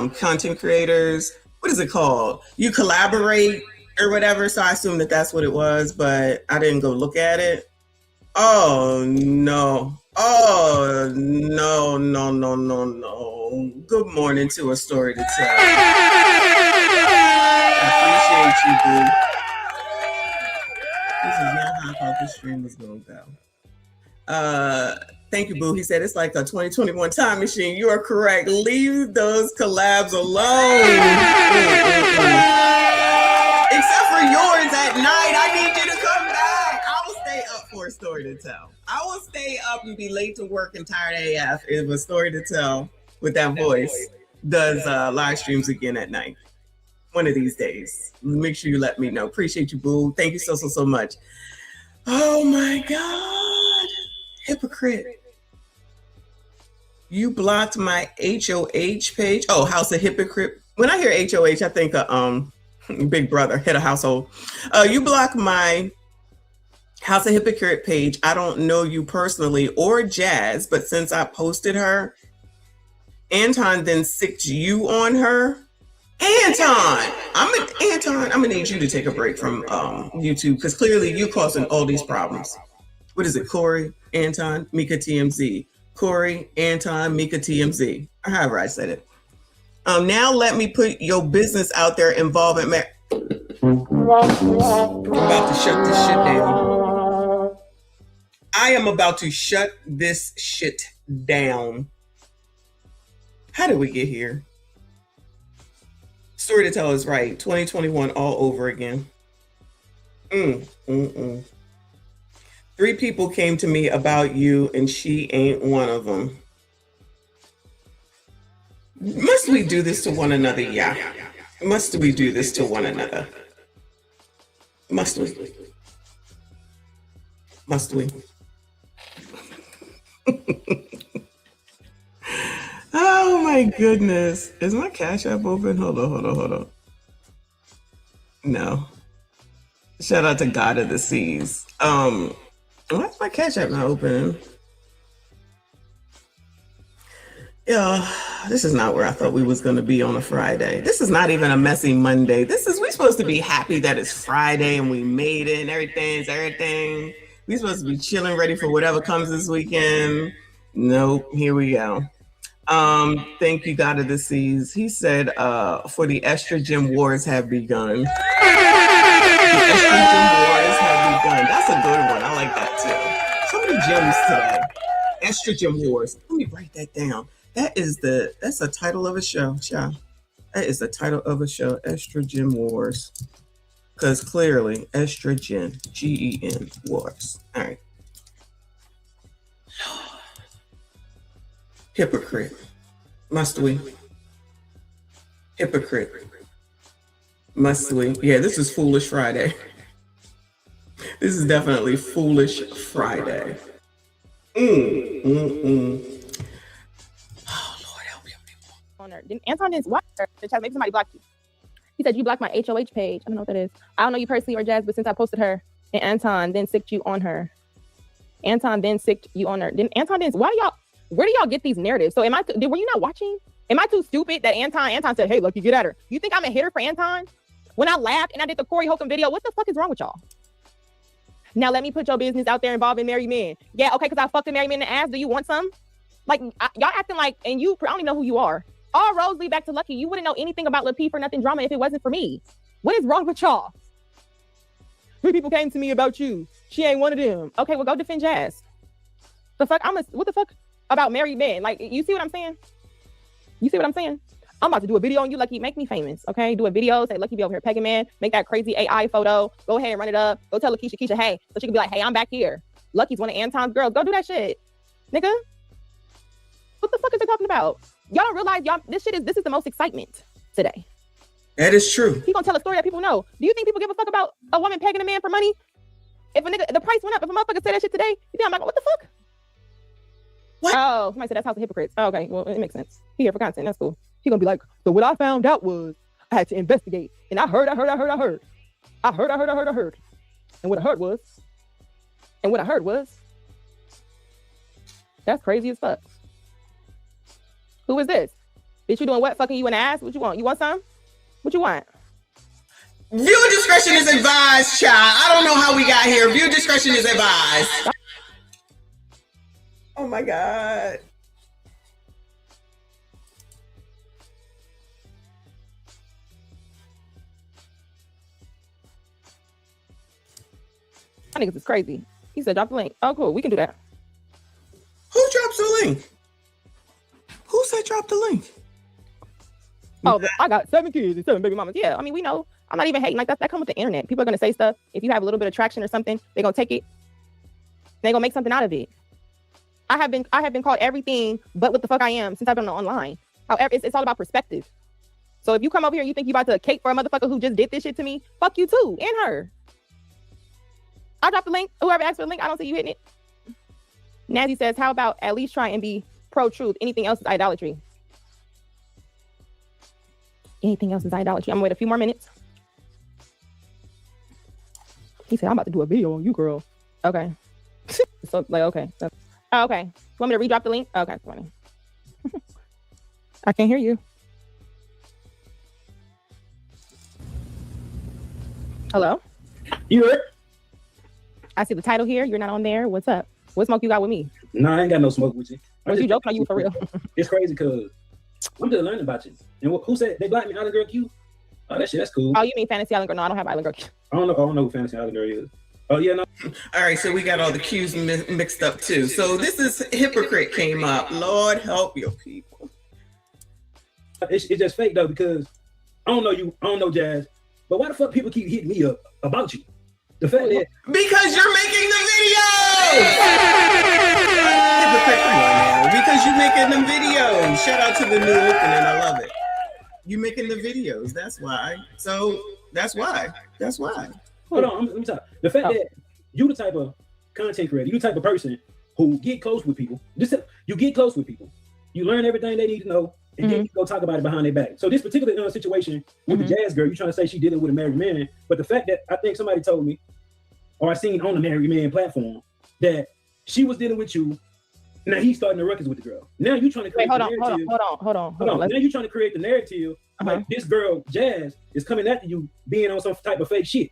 content creators. What is it called? You collaborate or whatever. So I assumed that that's what it was, but I didn't go look at it. Oh no. Oh no. Good morning to a story to tell. I appreciate you, boo. This is not how I thought this stream was gonna go. Thank you, boo. He said it's like a 2021 time machine. You are correct. Leave those collabs alone. Except for yours at night. I need you to come back. I will stay up for a story to tell. I will stay up and be late to work and tired AF if a story to tell with that voice does live streams again at night. One of these days. Make sure you let me know. Appreciate you, boo. Thank you so much. Oh my God. Hypocrite. You blocked my HOH page. Oh, House of Hypocrite. When I hear HOH, I think Big Brother, head of household. You blocked my House of Hypocrite page. I don't know you personally or Jazz, but since I posted her, Anton then sicked you on her. Anton, I'm gonna need you to take a break from YouTube because clearly you're causing all these problems. What is it, Corey, Anton, Mika TMZ? Corey, Anton, Mika TMZ, or however I said it. Now let me put your business out there involving I'm about to shut this shit down. I am about to shut this shit down. How did we get here? Story to tell is right. 2021 all over again. 3 people came to me about you and she ain't one of them. Must we do this to one another? Yeah. Must we do this to one another? Must we? Must we? Oh my goodness. Is my Cash App open? Hold on. No. Shout out to God of the Seas. Why's my Cash App not open? Yeah, this is not where I thought we was gonna be on a Friday. This is not even a messy Monday. We supposed to be happy that it's Friday and we made it and everything. We supposed to be chilling, ready for whatever comes this weekend. Nope, here we go. Thank you, God of the Seas. He said, for the estrogen wars have begun. The estrogen wars have begun. That's a good one. I like that too. So many gems today. Estrogen wars. Let me write that down. That's the title of a show. Yeah. That is the title of a show. Estrogen wars. Because clearly, estrogen, GEN wars. All right. Hypocrite. Must we? Hypocrite. Must we? Yeah, this is Foolish Friday. This is definitely Foolish Friday. Oh, Lord, help me. On her. Anton didn't watch her. Maybe somebody blocked you. He said you blocked my HOH page. I don't know what that is. I don't know you personally or Jazz, but since I posted her, and Anton then sicked you on her. Anton then sicked you on her. Then Anton didn't. Where do y'all get these narratives? So were you not watching? Am I too stupid that Anton said, hey, look, you get at her. You think I'm a hitter for Anton? When I laughed and I did the Corey Holcomb video, what the fuck is wrong with y'all? Now let me put your business out there involving married men. Yeah, okay, because I fucked a married man in the ass. Do you want some? Like, y'all acting like, and you, I don't even know who you are. All roads lead back to Lucky. You wouldn't know anything about Lil P for Nothing drama if it wasn't for me. What is wrong with y'all? 3 people came to me about you. She ain't one of them. Okay, well, go defend Jazz. The fuck? What the fuck about married men? Like, you see what I'm saying? You see what I'm saying? I'm about to do a video on you, Lucky. Make me famous, okay? Do a video, say Lucky be over here pegging man. Make that crazy AI photo. Go ahead and run it up. Go tell Lakeisha, hey, so she can be like, hey, I'm back here. Lucky's one of Anton's girls. Go do that shit, nigga. What the fuck is they talking about? Y'all don't realize this is the most excitement today. That is true. He gonna tell a story that people know. Do you think people give a fuck about a woman pegging a man for money? If a nigga, the price went up, if a motherfucker say that shit today, you think I'm like, what the fuck? What? Oh, somebody said that's House of Hypocrites. Oh, okay, well, it makes sense. He here for content, that's cool. He gonna be like, so what I found out was I had to investigate. And I heard. And what I heard was, that's crazy as fuck. Who is this? Bitch, you doing what? Fucking you in the ass? What you want? You want some? What you want? Viewer discretion is advised, child. I don't know how we got here. Viewer discretion is advised. Oh my God. I niggas is crazy. He said, drop the link. Oh, cool. We can do that. Who drops the link? Who said drop the link? Oh, I got 7 kids and 7 baby mamas. Yeah, I mean, we know. I'm not even hating like that. That comes with the internet. People are going to say stuff. If you have a little bit of traction or something, they're going to take it. They're going to make something out of it. I have been called everything but what the fuck I am since I've been online. However, it's all about perspective. So if you come over here and you think you about to cape for a motherfucker who just did this shit to me, fuck you too, and her. I dropped the link. Whoever asked for the link, I don't see you hitting it. Nazi says, how about at least try and be pro-truth? Anything else is idolatry. Anything else is idolatry. I'm gonna wait a few more minutes. He said, I'm about to do a video on you, girl. Okay. So, like, okay. Oh, okay. You want me to re-drop the link? Okay, funny. I can't hear you. Hello? You heard? I see the title here. You're not on there. What's up? What smoke you got with me? No, I ain't got no smoke with you. Was you joking? Are you for real? It's crazy because I'm just learning about you. And who said they blocked me Island Girl Q? Oh, that shit, that's cool. Oh, you mean Fantasy Island Girl? No, I don't have Island Girl Q. I don't know who Fantasy Island Girl is. Oh, yeah, no. All right, so we got all the Q's mixed up too. So this is Hypocrite came up. Lord help your people. It's just fake though, because I don't know you, I don't know Jazz, but why the fuck people keep hitting me up about you? The fact that because you're making the videos. Hypocrite, come on now. Because you're making the videos. Shout out to the new opening. I love it. You making the videos. That's why. So that's why. That's why. Hold on, let me talk. The fact that you the type of content creator, you the type of person who get close with people. You get close with people. You learn everything they need to know, and then you go talk about it behind their back. So this particular situation with the Jazz girl, you trying to say she dealing with a married man, but the fact that I think somebody told me, or I seen on the married man platform, that she was dealing with you. Now he's starting the ruckus with the girl. Now you trying to create hold on. Now you trying to create the narrative like this girl Jazz is coming after you being on some type of fake shit.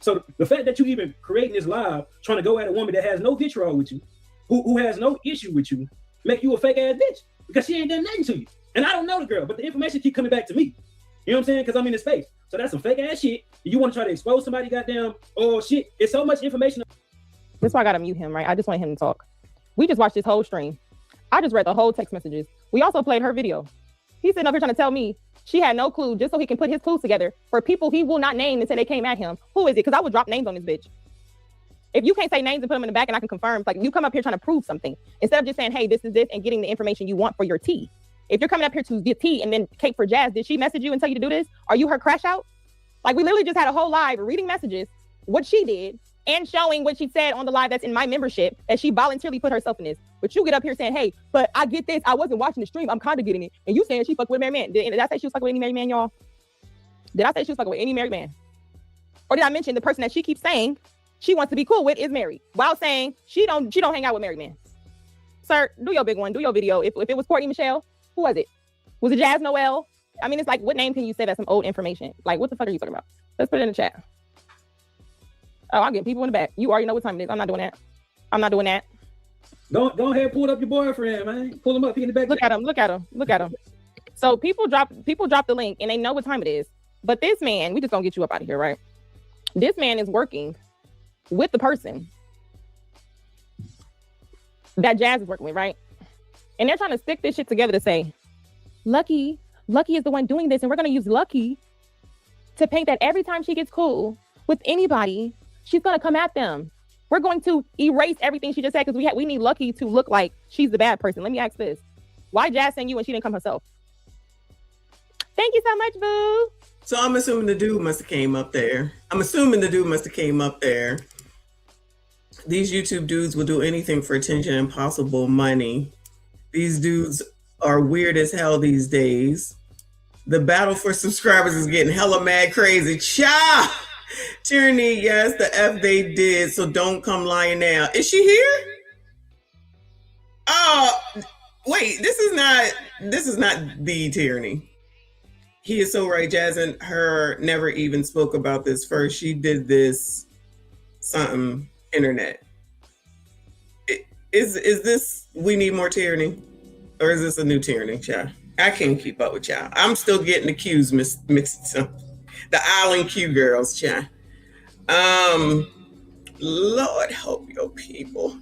So the fact that you even creating this live, trying to go at a woman that has no vitriol with you, who has no issue with you, make you a fake ass bitch because she ain't done nothing to you. And I don't know the girl, but the information keep coming back to me. You know what I'm saying? Because I'm in the space. So that's some fake ass shit. You want to try to expose somebody, goddamn, oh shit. It's so much information. That's why I gotta mute him, right? I just want him to talk. We just watched this whole stream. I just read the whole text messages. We also played her video. He's sitting up here trying to tell me she had no clue just so he can put his clues together for people he will not name and say they came at him. Who is it? Because I would drop names on this bitch. If you can't say names and put them in the back and I can confirm, it's like you come up here trying to prove something instead of just saying, hey, this is this and getting the information you want for your tea. If you're coming up here to get tea and then cake for Jazz, did she message you and tell you to do this? Are you her crash out? Like we literally just had a whole live reading messages, what she did, and showing what she said on the live that's in my membership, that she voluntarily put herself in this. But you get up here saying, hey, but I get this. I wasn't watching the stream. I'm kind of getting it. And you saying she fucked with a married man. Did I say she was fucking with any married man, y'all? Did I say she was fucking with any married man? Or did I mention the person that she keeps saying she wants to be cool with is married while saying she don't hang out with married men? Sir, do your big one. Do your video. If it was Courtney Michelle, who was it? Was it Jazz Noel? I mean, it's like, what name can you say that's some old information? Like, what the fuck are you talking about? Let's put it in the chat. Oh, I'm getting people in the back. You already know what time it is. I'm not doing that. I'm not doing that. Go ahead, pull up your boyfriend, man. Pull him up. He in the back. Look at him. Look at him. Look at him. So people drop the link and they know what time it is. But this man, we just gonna get you up out of here, right? This man is working with the person that Jazz is working with, right? And they're trying to stick this shit together to say, Lucky is the one doing this, and we're gonna use Lucky to paint that every time she gets cool with anybody, she's gonna come at them. We're going to erase everything she just said because we need Lucky to look like she's the bad person. Let me ask this. Why Jazz saying you when she didn't come herself? Thank you so much, boo. So I'm assuming the dude must have came up there. These YouTube dudes will do anything for attention and possible money. These dudes are weird as hell these days. The battle for subscribers is getting hella mad crazy. Cha! Tyranny, yes, the F they did, so don't come lying now. Is she here? Oh, wait, this is not the Tyranny. He is so right. Jazz and her never even spoke about this first. She did this something internet. Is this we need more tyranny? Or is this a new tyranny, child? I can't keep up with y'all. I'm still getting the Q's mixed up. The Island Q girls, child. Lord help your people.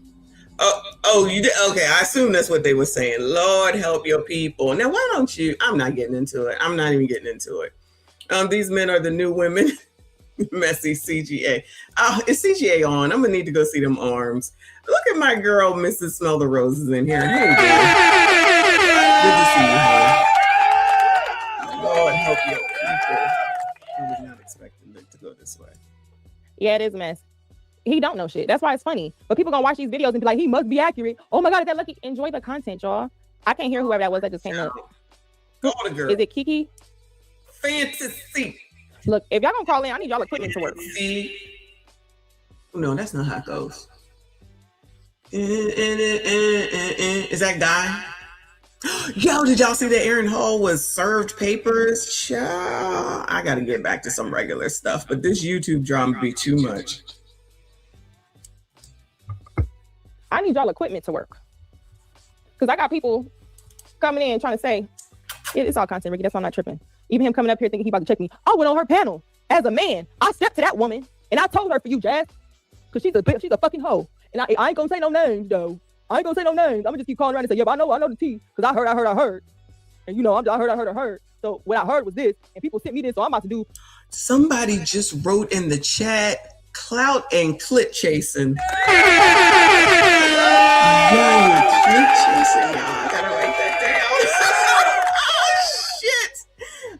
Oh, you did? Okay, I assume that's what they were saying. Lord help your people. Now, why don't you? I'm not getting into it. I'm not even getting into it. These men are the new women. Messy CGA. Is CGA on? I'm gonna need to go see them arms. Look at my girl, Mrs. Smell the Roses in here. Hey, good to see you here. Lord help your people. I was not expecting it to go this way. Yeah, it is a mess. He don't know shit. That's why it's funny. But people gonna watch these videos and be like, he must be accurate. Oh my God, is that Lucky? Enjoy the content, y'all. I can't hear whoever that was that just came up. Go to girl. Is it Kiki? Fantasy. Look, if y'all gonna call in, I need y'all equipment to work. No, that's not how it goes. Is that guy? Yo, did y'all see that Aaron Hall was served papers? Child, I gotta get back to some regular stuff, but this YouTube drama be too much. I need y'all equipment to work. Because I got people coming in trying to say, it's all content, Ricky. That's why I'm not tripping. Even him coming up here thinking he about to check me. I went on her panel as a man. I stepped to that woman and I told her for you, Jazz, because she's a fucking hoe. And I ain't gonna say no names though. I ain't gonna say no names. I'm gonna just keep calling around and say, yeah, but I know the tea because I heard. And you know, I heard. So what I heard was this, and people sent me this, so I'm about to do. Somebody just wrote in the chat, clout and clit chasing. Yo, clit chasing, y'all. I gotta write that down. Oh, shit.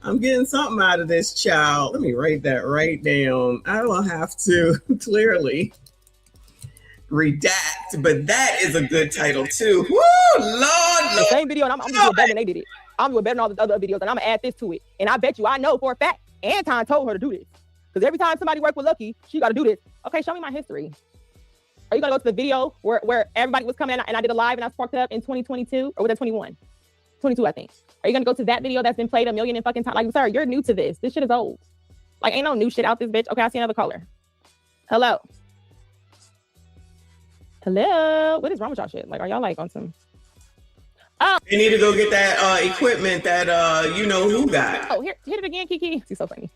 I'm getting something out of this, child. Let me write that right down. I will have to clearly redact, but that is a good title too. Woo, Lord. The same video, and I'm doing better than they did it. I'm doing better than all the other videos, and I'm gonna add this to it. And I bet you, I know for a fact, Anton told her to do this. Because every time somebody worked with Lucky, she got to do this. Okay, show me my history. Are you gonna go to the video where everybody was coming in and I did a live and I sparked it up in 2022 or was that 21? 22, I think. Are you gonna go to that video that's been played a million and fucking times? Like, sir, you're new to this. This shit is old. Like, ain't no new shit out this bitch. Okay, I see another caller. Hello. Hello. What is wrong with y'all shit? Like, are y'all like on some? Oh, you need to go get that equipment that you know who got. Oh, hit it again, Kiki. She's so funny.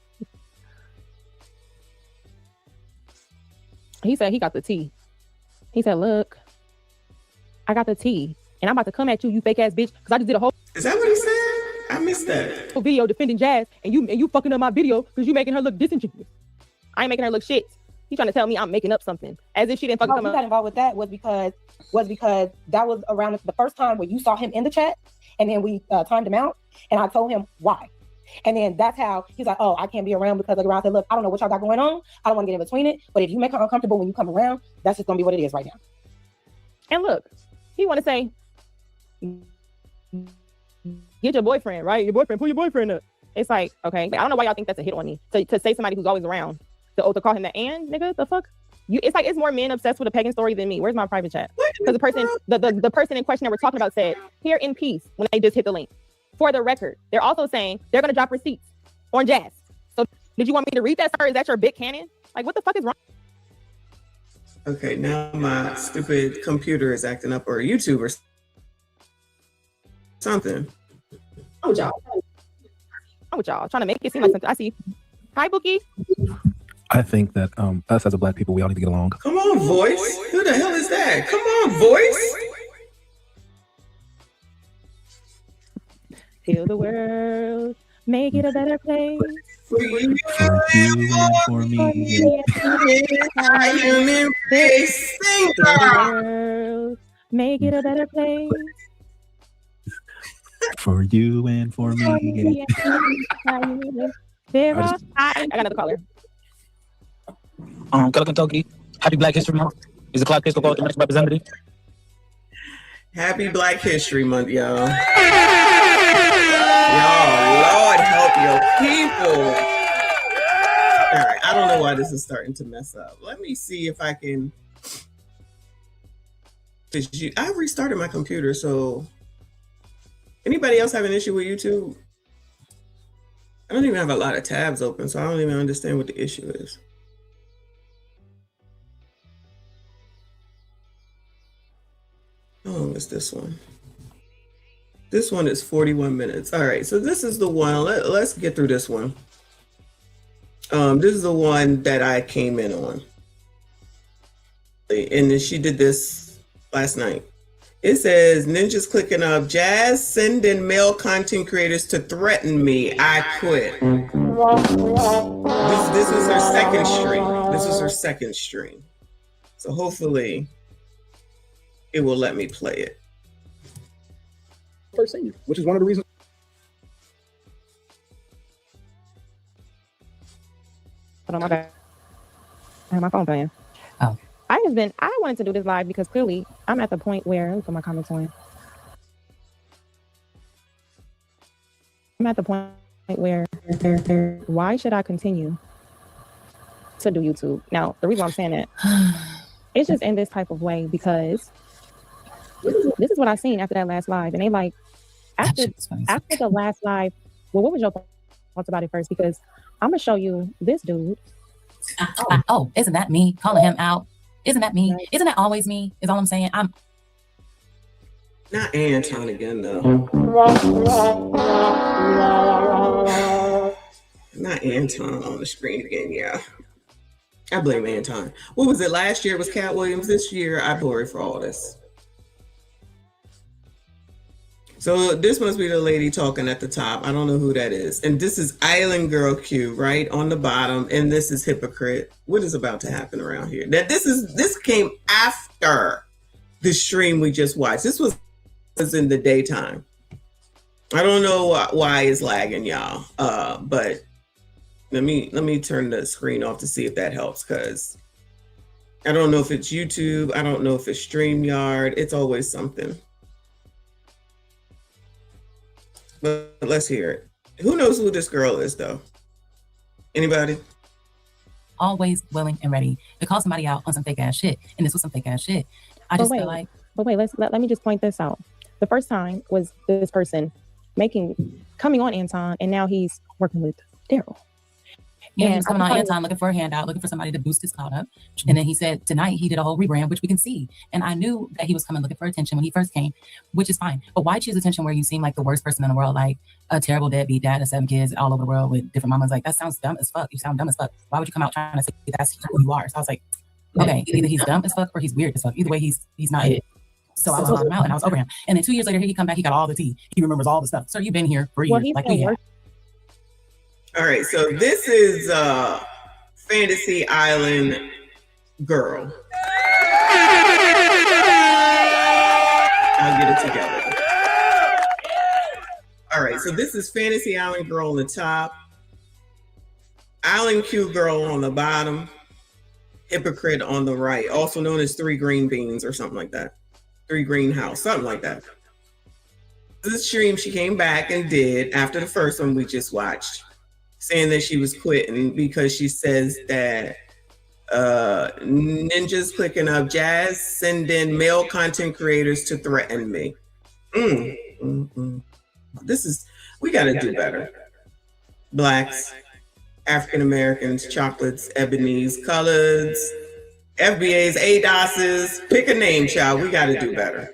He said he got the tea. He said, look, I got the tea, and I'm about to come at you, you fake ass bitch, because I just did a whole. Is that what he said? I missed that. Video defending Jazz, and you fucking up my video because you making her look disingenuous. I ain't making her look shit. He's trying to tell me I'm making up something, as if she didn't fucking come up. Got involved with that was because that was around the first time where you saw him in the chat, and then we timed him out, and I told him why. And then that's how he's like, oh, I can't be around because like, I said, look, I don't know what y'all got going on. I don't want to get in between it. But if you make her uncomfortable when you come around, that's just going to be what it is right now. And look, he want to say, get your boyfriend, right? Your boyfriend, pull your boyfriend up. It's like, okay, I don't know why y'all think that's a hit on me. To say somebody who's always around, to call him the and, nigga, the fuck? It's like, it's more men obsessed with a pagan story than me. Where's my private chat? Because the person in question that we're talking about said, here in peace, when they just hit the link. for the record. They're also saying they're going to drop receipts on Jazz. So did you want me to read that, sir? Is that your big cannon? Like, what the fuck is wrong? Okay, now my stupid computer is acting up, or YouTube or something. Oh, y'all. I'm with y'all. Trying to make it seem like something. I see. Hi, Bookie. I think that us as a black people, we all need to get along. Come on, voice. Who the hell is that? Come on, voice. Heal the world, make it a better place. For you and for me. Heal the world, make it a better place. For you and for me. I got another caller. Kentucky. Happy Black History Month. Is the clock case called the next representative? Happy Black History Month, y'all. Y'all, Lord help your people. All right, I don't know why this is starting to mess up. Let me see if I can. I restarted my computer, so anybody else have an issue with YouTube? I don't even have a lot of tabs open, so I don't even understand what the issue is. How long is this one? This one is 41 minutes. All right, so this is the one. Let's get through this one. This is the one that I came in on. And then she did this last night. It says, ninjas clicking up, Jazz sending male content creators to threaten me. I quit. This was her second stream. This was her second stream. So hopefully it will let me play it. First senior, which is one of the reasons. Hold on, my bad. I have my phone playing. Oh. I wanted to do this live because clearly I'm at the point where, let me put my comments on. I'm at the point where, why should I continue to do YouTube? Now, the reason I'm saying that, it's just in this type of way because this is what I seen after that last live. And they like, after the last live, well, what was your thoughts about it first? Because I'm going to show you this dude. Oh, isn't that me calling him out? Isn't that me? Right. Isn't that always me? Is all I'm saying. I'm not Anton again, though. Not Anton on the screen again, yeah. I blame Anton. What was it? Last year it was Cat Williams. This year I blurry for all this. So this must be the lady talking at the top. I don't know who that is. And this is Island Girl Q, right on the bottom. And this is Hypocrite. What is about to happen around here? That this came after the stream we just watched. This was in the daytime. I don't know why it's lagging, y'all. But let me turn the screen off to see if that helps, because I don't know if it's YouTube. I don't know if it's StreamYard. It's always something. But let's hear it. Who knows who this girl is, though? Anybody? always willing and ready to call somebody out on some fake ass shit. And this was some fake ass shit. I just feel like. But wait, let me just point this out. The first time was this person coming on Anton, and now he's working with Daryl. Yeah, he was coming on Anton looking for a handout, looking for somebody to boost his clout up. And then he said tonight he did a whole rebrand, which we can see. And I knew that he was coming looking for attention when he first came, which is fine. But why choose attention where you seem like the worst person in the world, like a terrible deadbeat dad of 7 kids all over the world with different mamas? Like, that sounds dumb as fuck. You sound dumb as fuck. Why would you come out trying to say that's who you are? So I was like, okay, either he's dumb as fuck or he's weird as fuck. Either way, he's not it. So I was calling him out and I was over him. And then 2 years later, he come back, he got all the tea. He remembers all the stuff. So you've been here for years, like we have. All right, so this is Fantasy Island Girl. I'll get it together. All right, so this is Fantasy Island Girl on the top, Island Q Girl on the bottom, Hypocrite on the right, also known as 3 Green Beans or something like that. 3 Green House, something like that. This stream she came back and did after the first one we just watched, saying that she was quitting because she says that ninjas clicking up Jazz sending male content creators to threaten me. We got to do better. Blacks, African Americans, chocolates, ebonies, coloreds, FBAs, ADOSs, pick a name, child. We got to do better.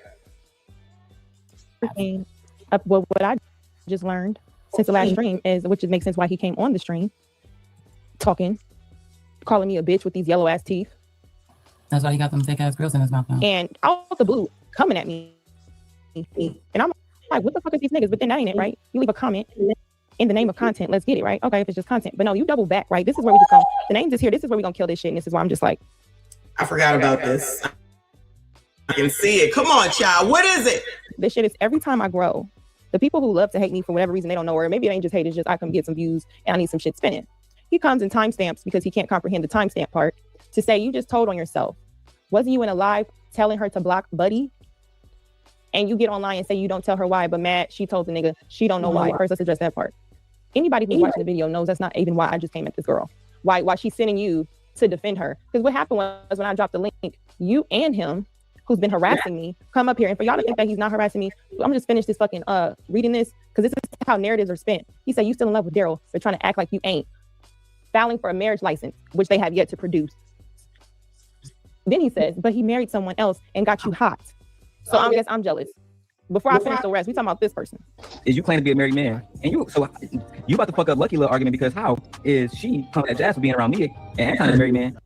What I just learned since the last stream is, which makes sense why he came on the stream, talking, calling me a bitch with these yellow ass teeth. That's why he got them thick ass grills in his mouth now. And out the blue, coming at me. And I'm like, what the fuck is these niggas? But then that ain't it, right? You leave a comment in the name of content. Let's get it, right? Okay, if it's just content. But no, you double back, right? This is where we just go. The name's is here. This is where we're going to kill this shit. And this is why I'm just like, I forgot about this. I can see it. Come on, child. What is it? This shit is every time I grow. The people who love to hate me for whatever reason they don't know, or maybe it ain't just hate, it's just I come get some views and I need some shit spinning. He comes in timestamps because he can't comprehend the timestamp part to say, you just told on yourself. Wasn't you in a live telling her to block Buddy? And you get online and say you don't tell her why, but mad, she told the nigga she don't know why. First, let's address that part. Anybody who's watching the video knows that's not even why I just came at this girl. Why she's sending you to defend her. Because what happened was when I dropped the link, you and him, who's been harassing me, come up here. And for y'all to think that he's not harassing me, I'm gonna just finish this fucking reading this, because this is how narratives are spent. He said, you still in love with Daryl, but trying to act like you ain't. Filing for a marriage license, which they have yet to produce. Then he says, but he married someone else and got you hot. So I guess I'm jealous. Before I finish the rest, we talking about this person. Is you claim to be a married man, and you about to fuck up Lucky little argument, because how is she coming at Jazz for being around me and I'm kind of a married man?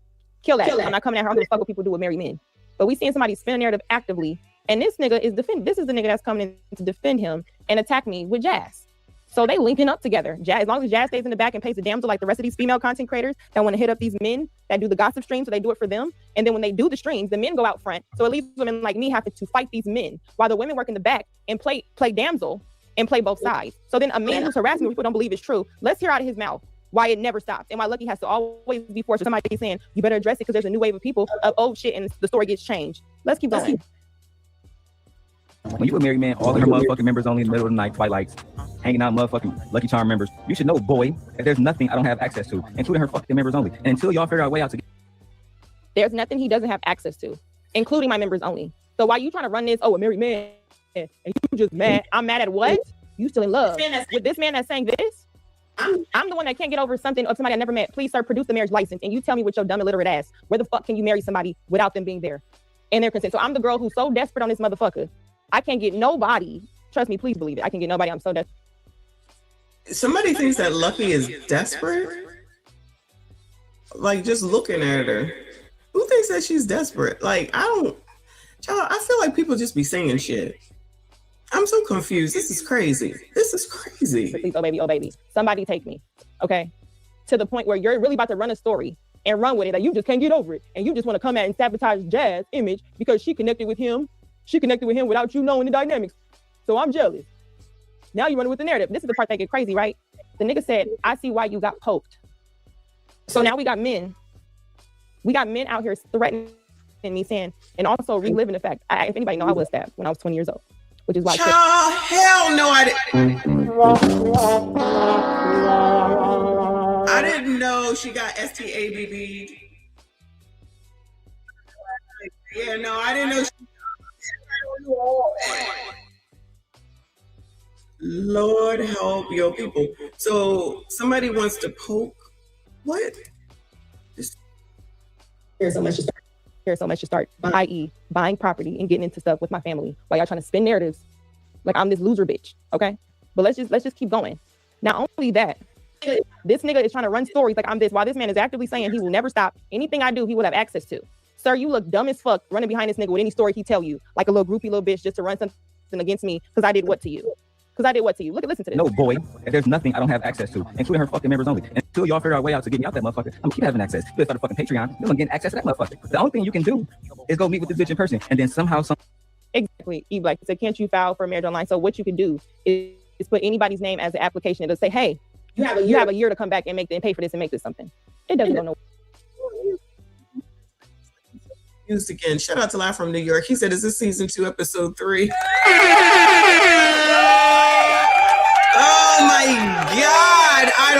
Kill that. I'm not coming at her. I'm gonna fuck what people do with married men. But we seeing somebody spin a narrative actively, and this nigga is this is the nigga that's coming in to defend him and attack me with Jazz. So they linking up together. Jazz, as long as Jazz stays in the back and pays the damsel like the rest of these female content creators that want to hit up these men that do the gossip streams, so they do it for them. And then when they do the streams, the men go out front. So it leaves women like me having to fight these men while the women work in the back and play damsel and play both sides. So then a man who's harassing me, people don't believe is true. Let's hear out of his mouth why it never stops and why Lucky has to always be forced for somebody saying, you better address it because there's a new wave of people of old shit and the story gets changed. Let's keep going. When you a married man, all of her motherfucking members only in the middle of the night, twilights, hanging out motherfucking Lucky Charm members, you should know, boy, that there's nothing I don't have access to, including her fucking members only. And until y'all figure out a way out to there's nothing he doesn't have access to, including my members only. So why you trying to run this, a married man, and you just mad? I'm mad at what? You still in love with this man that's saying this? I'm the one that can't get over something of somebody I never met. Please, sir, produce the marriage license. And you tell me with your dumb illiterate ass, where the fuck can you marry somebody without them being there and their consent? So I'm the girl who's so desperate on this motherfucker. I can't get nobody. Trust me, please believe it. I can get nobody. I'm so desperate. Somebody thinks that Lucky is desperate. Like, just looking at her. Who thinks that she's desperate? Like, I feel like people just be saying shit. I'm so confused. This is crazy. This is crazy. Please, oh baby. Somebody take me. Okay. To the point where you're really about to run a story and run with it. Like, you just can't get over it. And you just want to come out and sabotage Jazz's image because she connected with him. She connected with him without you knowing the dynamics. So I'm jealous. Now you're running with the narrative. This is the part that get crazy, right? The nigga said, I see why you got poked. So now we got men. We got men out here threatening me, saying, and also reliving the fact, if anybody know, I was stabbed when I was 20 years old, which is why. Hell no, I didn't know she got STABB. Yeah, no, I didn't know. Lord help your people. So somebody wants to poke. What? Here's so much to start, i.e. buying property and getting into stuff with my family while y'all trying to spin narratives like I'm this loser bitch, okay? But let's just keep going. Not only that, this nigga is trying to run stories like I'm this, while this man is actively saying he will never stop. Anything I do, he will have access to. Sir, you look dumb as fuck running behind this nigga with any story he tell you, like a little groupie little bitch just to run something against me because I did what to you? Listen to this. No, boy, there's nothing I don't have access to, including her fucking members only. Until y'all figure out a way out to get me out that motherfucker, I'm gonna keep having access. You start a fucking Patreon, you're gonna get access to that motherfucker. The only thing you can do is go meet with this bitch in person, and then somehow Exactly. E-Black said, can't you file for marriage online? So what you can do is put anybody's name as an application. It'll say, hey, you have a year to come back and pay for this and make this something. It doesn't go nowhere. Used again. Shout out to Live from New York. He said, is this season 2, episode 3? Oh my God. I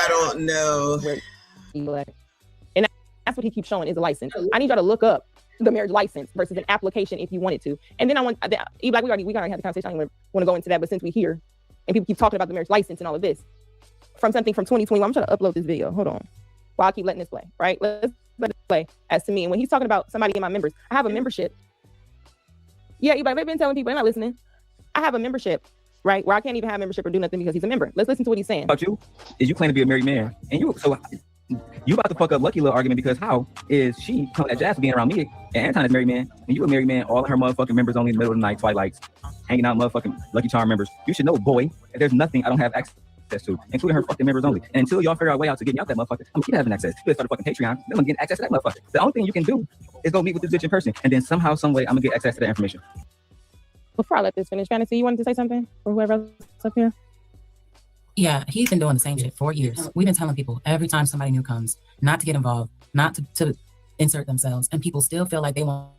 don't know. And that's what he keeps showing is a license. I need y'all to look up the marriage license versus an application if you wanted to. And then like we already had the conversation. I don't want to go into that, but since we're here and people keep talking about the marriage license and all of this from something from 2021, I'm trying to upload this video. Hold on. While I keep letting this play, right? Let's let it play as to me. And when he's talking about somebody in my members, I have a membership. Yeah, they've been telling people, they're not listening. I have a membership, right? Where I can't even have membership or do nothing because he's a member. Let's listen to what he's saying. About you is you claim to be a married man, and you about to fuck up Lucky little argument because how is she coming at Jazz being around me and Anton is married man and you a married man, all of her motherfucking members only in the middle of the night, twilights, hanging out motherfucking Lucky Charm members. You should know, boy, that there's nothing I don't have access to, including her fucking members only. And until y'all figure out a way out to get me out that motherfucker, I'm gonna keep having access. You better start a fucking Patreon, then I'm gonna get access to that motherfucker. The only thing you can do is go meet with this bitch in person, and then somehow, some way, I'm gonna get access to that information. Before I let this finish, Fantasy, you wanted to say something? Or whoever else up here? Yeah, he's been doing the same shit for years. We've been telling people every time somebody new comes not to get involved, not to insert themselves, and people still feel like they want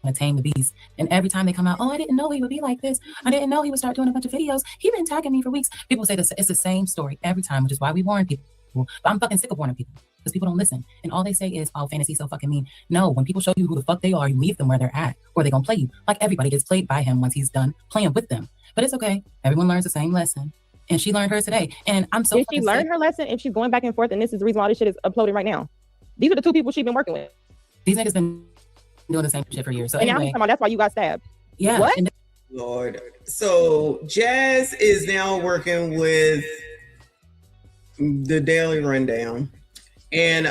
to tame the beast. And every time they come out, oh, I didn't know he would be like this. I didn't know he would start doing a bunch of videos. He been tagging me for weeks. People say this, it's the same story every time, which is why we warn people. But I'm fucking sick of warning people because people don't listen. And all they say is, oh, Fantasy's so fucking mean. No, when people show you who the fuck they are, you leave them where they're at, or they're gonna play you. Like everybody gets played by him once he's done playing with them. But it's okay. Everyone learns the same lesson. And she learned hers today. And I'm so If she learned her lesson, if she's going back and forth, and this is the reason why this shit is uploaded right now. These are the two people she's been working with. These niggas been doing the same shit for years. So and anyway, now that's why you got stabbed. Yeah. What? Lord. So Jazz is now working with the Daily Rundown and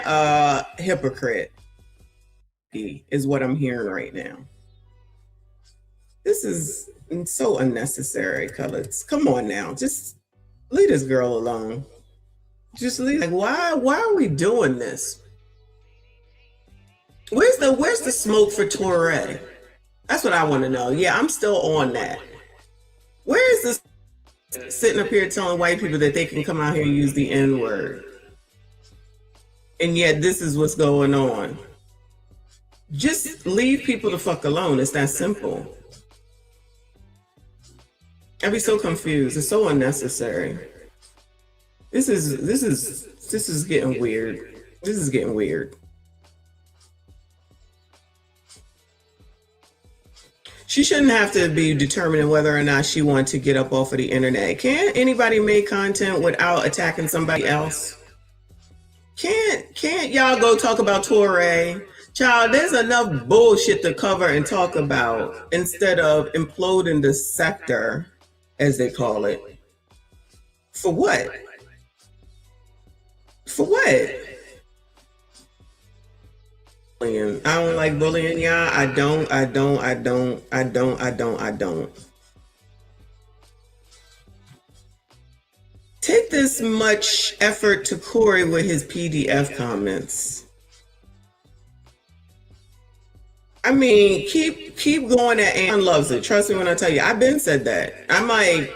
Hypocrite is what I'm hearing right now. This is so unnecessary, Colors. Come on now. Just leave this girl alone. Just leave. Like, why are we doing this? Where's the smoke for Torre? That's what I want to know. Yeah, I'm still on that. Where is this sitting up here telling white people that they can come out here and use the N-word? And yet this is what's going on. Just leave people the fuck alone. It's that simple. I'd be so confused. It's so unnecessary. This is getting weird. This is getting weird. She shouldn't have to be determining whether or not she wants to get up off of the internet. Can't anybody make content without attacking somebody else? Can't y'all go talk about Torre? Child, there's enough bullshit to cover and talk about instead of imploding the sector, as they call it. For what? For what? I don't like bullying, y'all. I don't. Take this much effort to Corey with his PDF comments. I mean, keep going at Ann loves it. Trust me when I tell you, I've been said that. I'm like,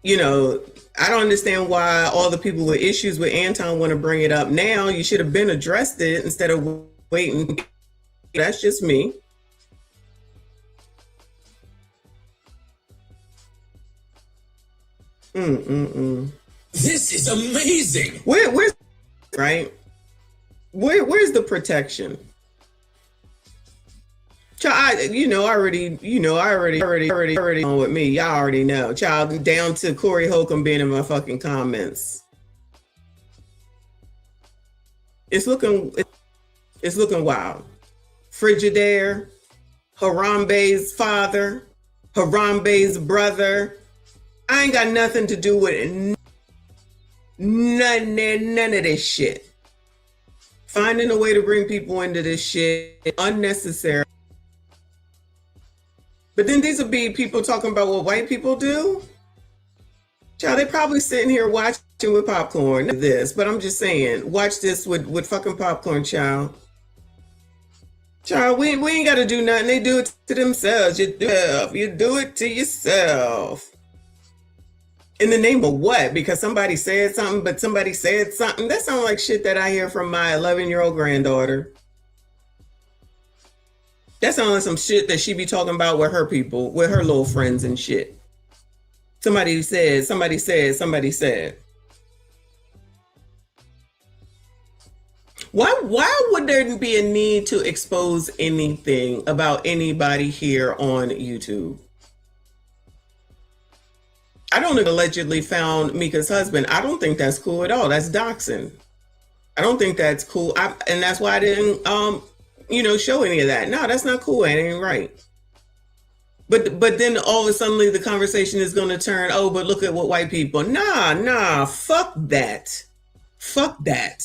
you know, I don't understand why all the people with issues with Anton want to bring it up now. You should have been addressed it instead of waiting. That's just me. This is amazing. Where's right? Where's the protection? Child, I already on with me. Y'all already know. Child, down to Corey Holcomb being in my fucking comments. It's looking wild. Frigidaire, Harambe's father, Harambe's brother. I ain't got nothing to do with it. None of this shit. Finding a way to bring people into this shit, unnecessary. But then these will be people talking about what white people do. Child, they probably sitting here watching with popcorn. This, but I'm just saying, watch this with fucking popcorn, child. Child, we ain't got to do nothing. They do it to themselves. You do it to yourself. In the name of what? Because somebody said something, but somebody said something. That sounds like shit that I hear from my 11-year-old granddaughter. That sounds like some shit that she be talking about with her people, with her little friends and shit. Somebody said. Why would there be a need to expose anything about anybody here on YouTube? I don't know, allegedly found Mika's husband. I don't think that's cool at all. That's doxing. I don't think that's cool. And that's why I didn't show any of that. No, that's not cool. It ain't right. But then all of a sudden the conversation is going to turn, oh, but look at what white people. Nah, fuck that. Fuck that.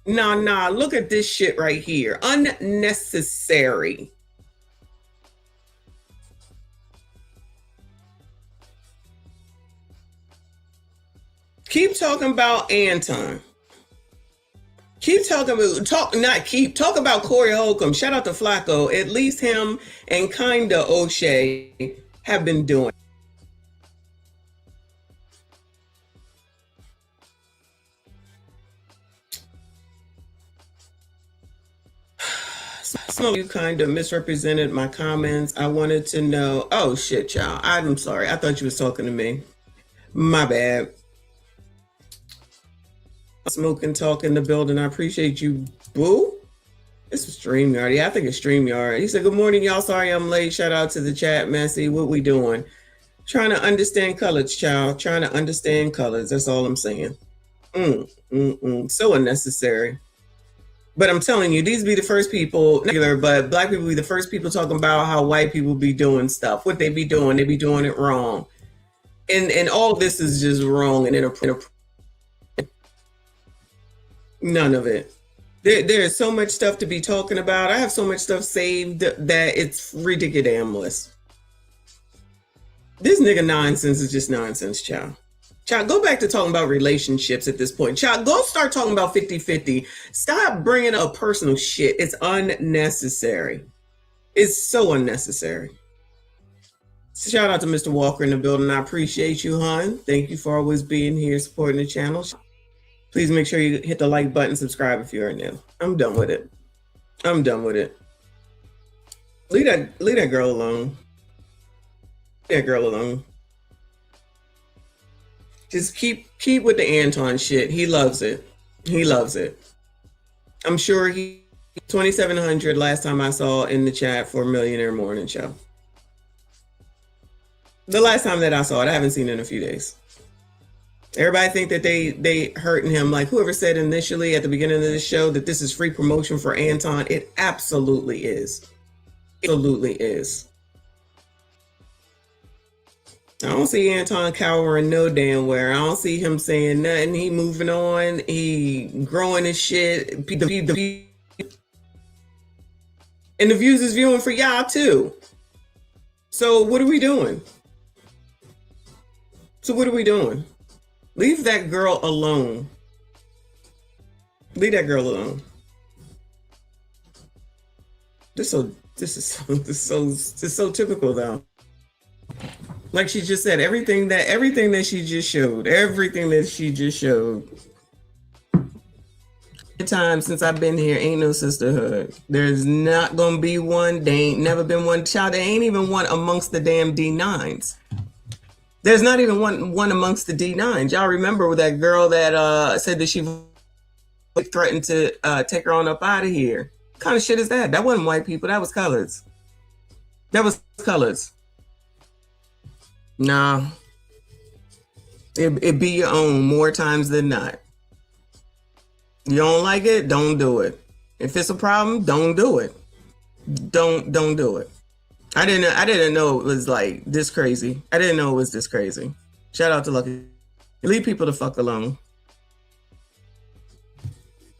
Nah, look at this shit right here. Unnecessary. Keep talking about Anton. Talk about Corey Holcomb. Shout out to Flacco. At least him and kinda O'Shea have been doing. Some of you kind of misrepresented my comments. I wanted to know. Oh shit, y'all. I'm sorry. I thought you was talking to me. My bad. Smoke and talk in the building. I appreciate you, boo. This is StreamYard. Yeah, I think it's StreamYard. He said, good morning, y'all. Sorry I'm late. Shout out to the chat, Messy. What we doing? Trying to understand colors, child. Trying to understand colors. That's all I'm saying. So unnecessary. But I'm telling you, these be the first people, but black people be the first people talking about how white people be doing stuff. What they be doing it wrong. And all this is just wrong and inappropriate. None of it. There's so much stuff to be talking about. I have so much stuff saved that it's ridiculous. This nigga nonsense is just nonsense, child. Child, go back to talking about relationships at this point. Child, go start talking about 50-50. Stop bringing up personal shit. It's unnecessary. It's so unnecessary. Shout out to Mr. Walker in the building. I appreciate you, hon. Thank you for always being here, supporting the channel. Please make sure you hit the like button, subscribe if you are new. I'm done with it. I'm done with it. Leave that girl alone. Leave that girl alone. Just keep with the Anton shit. He loves it. He loves it. I'm sure 2,700 last time I saw in the chat for Millionaire Morning Show. The last time that I saw it, I haven't seen it in a few days. Everybody think that they hurting him. Like whoever said initially at the beginning of this show that this is free promotion for Anton, it absolutely is. Absolutely is. I don't see Anton cowering no damn where. I don't see him saying nothing. He moving on. He growing his shit. And the views is viewing for y'all too. So what are we doing? Leave that girl alone. Leave that girl alone. This is so typical though. Like she just said, everything that she just showed. Time since I've been here, ain't no sisterhood. There's not gonna be one. They ain't never been one. Child, there ain't even one amongst the damn D9s. There's not even one amongst the D9s. Y'all remember that girl that said that she threatened to take her on up out of here? What kind of shit is that? That wasn't white people. That was colors. Nah. It be your own more times than not. You don't like it? Don't do it. If it's a problem, don't do it. Don't do it. I didn't know it was like this crazy. I didn't know it was this crazy. Shout out to Lucky. Leave people the fuck alone.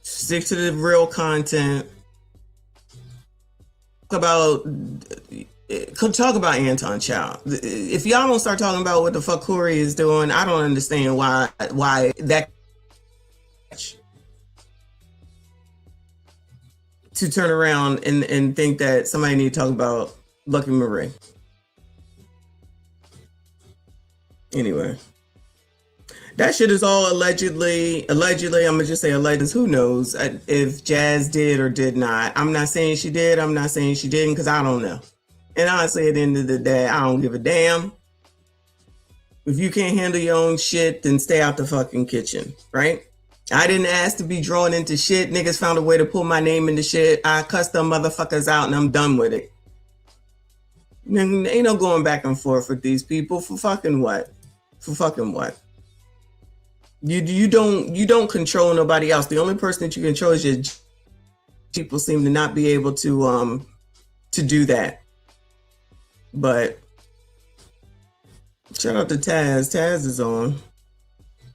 Stick to the real content. Talk about Anton Child. If y'all don't start talking about what the fuck Corey is doing, I don't understand why that to turn around and think that somebody need to talk about Lucky Marie. Anyway, that shit is all allegedly. I'm gonna just say alleged. Who knows if Jazz did or did not? I'm not saying she did. I'm not saying she didn't because I don't know. And honestly, at the end of the day, I don't give a damn. If you can't handle your own shit, then stay out the fucking kitchen, right? I didn't ask to be drawn into shit. Niggas found a way to pull my name into shit. I cussed them motherfuckers out and I'm done with it. Ain't no going back and forth with these people for fucking what? For fucking what? You don't control nobody else. The only person that you control is your people. Seem to not be able to do that. But shout out to Taz. Taz is on.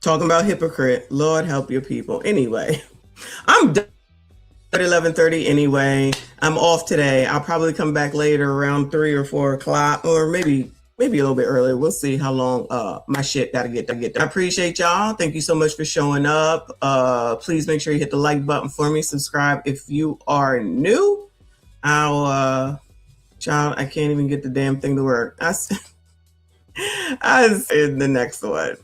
Talking about hypocrite. Lord help your people. Anyway, I'm done at 11:30 anyway. I'm off today. I'll probably come back later around 3 or 4 o'clock, or maybe a little bit earlier. We'll see how long my shit gotta get done. I appreciate y'all. Thank you so much for showing up. Please make sure you hit the like button for me. Subscribe if you are new. Child, I can't even get the damn thing to work. I said the next one.